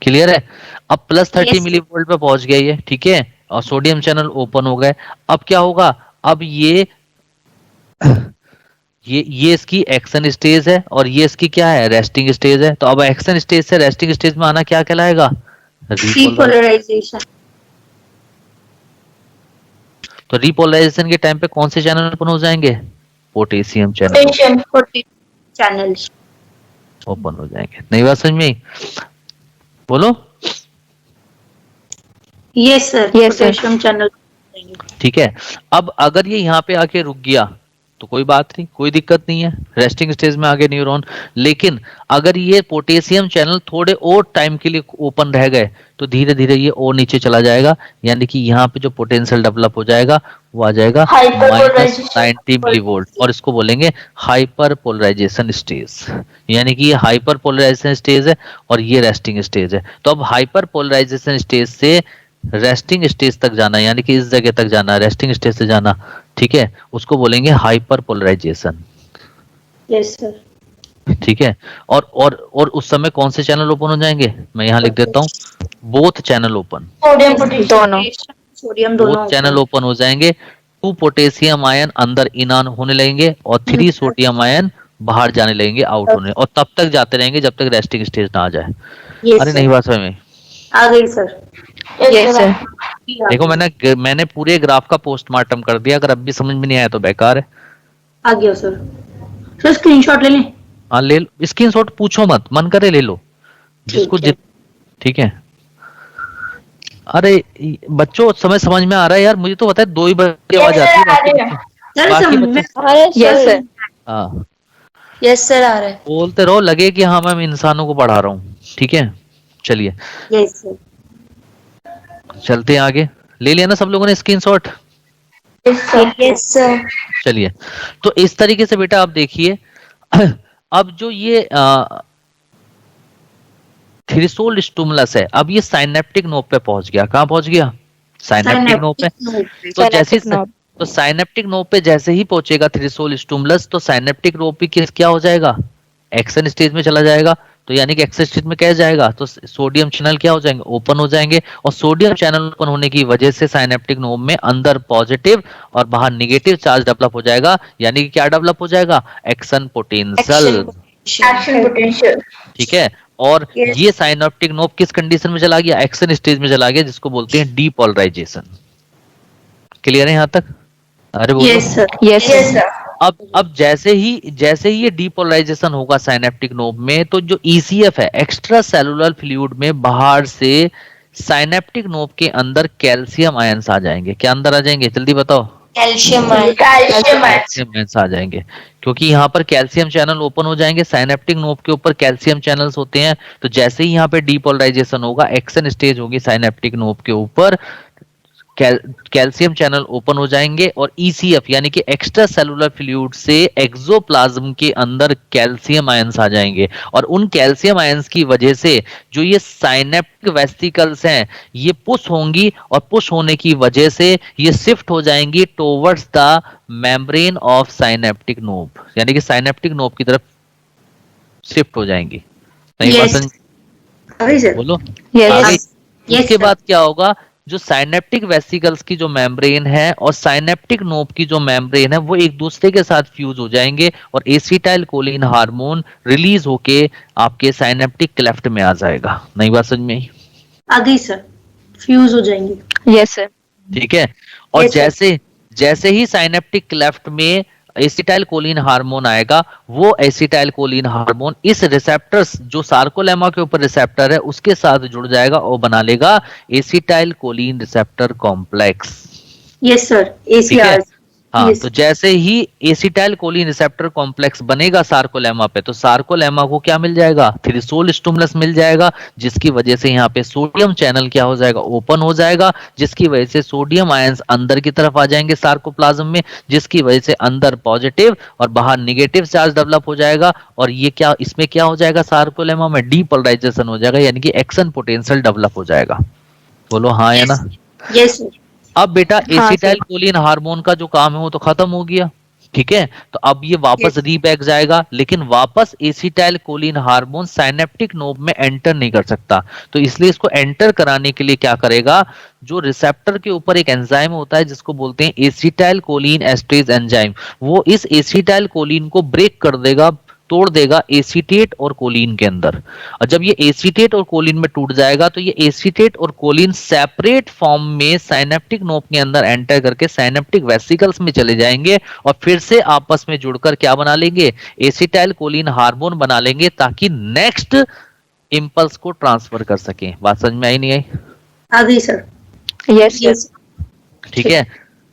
क्लियर है? अब +30 मिली वोल्ट पे पहुंच गया ये। ठीक है, और सोडियम चैनल ओपन हो गए। अब क्या होगा? अब ये इसकी एक्शन स्टेज है और ये इसकी क्या है? रेस्टिंग स्टेज है। तो अब एक्शन स्टेज से रेस्टिंग स्टेज में आना क्या कहलाएगा? रिपोलराइजेशन। तो रिपोलराइजेशन के टाइम पे कौन से चैनल ओपन हो जाएंगे? पोटेशियम चैनल ओपन हो जाएंगे। नई बात समझ में? बोलो। Yes sir, potassium channel. ठीक है, अब अगर ये यहाँ पे आके रुक गया तो कोई बात नहीं, कोई दिक्कत नहीं है, रेस्टिंग स्टेज में आगे न्यूरॉन। लेकिन अगर ये पोटेशियम चैनल थोड़े और टाइम के लिए ओपन रह गए तो धीरे धीरे ये और नीचे चला जाएगा, यानी कि यहाँ पे जो पोटेंशियल डेवलप हो जाएगा वो आ जाएगा -90 मिलीवोल्ट, और इसको बोलेंगे हाइपर पोलराइजेशन स्टेज। यानी कि ये हाइपर पोलराइजेशन स्टेज है और ये रेस्टिंग स्टेज है। तो अब हाइपर पोलराइजेशन स्टेज से रेस्टिंग स्टेज तक जाना, यानी कि इस जगह तक जाना, रेस्टिंग स्टेज से जाना, ठीक है, उसको बोलेंगे हाइपर पोलराइजेशन। Yes sir. ठीक है, और उस समय कौन से चैनल ओपन हो जाएंगे, मैं यहाँ लिख देता हूँ, both channel open, sodium potassium दोनों सोडियम दोनों बोथ चैनल ओपन हो जाएंगे। 2 पोटेशियम आयन अंदर इन ऑन होने लगेंगे और 3 सोडियम आयन बाहर जाने लगेंगे, आउट होने, और तब तक जाते रहेंगे जब तक रेस्टिंग स्टेज ना आ जाए। Yes, अरे sir. नहीं बात समझ में आ गई सर। Yes sir. देखो, मैंने पूरे ग्राफ का पोस्टमार्टम कर दिया, अगर अब भी समझ में नहीं आया तो बेकार है। आ गया सर। सर स्क्रीनशॉट ले लें। हाँ ले लो, स्क्रीनशॉट पूछो मत, मन करे ले लो जिसको ठीक है। ठीक है। अरे बच्चों समय समझ में आ रहा है यार, मुझे तो पता है 2 ही बार की आवाज आती है, सर बाकी समझ बच्चे में यस सर। हाँ यस सर आ रहा है। बोलते रहो, लगे कि हाँ मैं इंसानों को पढ़ा रहा हूँ। ठीक है, चलिए यस सर। चलते हैं आगे। ले लिया ना सब लोगों ने स्क्रीनशॉट? Yes sir. चलिए, तो इस तरीके से बेटा आप देखिए, अब जो ये थ्रेशोल्ड स्टिमुलस है, अब ये साइनेप्टिक नोब पे पहुंच गया। कहाँ पहुंच गया? साइनेप्टिक नोब पे। तो जैसे तो साइनेप्टिक नोब पे जैसे ही पहुंचेगा थ्रेशोल्ड स्टिमुलस, तो साइनेप्टिक नोब पे क्या हो जाएगा? एक्शन स्टेज में चला जाएगा। तो यानी कि एक्शन स्टेज में क्या जाएगा, तो सोडियम चैनल क्या हो जाएंगे? ओपन हो जाएंगे। और सोडियम चैनल ओपन होने की वजह से साइनेप्टिक नोब में अंदर पॉजिटिव और बाहर नेगेटिव चार्ज डेवलप हो जाएगा। यानी कि क्या डेवलप हो जाएगा? Action potential. Action potential. ठीक है, और ये साइनेप्टिक नोब किस कंडीशन में चला गया? एक्शन स्टेज में चला गया, जिसको बोलते हैं डीपोलराइजेशन। क्लियर है यहाँ तक? अरे बोलो। Yes sir. Yes sir. अब जैसे ही ये डीपोलराइजेशन होगा साइनेप्टिक नोब में, तो जो ईसीएफ है, एक्स्ट्रा सेलुलर फ्लूइड में बाहर से साइनेप्टिक नोब के अंदर कैल्शियम आयंस आ जाएंगे। क्या अंदर आ जाएंगे? जल्दी बताओ। कैल्शियम आयंस आ जाएंगे, क्योंकि यहाँ पर कैल्शियम चैनल ओपन हो जाएंगे। साइनेप्टिक नोब के ऊपर कैल्शियम चैनल्स होते हैं। तो जैसे ही यहाँ पे डीपोलराइजेशन होगा, एक्शन स्टेज होगी साइनेप्टिक नोब के ऊपर, कैल्शियम चैनल ओपन हो जाएंगे और ईसीएफ यानी कि एक्स्ट्रा सेलुलर फ्लूइड से एक्सोप्लाज्म के अंदर कैल्शियम आयंस आ जाएंगे। और उन कैल्शियम आयंस की वजह से जो ये साइनेप्टिक वेसिकल्स हैं, ये पुश होंगी, और पुश होने की वजह से ये शिफ्ट हो जाएंगी towards the membrane of synaptic knob, यानी कि साइनेप्टिक नोब की तरफ शिफ्ट हो जाएंगी। नहीं बात समझ? बोलो। इसके बाद क्या होगा? जो साइनेप्टिक वेसिकल्स की जो मेम्ब्रेन है और साइनेप्टिक नोब की जो मेम्ब्रेन है, वो एक दूसरे के साथ फ्यूज हो जाएंगे और एसिटाइल कोलिन हार्मोन रिलीज होके आपके साइनेप्टिक क्लेफ्ट में आ जाएगा। नई बात समझ में आई? आ गई सर। फ्यूज हो जाएंगे। Yes sir. ठीक है, और जैसे ही साइनेप्टिक क्लेफ्ट में एसिटाइल कोलिन हार्मोन आएगा, वो एसिटाइल कोलिन हार्मोन इस रिसेप्टर्स जो सार्कोलेमा के ऊपर रिसेप्टर है उसके साथ जुड़ जाएगा और बना लेगा acetyl choline receptor complex. Yes sir. ACR. हाँ, तो जैसे ही एसिटाइल कोलिन रिसेप्टर कॉम्प्लेक्स बनेगा सार्कोलेमा पे, तो सार्कोलेमा को क्या मिल जाएगा? थ्रेशोल्ड स्टिमुलस मिल जाएगा, जिसकी वजह से यहाँ पे सोडियम चैनल क्या हो जाएगा? ओपन हो जाएगा, जिसकी वजह से सोडियम आयंस अंदर की तरफ आ जाएंगे सार्कोप्लाज्म में, जिसकी वजह से अंदर पॉजिटिव और बाहर नेगेटिव चार्ज डेवलप हो जाएगा। और ये क्या, इसमें क्या हो जाएगा? सार्कोलेमा में डीपोलराइजेशन हो जाएगा, यानी कि एक्शन पोटेंशियल डेवलप हो जाएगा। बोलो हाँ या ना? Yes sir. अब बेटा एसिटाइल कोलिन हार्मोन का जो काम है वो तो खत्म हो गया। ठीक है, तो अब ये वापस रीबैक जाएगा, लेकिन वापस acetyl choline hormone synaptic knob में एंटर नहीं कर सकता। तो इसलिए इसको एंटर कराने के लिए क्या करेगा? जो रिसेप्टर के ऊपर एक एंजाइम होता है जिसको बोलते हैं एसिटाइल कोलिन एस्ट्रेज एंजाइम, वो इस एसिटाइल कोलिन को ब्रेक कर देगा, तोड़ देगा एसीटेट और कोलिन के अंदर। और जब ये एसीटेट और कोलिन में टूट जाएगा, तो ये एसीटेट और कोलिन सेपरेट फॉर्म में साइनेप्टिक नोब के अंदर एंटर करके साइनेप्टिक वेसिकल्स में चले जाएंगे और फिर से आपस में जुड़कर क्या बना लेंगे? एसिटाइल कोलिन हार्मोन बना लेंगे, ताकि नेक्स्ट इंपल्स को ट्रांसफर कर सकें। बात समझ में आई नहीं आई? आ गई सर। Yes yes. ठीक है,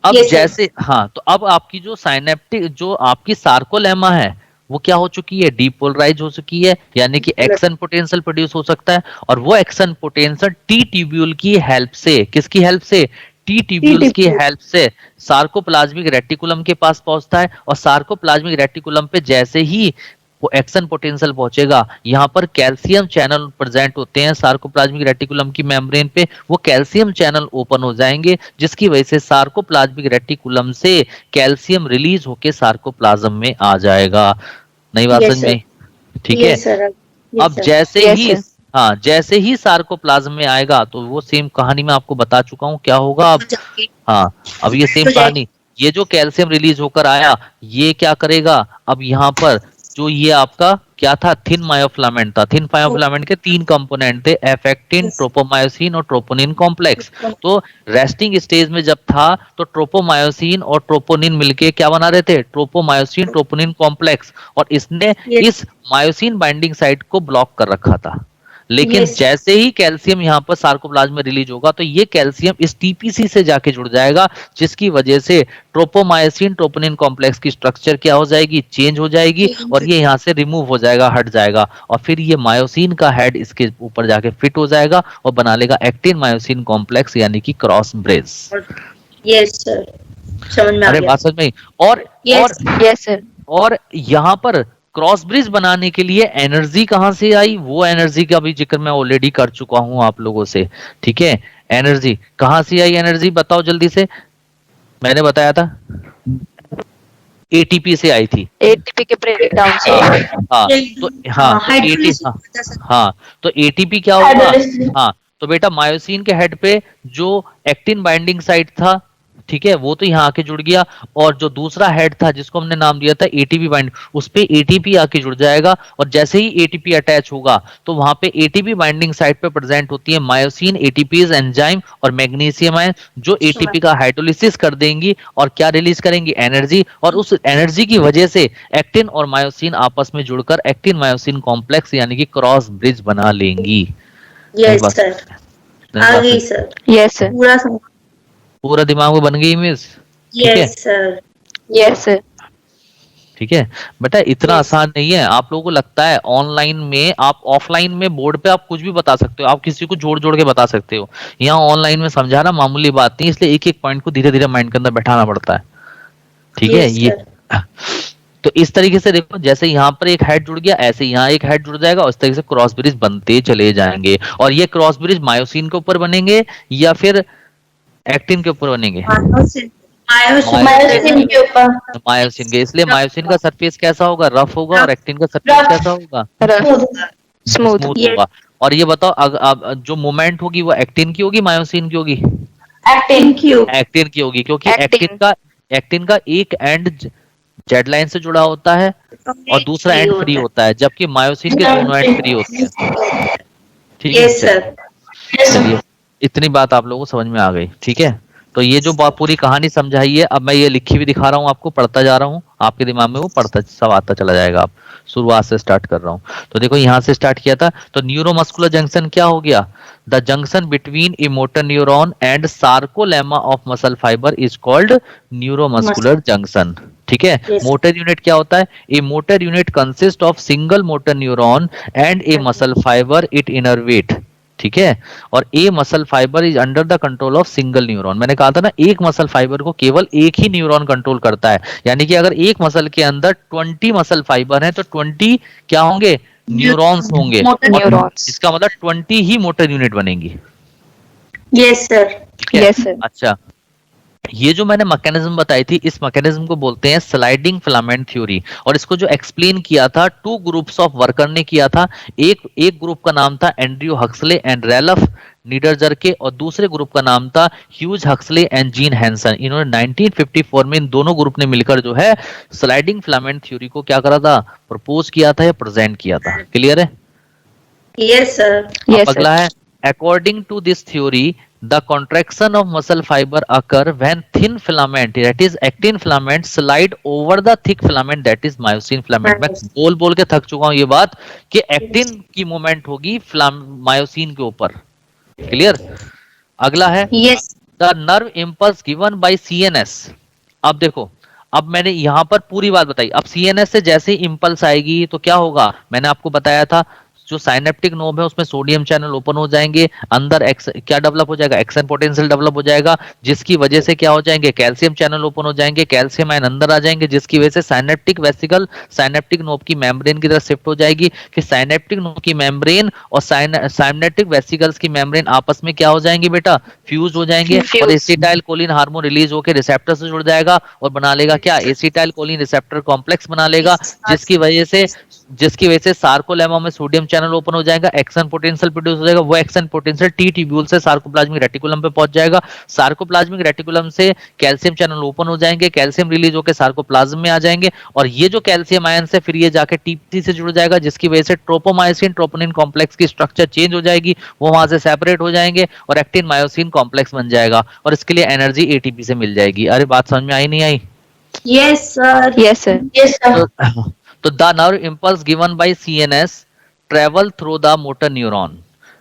अब Yes, sir. जैसे हाँ, तो अब आपकी जो साइनेप्टिक जो आपकी सार्कोलेमा है वो क्या हो चुकी है, डीपोलराइज हो चुकी है, यानी कि एक्सन पोटेंशियल प्रोड्यूस हो सकता है। और वो एक्सन पोटेंशियल टी ट्यूब्यूल की हेल्प से, किसकी हेल्प से, टी ट्यूब्यूल्स की हेल्प से सार्कोप्लाज्मिक रेटिकुलम के पास पहुंचता है। और सार्कोप्लाज्मिक रेटिकुलम पे जैसे ही वो एक्शन पोटेंशियल पहुंचेगा, यहाँ पर कैल्शियम चैनल प्रेजेंट होते हैं सार्कोप्लाज्मिक रेटिकुलम की मेम्ब्रेन पे, वो कैल्शियम चैनल ओपन हो जाएंगे, जिसकी वजह से सार्कोप्लाज्मिक रेटिकुलम से कैल्शियम रिलीज होके सार्कोप्लाज्म में आ जाएगा। नई बात Yes, समझ में? ठीक Yes, है। sir. Yes, अब sir. जैसे Yes, ही sir. हाँ, जैसे ही सार्कोप्लाज्म में आएगा तो वो सेम कहानी मैं आपको बता चुका हूँ क्या होगा अब। हाँ, अब ये सेम कहानी, ये जो कैल्शियम रिलीज होकर आया ये क्या करेगा, अब यहाँ पर जो ये आपका क्या था, थिन मायोफिलामेंट था। थिन मायोफिलामेंट के 3 कंपोनेंट थे, एफेक्टिन, ट्रोपोमायोसिन और ट्रोपोनिन कॉम्प्लेक्स। तो रेस्टिंग स्टेज में जब था तो ट्रोपोमायोसिन और ट्रोपोनिन मिलके क्या बना रहे थे, ट्रोपोमायोसिन ट्रोपोनिन कॉम्प्लेक्स, और इसने इस मायोसिन बाइंडिंग साइट को ब्लॉक कर रखा था। लेकिन Yes. जैसे ही कैल्शियम यहाँ पर सार्कोप्लाज्म में रिलीज होगा तो ये कैल्शियम इस टीपीसी से जाके जुड़ जाएगा, जिसकी वजह से ट्रोपोमायोसिन ट्रोपोनिन कॉम्प्लेक्स की स्ट्रक्चर क्या हो जाएगी, चेंज हो जाएगी, और ये यहाँ से रिमूव हो जाएगा, हट जाएगा, और फिर ये मायोसिन का हेड इसके ऊपर जाके फिट हो जाएगा और बना लेगा एक्टिन मायोसिन कॉम्प्लेक्स, यानी कि क्रॉस ब्रिज। Yes, sir. समझ में आ अरे गया. बात समझ में आई? और Yes. Yes, sir. और यहाँ पर क्रॉस ब्रिज बनाने के लिए एनर्जी कहां से आई, वो एनर्जी का भी जिक्र मैं ऑलरेडी कर चुका हूं आप लोगों से। ठीक है, एनर्जी कहां से आई, एनर्जी बताओ जल्दी से, मैंने बताया था एटीपी से आई थी। ATP के ब्रेकडाउन से। हाँ तो हाँ तो एटीपी क्या होगा, Hydrolysis. हाँ तो बेटा मायोसिन के हेड पे जो एक्टिन बाइंडिंग साइट था, ठीक है, वो तो यहाँ आके जुड़ गया, और जो दूसरा हेड था जिसको हमने नाम दिया था एटीपी बाइंड, उस पे एटीपी आके जुड़ जाएगा, और जैसे ही एटीपी अटैच होगा तो वहां पे एटीपी बाइंडिंग साइट पे प्रेजेंट होती है मायोसिन एटीपीज एंजाइम और मैग्नीशियम आयन, जो एटीपी का हाइड्रोलिसिस कर देंगी और क्या रिलीज करेंगी, एनर्जी, और उस एनर्जी की वजह से एक्टिन और मायोसिन आपस में जुड़कर एक्टिन मायोसिन कॉम्प्लेक्स यानी कि क्रॉस ब्रिज बना लेंगी। Yes, sir. आ गई सर. Yes, sir. पूरा दिमाग में बन गई इमेज? ठीक है, Yes, sir. Yes, sir. ठीक है बेटा, इतना आसान नहीं है। आप लोगों को लगता है ऑनलाइन में, आप ऑफलाइन में बोर्ड पे आप कुछ भी बता सकते हो, आप किसी को जोड़ जोड़ के बता सकते हो, यहाँ ऑनलाइन में समझाना मामूली बात नहीं, इसलिए एक एक पॉइंट को धीरे धीरे माइंड के अंदर बैठाना पड़ता है। ठीक है, Yes, ये तो इस तरीके से देखो, जैसे यहाँ पर एक हेड जुड़ गया, ऐसे यहाँ एक हेड जुड़ जाएगा, और इस तरीके से क्रॉस ब्रिज बनते चले जाएंगे। और ये क्रॉस ब्रिज मायोसिन के ऊपर बनेंगे या फिर एक्टिन के ऊपर बनेंगे? मायोसिन के ऊपर. मायोसिन के, इसलिए मायोसिन का सरफेस कैसा होगा, रफ होगा, और एक्टिन का सरफेस कैसा होगा, Smooth. स्मूथ होगा। और ये बताओ, अब जो मूवमेंट होगी वो एक्टिन की होगी मायोसिन की होगी? एक्टिन की. एक्टिन की होगी, क्योंकि Actin. एक्टिन का एक एंड जेड लाइन से जुड़ा होता है और दूसरा एंड फ्री होता है, जबकि मायोसिन के दोनों एंड फ्री होते हैं। ठीक है, Yes, sir. चलिए इतनी बात आप लोगों को समझ में आ गई। ठीक है, तो ये जो पूरी कहानी समझाई है, अब मैं ये लिखी हुई दिखा रहा हूँ आपको, पढ़ता जा रहा हूँ, आपके दिमाग में वो पढ़ता सब आता चला जाएगा। आप शुरुआत से स्टार्ट कर रहा हूँ, तो देखो यहाँ से स्टार्ट किया था, तो न्यूरोमस्कुलर जंक्शन क्या हो गया, the junction between a motor neuron and sarcolemma of muscle fibre is called neuromuscular junction. ठीक है, Yes. मोटर यूनिट क्या होता है, a motor unit consist of single motor neuron and a muscle fibre it innervate. ठीक है, और a muscle fibre is under the control of single neuron. मैंने कहा था ना, एक मसल फाइबर को केवल एक ही न्यूरॉन कंट्रोल करता है, यानी कि अगर एक मसल के अंदर 20 मसल फाइबर हैं तो 20 क्या होंगे, न्यूरॉन्स होंगे, Motor और neurons. इसका मतलब 20 ही मोटर यूनिट बनेंगी। Yes, sir. ठीक है? Yes, sir. अच्छा, ये जो मैंने मैकेनिज्म बताई थी, इस मैकेनिज्म को बोलते हैं स्लाइडिंग फिलामेंट थ्योरी, और इसको जो एक्सप्लेन किया था 2 ग्रुप्स ऑफ वर्कर ने किया था। एक ग्रुप का नाम था Andrew Huxley and Rolf Niedergerke, और दूसरे ग्रुप का नाम था Hugh Huxley and Jean Hanson. इन्होंने 1954 में इन दोनों ग्रुप ने मिलकर जो है स्लाइडिंग फिलामेंट थ्योरी को क्या करा था, प्रपोज किया था या प्रेजेंट किया था। क्लियर है? Yes, sir. Yes, sir. अगला है, according to this theory the contraction of muscle fiber occur when thin filament, that is actin filament, slide over the thick filament, that is myosin filament। मैं बोल बोल के थक चुका हूं ये बात कि एक्टिन की मूवमेंट होगी मायोसिन के ऊपर। क्लियर? अगला है, Yes. The nerve impulse given by CNS. अब देखो, अब मैंने यहां पर पूरी बात बताई। अब सीएनएस से जैसे ही इंपल्स आएगी तो क्या होगा, मैंने आपको बताया था जो साइनेप्टिक नोब है उसमें सोडियम चैनल ओपन हो जाएंगे, अंदर क्या डेवलप हो जाएगा, एक्सन पोटेंशियल डेवलप हो जाएगा, जिसकी वजह से क्या हो जाएंगे, कैल्शियम चैनल ओपन हो जाएंगे, कैल्शियम आयन अंदर आ जाएंगे, जिसकी वजह से साइनेप्टिक वेसिकल साइनेप्टिक नोब की मेम्ब्रेन की तरफ शिफ्ट हो जाएगी। फिर साइनेप्टिक नोब की मेम्ब्रेन और साइनेप्टिक वेसिकल्स की मेम्ब्रेन आपस में क्या हो जाएंगे बेटा, फ्यूज हो जाएंगे, और एसिटाइल कोलिन हार्मोन रिलीज होकर रिसेप्टर से जुड़ जाएगा और बना लेगा क्या, एसिटाइल कोलिन रिसेप्टर कॉम्प्लेक्स बना लेगा, जिसकी वजह से सार्कोलेमा में सोडियम चैनल ओपन हो जाएगा, एक्सन पोटेंशियल प्रोड्यूस हो जाएगा, वो एक्सन पोटेंशियल टी ट्यूब्यूल से सार्कोप्लाज्मिक रेटिकुलम पे पहुंच जाएगा, सार्कोप्लाज्मिक रेटिकुलम से कैल्शियम चैनल ओपन हो जाएंगे, कैल्शियम रिलीज होकर सार्कोप्लाज्म में आ जाएंगे, और ये जो कैल्शियम आयन से फिर ये जाके टीपीसी से जुड़ जाएगा, जिसकी वजह से ट्रोपोमायोसिन ट्रोपोनिन कॉम्प्लेक्स की स्ट्रक्चर चेंज हो जाएगी, वो वहां से सेपरेट हो जाएंगे और एक्टिन मायोसिन कॉम्प्लेक्स बन जाएगा, और इसके लिए एनर्जी एटीपी से मिल जाएगी। अरे बात समझ में आई नहीं आई? Yes, sir. Yes, sir. Yes, sir. तो the nerve impulse given by CNS travel through the motor neuron.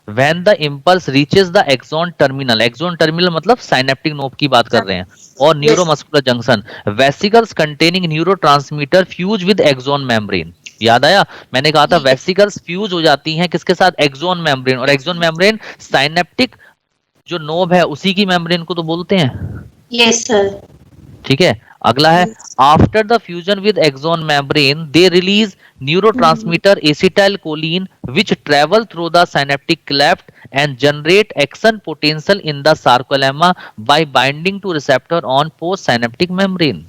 When the impulse reaches the axon terminal, axon terminal मतलब synaptic node की बात कर रहे हैं, और neuromuscular junction, vesicles containing neurotransmitter fuse with axon membrane. याद आया, मैंने कहा था वेसिकल्स फ्यूज हो जाती हैं किसके साथ, एक्सोन मेम्ब्रेन, और एक्सोन मेम्ब्रेन साइनेप्टिक जो नोब है उसी की मेम्ब्रेन को तो बोलते हैं। Yes, sir. ठीक है, अगला है after the fusion with axon membrane they release neurotransmitter acetyl choline which travel through the synaptic cleft and generate action potential in the sarcolemma by binding to receptor on post synaptic membrane.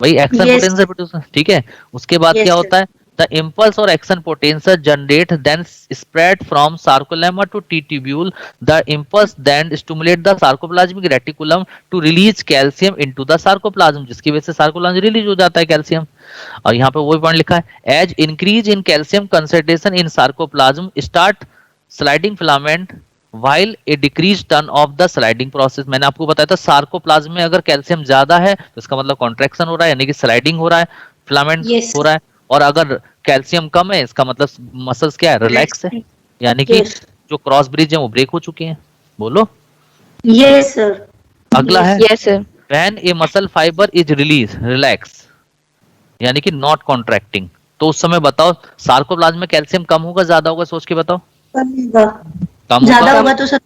भाई action potential produce, ठीक है। उसके बाद क्या होता है, the impulse or action potential generate then spread from sarcolemma to T tubule. The impulse then stimulate the sarcoplasmic reticulum to release calcium into the sarcoplasm, जिसकी वजह से sarcoplasm रिलीज हो जाता है कैल्शियम। और यहाँ पे वही पॉइंट लिखा है, as increase in calcium concentration in sarcoplasm start sliding filament while a decreased turn of the sliding process। मैंने आपको बताया था सार्कोप्लाज्म में अगर कैल्शियम ज्यादा है तो इसका मतलब कॉन्ट्रैक्शन हो रहा है, यानी कि स्लाइडिंग हो रहा है, फिलामेंट हो रहा है, और अगर कैल्शियम कम है इसका मतलब मसल्स क्या है, रिलैक्स है, यानी कि जो क्रॉस ब्रिज है वो ब्रेक हो चुके हैं। बोलो यस सर। अगला है yes sir. When a muscle fibre is release relax, यानी कि नॉट कॉन्ट्रैक्टिंग, तो उस समय बताओ सार्कोप्लाज्म में कैल्शियम कम होगा ज्यादा होगा, सोच के बताओ। कम ज्यादा होगा तो सर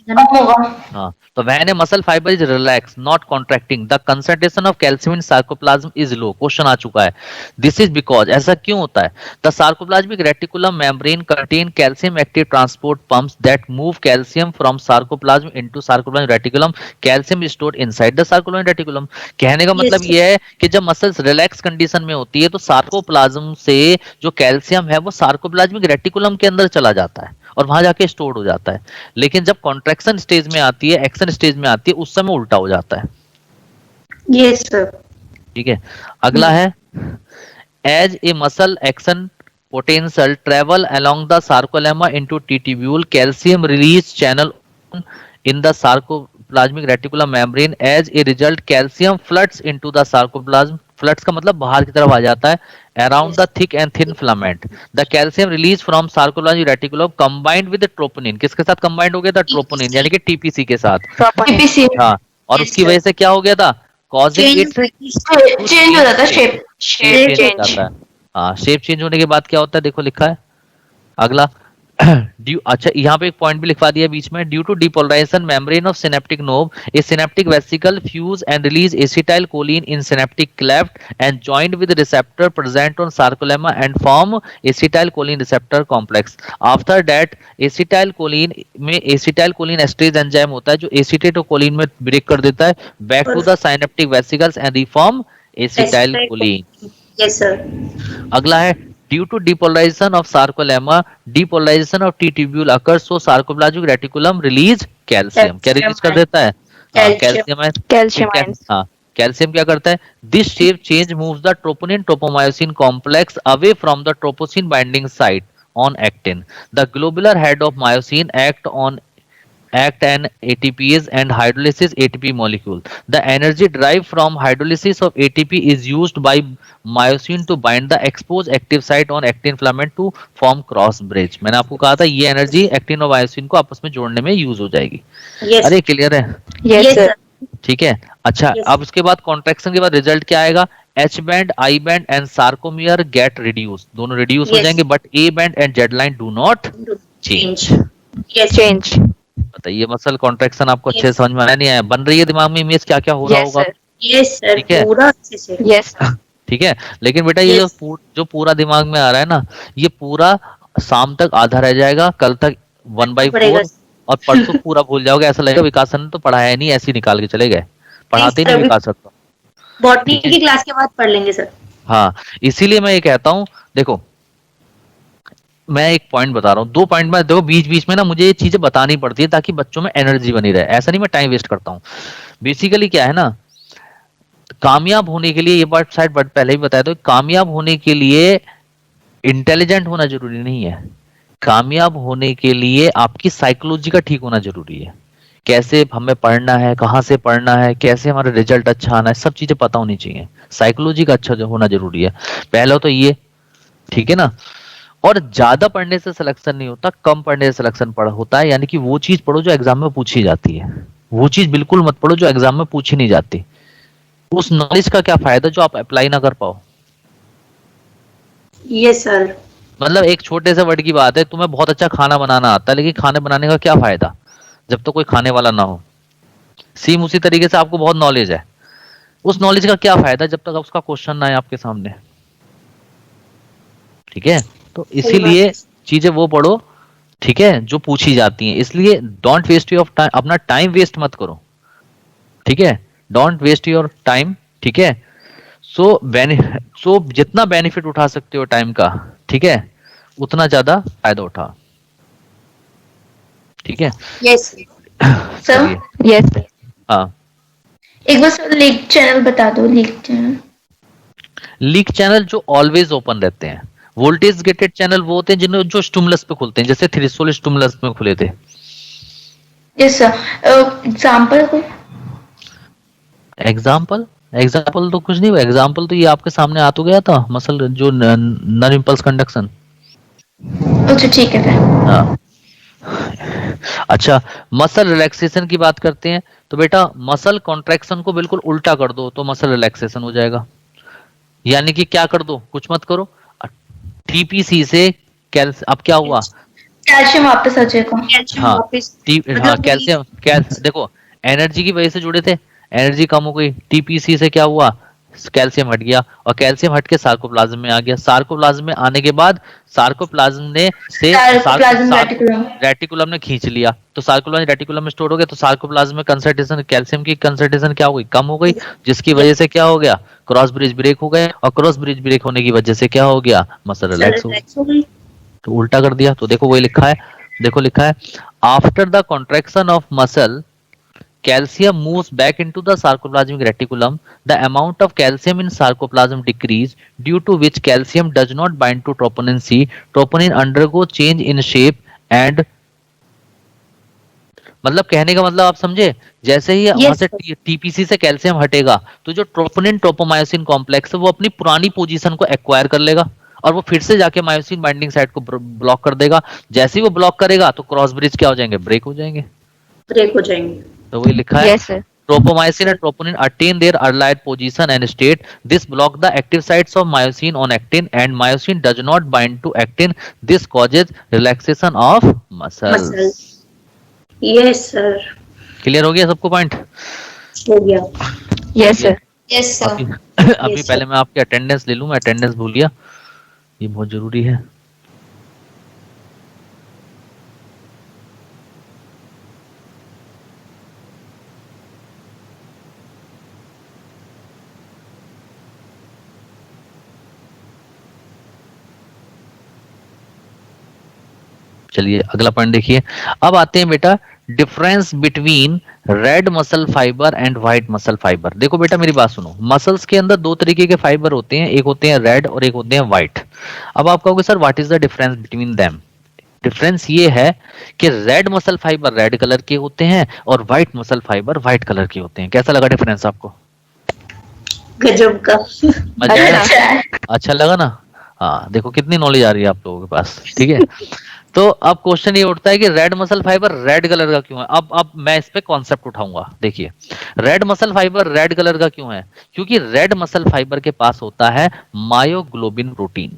हाँ, तो when a muscle fibre is relax not contracting the concentration of calcium in sarcoplasm is low. Question आ चुका है, दिस इज बिकॉज, ऐसा क्यों होता है, the sarcoplasmic reticulum membrane contain calcium active transport pumps that move calcium from sarcoplasm into sarcoplasmic reticulum, calcium is stored inside the sarcoplasmic reticulum. कहने का मतलब यह है कि जब मसल्स रिलैक्स कंडीशन में होती है तो सार्कोप्लाज्म से जो कैल्शियम है वो सार्कोप्लाज्मिक रेटिकुलम के अंदर चला जाता है और वहां जाके स्टोर्ड हो जाता है, लेकिन जब कॉन्ट्रैक्शन स्टेज में आती है, एक्शन स्टेज में आती है, उस समय उल्टा हो जाता है। Yes sir. ठीक है, अगला है as a muscle action potential travel along the sarcolemma into T tubule, calcium release channel in the sarcoplasmic reticulum membrane, as a result calcium floods into the sarcoplasm, floods का मतलब बाहर की तरफ आ जाता है, around the thick and thin filament the calcium released from sarcoplasmic reticulum combined with the troponin, किसके साथ combined हो गया था, ट्रोपोनिन, यानी कि टीपीसी के साथ। हाँ, और उसकी वजह से क्या हो गया था, causing it चेंज हो जाता है, शेप चेंज। हाँ, शेप चेंज होने के बाद क्या होता है, देखो लिखा है अगला ड्यू, अच्छा यहाँ पे एक पॉइंट भी लिखवा दिया बीच में, due to depolarisation membrane of synaptic knob a synaptic vesicle fuse and release acetyl choline in synaptic cleft and joined with receptor present on sarcolemma and form acetyl choline receptor complex. After that acetyl choline में acetyl choline esterase enzyme होता है जो acetate Colin में break कर देता है back to the synaptic vesicles and reform acetyl choline. Yes sir. अगला है due to depolarization of sarcolemma depolarization of T tubule occurs so sarcoplasmic reticulum release calcium, क्या रिलीज कर देता है, कैल्शियम। हाँ, कैल्शियम क्या करता है, this shape change moves the troponin tropomyosin complex away from the troposin binding site on actin, the globular head of myosin act on act an ATPase and hydrolysis ATP molecule. The energy derived from hydrolysis of ATP is used by myosin to bind the exposed active site on actin filament to form cross bridge. मैंने आपको कहा था ये energy actin और myosin को आपस में जोड़ने में यूज हो जाएगी. Yes. अरे क्लियर है? Yes sir. ठीक है. अच्छा, Yes. अब उसके बाद कॉन्ट्रैक्शन के बाद रिजल्ट क्या आएगा? H band, I band and sarcomere get reduced. दोनों रिड्यूस हो Yes. जाएंगे, but A band and Z line do not change. Yes. Change. बताइए मसल कॉन्ट्रैक्शन आपको अच्छे से समझ में आया नहीं आया? बन रही है दिमाग में इमेज क्या क्या हो रहा यस होगा? सर. Yes sir. ठीक है. पूरा अच्छे से. यस. ठीक है. लेकिन बेटा ये Yes. जो पूरा दिमाग में आ रहा है ना, ये पूरा शाम तक आधा रह जाएगा, कल तक 1/4 पड़ेगा. और परसों पूरा भूल जाओगे. ऐसा लगेगा विकास सर ने तो पढ़ाया ही नहीं, ऐसे ही निकाल के चले गए, पढ़ाते ही नहीं सर, विकास सर तो. बॉटनी ठीक है. की क्लास के बाद पढ़ लेंगे सर. हाँ, इसीलिए मैं ये कहता हूँ, देखो मैं एक पॉइंट बता रहा हूँ, 2 पॉइंट में देखो, बीच बीच में ना मुझे ये चीजें बतानी पड़ती है ताकि बच्चों में एनर्जी बनी रहे. ऐसा नहीं मैं टाइम वेस्ट करता हूँ. बेसिकली क्या है ना, कामयाब होने के लिए, ये बात शायद पहले ही बताया, तो कामयाब होने के लिए इंटेलिजेंट होना जरूरी नहीं है. कामयाब होने के लिए आपकी साइकोलॉजी का ठीक होना जरूरी है. कैसे हमें पढ़ना है, कहाँ से पढ़ना है, कैसे हमारा रिजल्ट अच्छा आना है, सब चीजें पता होनी चाहिए. साइकोलॉजी का अच्छा होना जरूरी है. पहला तो ये, ठीक है ना. और ज्यादा पढ़ने से सिलेक्शन नहीं होता, कम पढ़ने से सिलेक्शन होता है. यानी कि वो चीज पढ़ो जो एग्जाम में पूछी जाती है, वो चीज बिल्कुल मत पढ़ो जो एग्जाम में पूछी नहीं जाती. उस नॉलेज का क्या फायदा जो आप अप्लाई ना कर पाओ. Yes sir. मतलब एक छोटे से वर्ड की बात है, तुम्हें बहुत अच्छा खाना बनाना आता है, लेकिन खाने बनाने का क्या फायदा जब तक तो कोई खाने वाला ना हो. सेम उसी तरीके से आपको बहुत नॉलेज है, उस नॉलेज का क्या फायदा जब तक उसका क्वेश्चन ना आए आपके सामने. ठीक है. तो इसीलिए चीजें वो पढ़ो, ठीक है, जो पूछी जाती हैं. इसलिए डोंट वेस्ट योर टाइम, अपना टाइम वेस्ट मत करो. ठीक है, डोंट वेस्ट योर टाइम. ठीक है. सो जितना बेनिफिट उठा सकते हो टाइम का, ठीक है, उतना ज्यादा फायदा उठा. ठीक है. Yes sir. चलिए. यस. हाँ, एक बार सर लीक चैनल बता दो. Leak channel. लीक चैनल जो ऑलवेज ओपन रहते हैं. वोल्टेज गेटेड चैनल वो होते हैं जिन्हें जो स्टिमुलस पे खुलते हैं, जैसे थ्रेशोल्ड स्टिमुलस में खुले थे. Yes sir. एग्जांपल कोई. एग्जाम्पल तो कुछ नहीं हुआ. एग्जाम्पल तो ये आपके सामने आ तो गया था, मसल जो नन इम्पल्स कंडक्शन. अच्छा ठीक है फिर. हाँ. अच्छा, मसल रिलैक्सेशन की बात करते हैं तो बेटा मसल कॉन्ट्रैक्शन को बिल्कुल उल्टा कर दो तो मसल रिलैक्सेशन हो जाएगा. यानी कि क्या कर दो, कुछ मत करो. टीपीसी से अब क्या हुआ, कैल्शियम वापस आ जाएगा. हाँ, हाँ कैल्शियम देखो एनर्जी की वजह से जुड़े थे, एनर्जी कम हो गई, टीपीसी से क्या हुआ, कैल्शियम हट गया, और कैल्शियम हट के सार्कोप्लाज्म में आ गया. सार्कोप्लाज्म में आने के बाद सार्कोप्लाज्म ने से रेटिकुलम ने खींच लिया, तो सार्कोप्लाज्म रेटिकुलम में स्टोर हो गया. तो सार्कोप्लाज्म में कंसंट्रेशन, कैल्शियम की कंसंट्रेशन क्या हो गई, कम हो गई, जिसकी वजह से क्या हो गया, क्रॉस ब्रिज ब्रेक हो गए, और क्रॉस ब्रिज ब्रेक होने की वजह से क्या हो गया, मसल रिलैक्स हो गई. तो उल्टा कर दिया. तो देखो वही लिखा है, देखो लिखा है, after the contraction of muscle calcium moves back into the sarcoplasmic reticulum. The amount of calcium in sarcoplasm decrease, due to which calcium does not bind to troponin C. Troponin undergo change in shape and मतलब कहने का मतलब आप समझे, जैसे ही वहां से TPC से कैल्शियम हटेगा तो जो ट्रोपोनिन ट्रोपोमायोसिन कॉम्प्लेक्स है वो अपनी पुरानी पोजीशन को एक्वायर कर लेगा और वो फिर से जाके मायोसिन बाइंडिंग साइट को ब्लॉक कर देगा. जैसे ही वो ब्लॉक करेगा तो क्रॉस ब्रिज क्या हो जाएंगे, ब्रेक हो जाएंगे. तो वही लिखा है, tropomyosin and troponin attain their allied position and state. This block the active sites of myosin on actin and myosin does not bind to actin. This causes relaxation of muscles. Yes sir. Clear हो गया सबको point? हो गया. Yes sir. Yes sir. अभी पहले मैं आपकी attendance ले लूं, मैं अटेंडेंस भूल गया, ये बहुत जरूरी है. चलिए अगला पॉइंट देखिए. अब आते हैं बेटा difference between red muscle fibre and white muscle fibre. देखो बेटा मेरी बात सुनो, मसल्स के अंदर 2 तरीके के फाइबर होते हैं, एक होते हैं रेड और एक होते हैं व्हाइट. अब आप कहोगे sir what is the difference between them. Difference ये है कि red muscle fibre red colour के होते हैं और white muscle fibre white colour के होते हैं। कैसा लगा डिफरेंस आपको? गजब का। मजा आया? अच्छा लगा ना? हाँ, देखो कितनी नॉलेज आ रही है आप लोगों के पास। ठीक है, तो अब क्वेश्चन ये उठता है कि red muscle fibre red colour का क्यों है। अब मैं इस पे कॉन्सेप्ट उठाऊंगा। देखिए, red muscle fibre red colour का क्यों है? क्योंकि रेड मसल फाइबर के पास होता है मायोग्लोबिन प्रोटीन।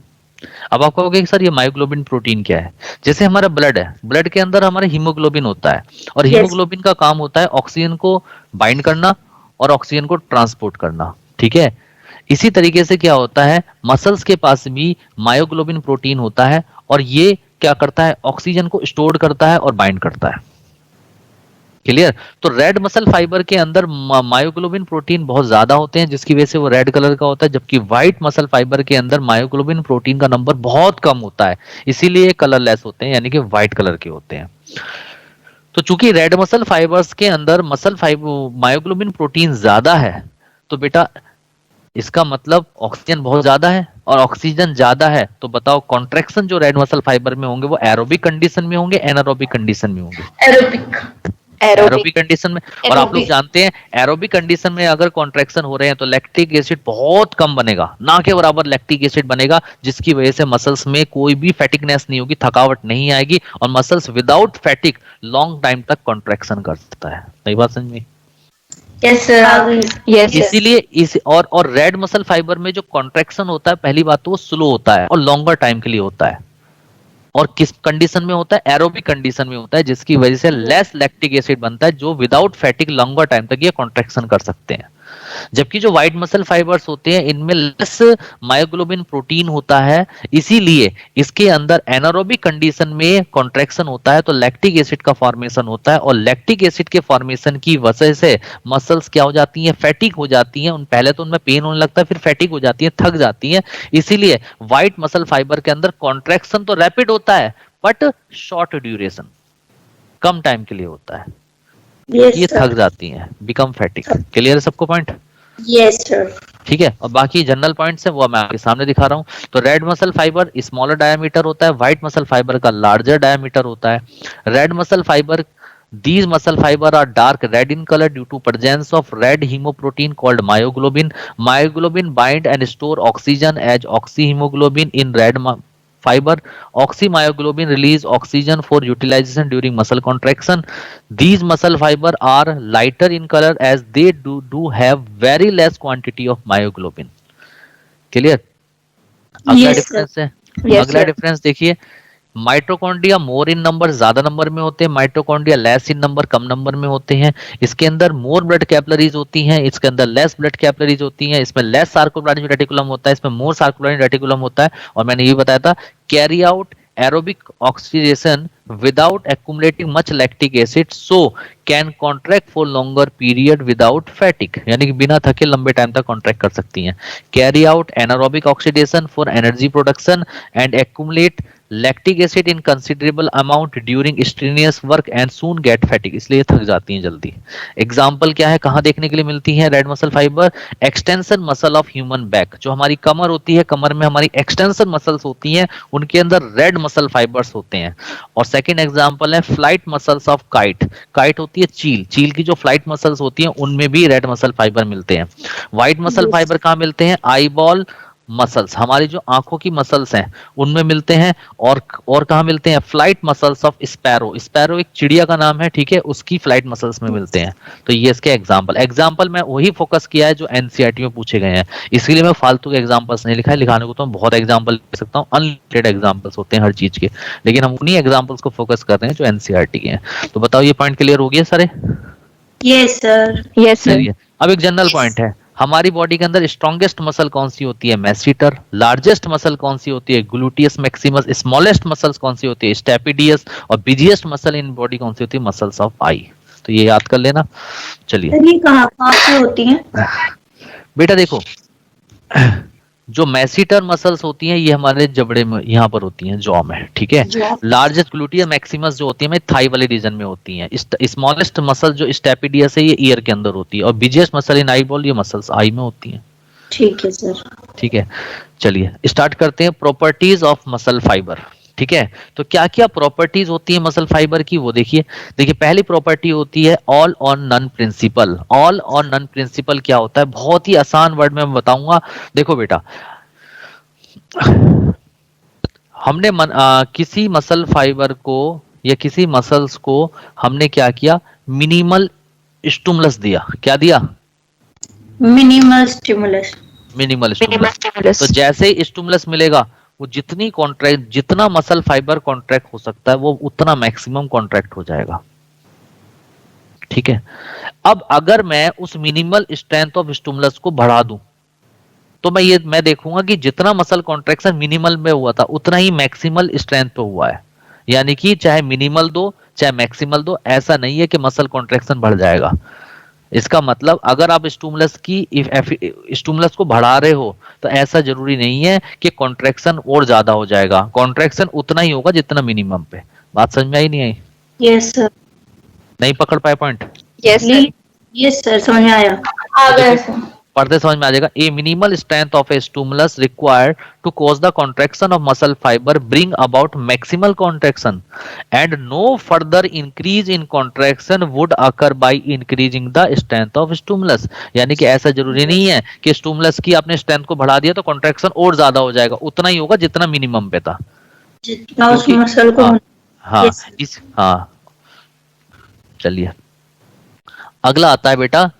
अब आप कहोगे कि सर ये मायोग्लोबिन प्रोटीन क्या है? जैसे हमारा ब्लड है, ब्लड के अंदर हमारा हीमोग्लोबिन होता है और हीमोग्लोबिन का काम होता है ऑक्सीजन को बाइंड करना और ऑक्सीजन को ट्रांसपोर्ट करना। ठीक है, इसी तरीके से क्या होता है, मसल्स के पास भी मायोग्लोबिन प्रोटीन होता है और ये क्या करता है, ऑक्सीजन को स्टोर करता है और बाइंड करता है। क्लियर? तो रेड मसल फाइबर के अंदर मायोग्लोबिन प्रोटीन बहुत ज्यादा होते हैं जिसकी वजह से वो रेड कलर का होता है, जबकि व्हाइट मसल फाइबर के अंदर मायोग्लोबिन प्रोटीन का नंबर बहुत कम होता है, इसीलिए कलरलेस होते हैं, यानी कि व्हाइट कलर के होते हैं। तो चूंकि रेड मसल फाइबर्स के अंदर मायोग्लोबिन प्रोटीन ज्यादा है, तो बेटा इसका मतलब ऑक्सीजन बहुत ज्यादा है, और ऑक्सीजन ज्यादा है तो बताओ कॉन्ट्रैक्शन जो रेड मसल फाइबर में होंगे वो एरोबिक कंडीशन में होंगे, एनारोबिक कंडीशन में होंगे? एरोबिक कंडीशन में। और आप लोग जानते हैं एरोबिक कंडीशन में अगर कॉन्ट्रैक्शन हो रहे हैं तो लैक्टिक एसिड बहुत कम बनेगा, ना के बराबर लैक्टिक एसिड बनेगा, जिसकी वजह से मसल्स में कोई भी फैटिकनेस नहीं होगी, थकावट नहीं आएगी और मसल्स विदाउट फैटिक लॉन्ग टाइम तक कॉन्ट्रैक्शन कर सकता है। सही बात समझ में? Yes sir. यस इसीलिए और रेड मसल फाइबर में जो कॉन्ट्रैक्शन होता है, पहली बात तो वो स्लो होता है और लॉन्गर टाइम के लिए होता है, और किस कंडीशन में होता है, एरोबिक कंडीशन में होता है, जिसकी वजह से लेस लैक्टिक एसिड बनता है जो विदाउट फैटिक लॉन्गर टाइम तक ये कॉन्ट्रैक्शन कर सकते हैं। जबकि जो व्हाइट मसल फाइबर्स होते हैं इनमें लेस मायोग्लोबिन प्रोटीन होता है, इसीलिए इसके अंदर एनारोबिक कंडीशन में कॉन्ट्रैक्शन होता है तो लैक्टिक एसिड का फॉर्मेशन होता है, और लैक्टिक एसिड के फॉर्मेशन की वजह से मसल्स क्या हो जाती हैं, फैटिक हो जाती हैं। पहले तो उनमें पेन होने लगता है, फिर फैटिक हो जाती है, थक जाती हैं। इसीलिए व्हाइट मसल फाइबर के अंदर कॉन्ट्रैक्शन तो रैपिड होता है but short duration, come time के लिए होता है, ये थक जाती हैं, बिकम फैटिक। क्लियर है सबको पॉइंट? Yes sir. ठीक है, और बाकी जनरल पॉइंट्स हैं वो मैं आपके सामने दिखा रहा हूं। तो red muscle fibre smaller diameter होता है, व्हाइट मसल फाइबर का लार्जर डायमीटर होता है। Red muscle fibre, these muscle fiber are dark red in color due to presence of red hemoprotein called myoglobin. Myoglobin bind and store oxygen as oxyhemoglobin in red fiber. Oxymyoglobin release oxygen for utilization during muscle contraction. These muscle fiber are lighter in color as they do have very less quantity of myoglobin. Clear? अगला difference है, अगला difference देखिए, mitochondria मोर इन number, ज्यादा number में होते हैं, mitochondria less in number, come number में होते हैं। इसके अंदर मोर ब्लड कैपिलरीज होती हैं, इसके अंदर लेस ब्लड कैपिलरीज होती हैं। इसमें लेस सार्कोप्लाज्मिक रेटिकुलम होता है, इसमें मोर सार्कोप्लाज्मिक रेटिकुलम होता है। और मैंने ये भी बताया था, carry out aerobic oxidation without accumulating much lactic acid, so can contract for longer period without fatigue, यानी कि बिना थके लंबे टाइम तक कॉन्ट्रैक्ट कर सकती हैं। Carry out anaerobic oxidation for energy production and accumulate lactic acid in considerable amount during strenuous work and soon get fatigue, इसलिए थक जाती हैं जल्दी। एग्जाम्पल क्या है, कहाँ देखने के लिए मिलती है red muscle fibre? Extension muscle of human back, जो हमारी कमर होती है, कमर में हमारी एक्सटेंशन मसल्स होती हैं, उनके अंदर रेड मसल फाइबर्स होते हैं। और सेकंड एग्जांपल है flight muscles of kite, kite होती है चील, चील की जो फ्लाइट मसल्स होती हैं उनमें भी रेड मसल फाइबर मिलते हैं। व्हाइट मसल फाइबर कहाँ मिलते हैं? आईबॉल मसल्स, हमारी जो आंखों की मसल्स हैं उनमें मिलते हैं। और कहाँ मिलते हैं? Flight muscles of sparrow, sparrow एक चिड़िया का नाम है, ठीक है, उसकी फ्लाइट मसल्स में मिलते हैं। तो ये इसके एग्जांपल मैं वही फोकस किया है जो एनसीईआरटी में पूछे गए हैं, इसलिए मैं फालतू के एग्जांपल्स नहीं लिखा है। लिखाने को तो मैं बहुत एग्जांपल लिख सकता हूँ, अनलिमिटेड एग्जांपल्स होते हैं हर चीज के, लेकिन हम उन्हीं एग्जांपल्स को फोकस कर रहे हैं जो एनसीईआरटी के हैं। तो बताओ ये पॉइंट क्लियर हो गया सारे? Yes sir. Yes sir. चलिए अब एक जनरल पॉइंट है, हमारी बॉडी के अंदर स्ट्रॉन्गेस्ट मसल कौन सी होती है? मैस्टिटर। लार्जेस्ट मसल कौन सी होती है? Gluteus Maximus. स्मॉलेस्ट मसल्स कौन सी होती है? स्टेपिडियस। और बिजिएस्ट मसल इन बॉडी कौन सी होती है? मसल्स ऑफ आई। तो ये याद कर लेना। चलिए, ये कहाँ पे होती हैं? बेटा देखो, जो मैसीटर मसल्स होती हैं ये हमारे जबड़े में यहाँ पर होती हैं, जॉ में, ठीक है। लार्जेस्ट ग्लूटियस मैक्सिमस जो होती है थाई वाले रीजन में होती हैं। स्मॉलेस्ट मसल जो स्टेपिडियस है ये ईयर के अंदर होती है, और बिगेस्ट मसल इन आई बॉल ये मसल्स आई में होती हैं। ठीक है सर। ठीक है, चलिए स्टार्ट करते हैं। Properties of muscle fibre. ठीक है, तो क्या क्या प्रॉपर्टीज होती है मसल फाइबर की वो देखिए। देखिए पहली प्रॉपर्टी होती है all or none principle. All or none principle क्या होता है, बहुत ही आसान वर्ड में मैं बताऊंगा। देखो बेटा, हमने किसी मसल फाइबर को या किसी मसल्स को हमने क्या किया, मिनिमल स्टिमुलस दिया। क्या दिया? Minimal stimulus. Minimal stimulus. तो जैसे ही स्टिमुलस मिलेगा वो जितना मसल फाइबर कॉन्ट्रैक्ट हो सकता है वो उतना मैक्सिमम कॉन्ट्रैक्ट हो जाएगा। ठीक है, अब अगर मैं उस मिनिमल स्ट्रेंथ ऑफ स्टिमुलस को बढ़ा दूं तो मैं देखूंगा कि जितना मसल कॉन्ट्रैक्शन मिनिमल में हुआ था उतना ही मैक्सिमल स्ट्रेंथ पे हुआ है। यानी कि चाहे मिनिमल दो चाहे मैक्सिमल दो, ऐसा नहीं है कि मसल कॉन्ट्रैक्शन बढ़ जाएगा। इसका मतलब अगर आप स्टिमुलस को बढ़ा रहे हो तो ऐसा जरूरी नहीं है कि कॉन्ट्रैक्शन और ज्यादा हो जाएगा, कॉन्ट्रैक्शन उतना ही होगा जितना मिनिमम पे। बात समझ में आई नहीं आई? Yes sir. नहीं पकड़ पाए पॉइंट? यस सर, समझ में आया। आ गया सर। पढ़ते समझ में आ जाएगा। A minimal strength of a stimulus required to cause the contraction of muscle fibre bring about maximal contraction and no further increase in contraction would occur by increasing the strength of stimulus. यानी कि ऐसा जरूरी नहीं है कि stimulus की आपने strength को बढ़ा दिया तो कॉन्ट्रैक्शन और ज्यादा हो जाएगा, उतना ही होगा जितना मिनिमम पे था। जितना उस मसल को हाँ चलिए अगला आता है बेटा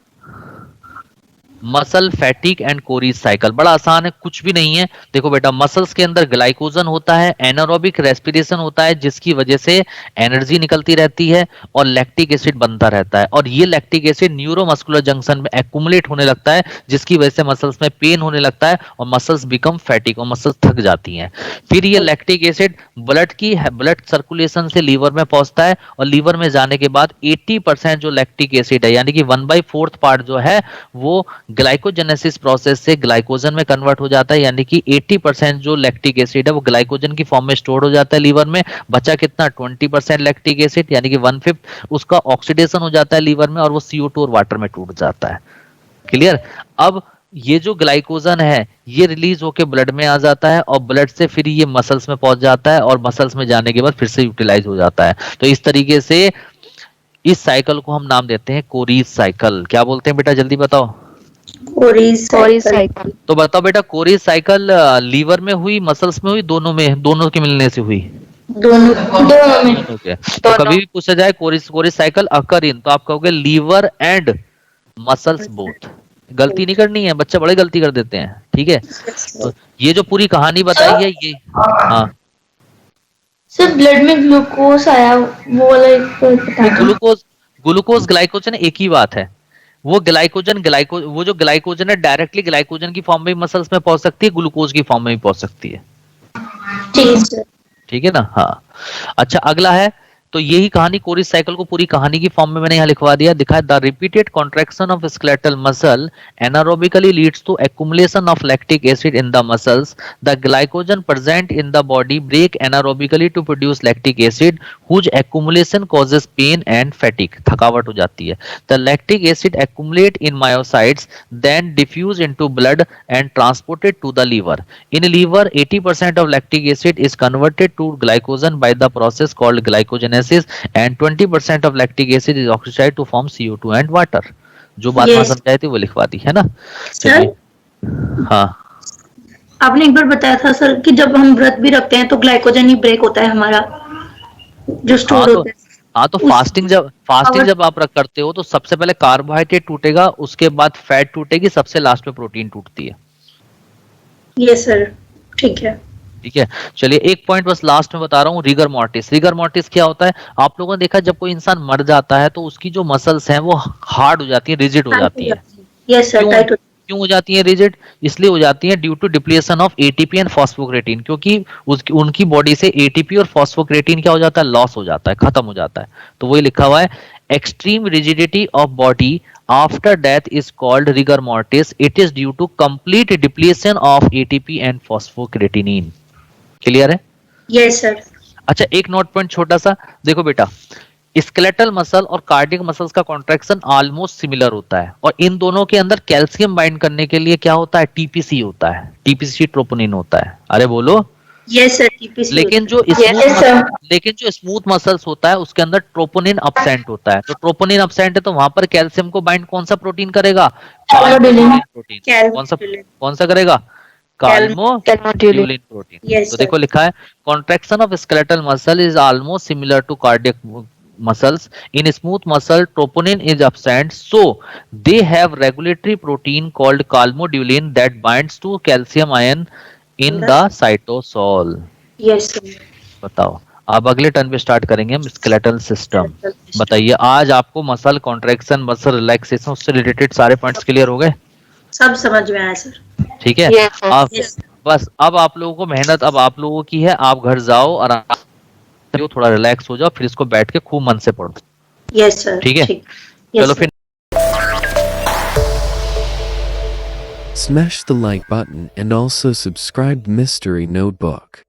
मसल फैटिक एंड कोरीज साइकिल। बड़ा आसान है, कुछ भी नहीं है। देखो बेटा, मसल्स के अंदर ग्लाइकोजन होता है, एनारोबिक रेस्पिरेशन होता है जिसकी वजह से एनर्जी निकलती रहती है और लैक्टिक एसिड बनता रहता है, और ये लैक्टिक एसिड न्यूरोमस्कुलर जंक्शन में एक्युमुलेट होने लगता है जिसकी वजह से मसल्स में पेन होने लगता है और मसल्स बिकम फैटिक और मसल्स थक जाती हैं। फिर ये लैक्टिक एसिड ब्लड सर्कुलेशन से लीवर में पहुंचता है और लीवर में जाने के बाद 80% जो लैक्टिक एसिड है यानी कि 1/4 पार्ट जो है वो ग्लाइकोजेनेसिस प्रोसेस से ग्लाइकोजन में कन्वर्ट हो जाता है। यानी कि 80% जो लैक्टिक एसिड है वो ग्लाइकोजन की फॉर्म में स्टोर हो जाता है लीवर में। बचा कितना? 20% लैक्टिक एसिड यानी कि 1/5 उसका ऑक्सीडेशन हो जाता है लीवर में और वो CO2 और वाटर में टूट जाता है। क्लियर? अब ये जो ग्लाइकोजन है ये रिलीज होकर ब्लड में आ जाता है और ब्लड से फिर ये मसल्स में पहुंच जाता है और मसल्स में जाने के बाद फिर से यूटिलाइज हो जाता है। तो इस तरीके से इस साइकिल को हम नाम देते हैं कोरीज साइकिल। क्या बोलते हैं बेटा, जल्दी बताओ? Cori's cycle. तो बताओ बेटा, कोरीज साइकिल लीवर में हुई, मसल्स में हुई, दोनों में? दोनों के मिलने से हुई? दोनों में। ओके, तो कभी भी पूछा जाए कोरीज साइकिल अकर इन, तो आप कहोगे लीवर एंड मसल्स बोथ। गलती नहीं करनी है, बच्चे बड़े गलती कर देते हैं। ठीक है, तो ये जो पूरी कहानी बताई है ये हाँ सर ब्लड में ग्लूकोज आया वो वाला ग्लूकोज ग्लाइकोजन एक ही बात है। वो वो जो ग्लाइकोजन है डायरेक्टली ग्लाइकोजन की फॉर्म में मसल्स में पहुंच सकती है, ग्लूकोज की फॉर्म में भी पहुंच सकती है। ठीक है ना? हाँ अच्छा, अगला है तो यही कहानी कोरीज साइकिल को पूरी कहानी की फॉर्म में मैंने यहाँ लिखवा दिया। दिखा the repeated contraction of skeletal muscle anaerobically leads to accumulation of lactic acid in the muscles. The glycogen present in the body break anaerobically to produce lactic acid whose accumulation causes pain and fatigue. थकावट हो जाती है। The lactic acid accumulate in myocytes then diffuse into blood and transported to the liver. In liver 80% of lactic acid is converted to glycogen by the process called glycogenesis and 20% of lactic acid is oxidized to form CO2 and water। जो बात मैं समझाई थी वो लिखवा दी है ना? चलिए हाँ, आपने एक बार बताया था सर कि जब हम व्रत भी रखते हैं तो ग्लाइकोजन ही ब्रेक होता है हमारा जो स्टोर होता है। हाँ तो फास्टिंग जब आप करते हो तो सबसे पहले कार्बोहाइड्रेट टूटेगा, उसके बाद फैट टूटेगी, सबसे लास्ट में प्रोटीन टूटती है। यस सर, ठीक है। ठीक है, चलिए एक पॉइंट बस लास्ट में बता रहा हूँ, रिगर मॉर्टिस। रिगर मॉर्टिस क्या होता है? आप लोगों ने देखा जब कोई इंसान मर जाता है तो उसकी जो मसल्स हैं वो हार्ड हो जाती है, रिजिड हो जाती है। Yes sir, tight. क्यों हो जाती है रिजिड? इसलिए हो जाती है due to depletion of ATP and phosphocreatine, क्योंकि उनकी बॉडी से एटीपी और फॉस्फोक्रेटिन क्या हो जाता है? लॉस हो जाता है, खत्म हो जाता है। तो वही लिखा हुआ है extreme rigidity of body after death is called rigor mortis. It is due to complete depletion of ATP and phosphocreatinin। Clear है? Yes sir. अच्छा एक नोट पॉइंट छोटा सा, देखो बेटा, स्केलेटल मसल और कार्डियक मसल्स का कॉन्ट्रैक्शन ऑलमोस्ट सिमिलर होता है और इन दोनों के अंदर कैल्शियम बाइंड करने के लिए क्या होता है? टीपीसी होता है, टीपीसी ट्रोपोनिन होता है। अरे बोलो। Yes sir, TPC. लेकिन जो Yes, sir. स्मूथ मसल्स होता है उसके अंदर ट्रोपोनिन अपसेंट होता है। तो ट्रोपोनिन अपसेंट है तो वहां पर कैल्शियम को बाइंड कौन सा प्रोटीन करेगा? Calmodulin. प्रोटीन। कौन सा करेगा? Calmodulin protein. Yes, तो sir. देखो लिखा है contraction of skeletal muscle is almost similar to cardiac muscles. In smooth muscle, troponin is absent, so they have regulatory protein called calmodulin that binds to calcium ion in the cytosol. Yes sir. बताओ, अब अगले turn पे start करेंगे हम skeletal system. बताइए, आज आपको muscle contraction, muscle relaxation, उससे रिलेटेड सारे पॉइंट्स क्लियर हो गए? सब समझ में आया सर। ठीक है। Yes, sir. अब बस अब आप लोगों को मेहनत अब आप लोगों की है। आप घर जाओ और थोड़ा रिलैक्स हो जाओ, फिर इसको बैठ के खूब मन से पढ़ो। Yes sir. ठीक है, Yes, चलो sir. फिर Smash the like button and also subscribe Mystery Notebook.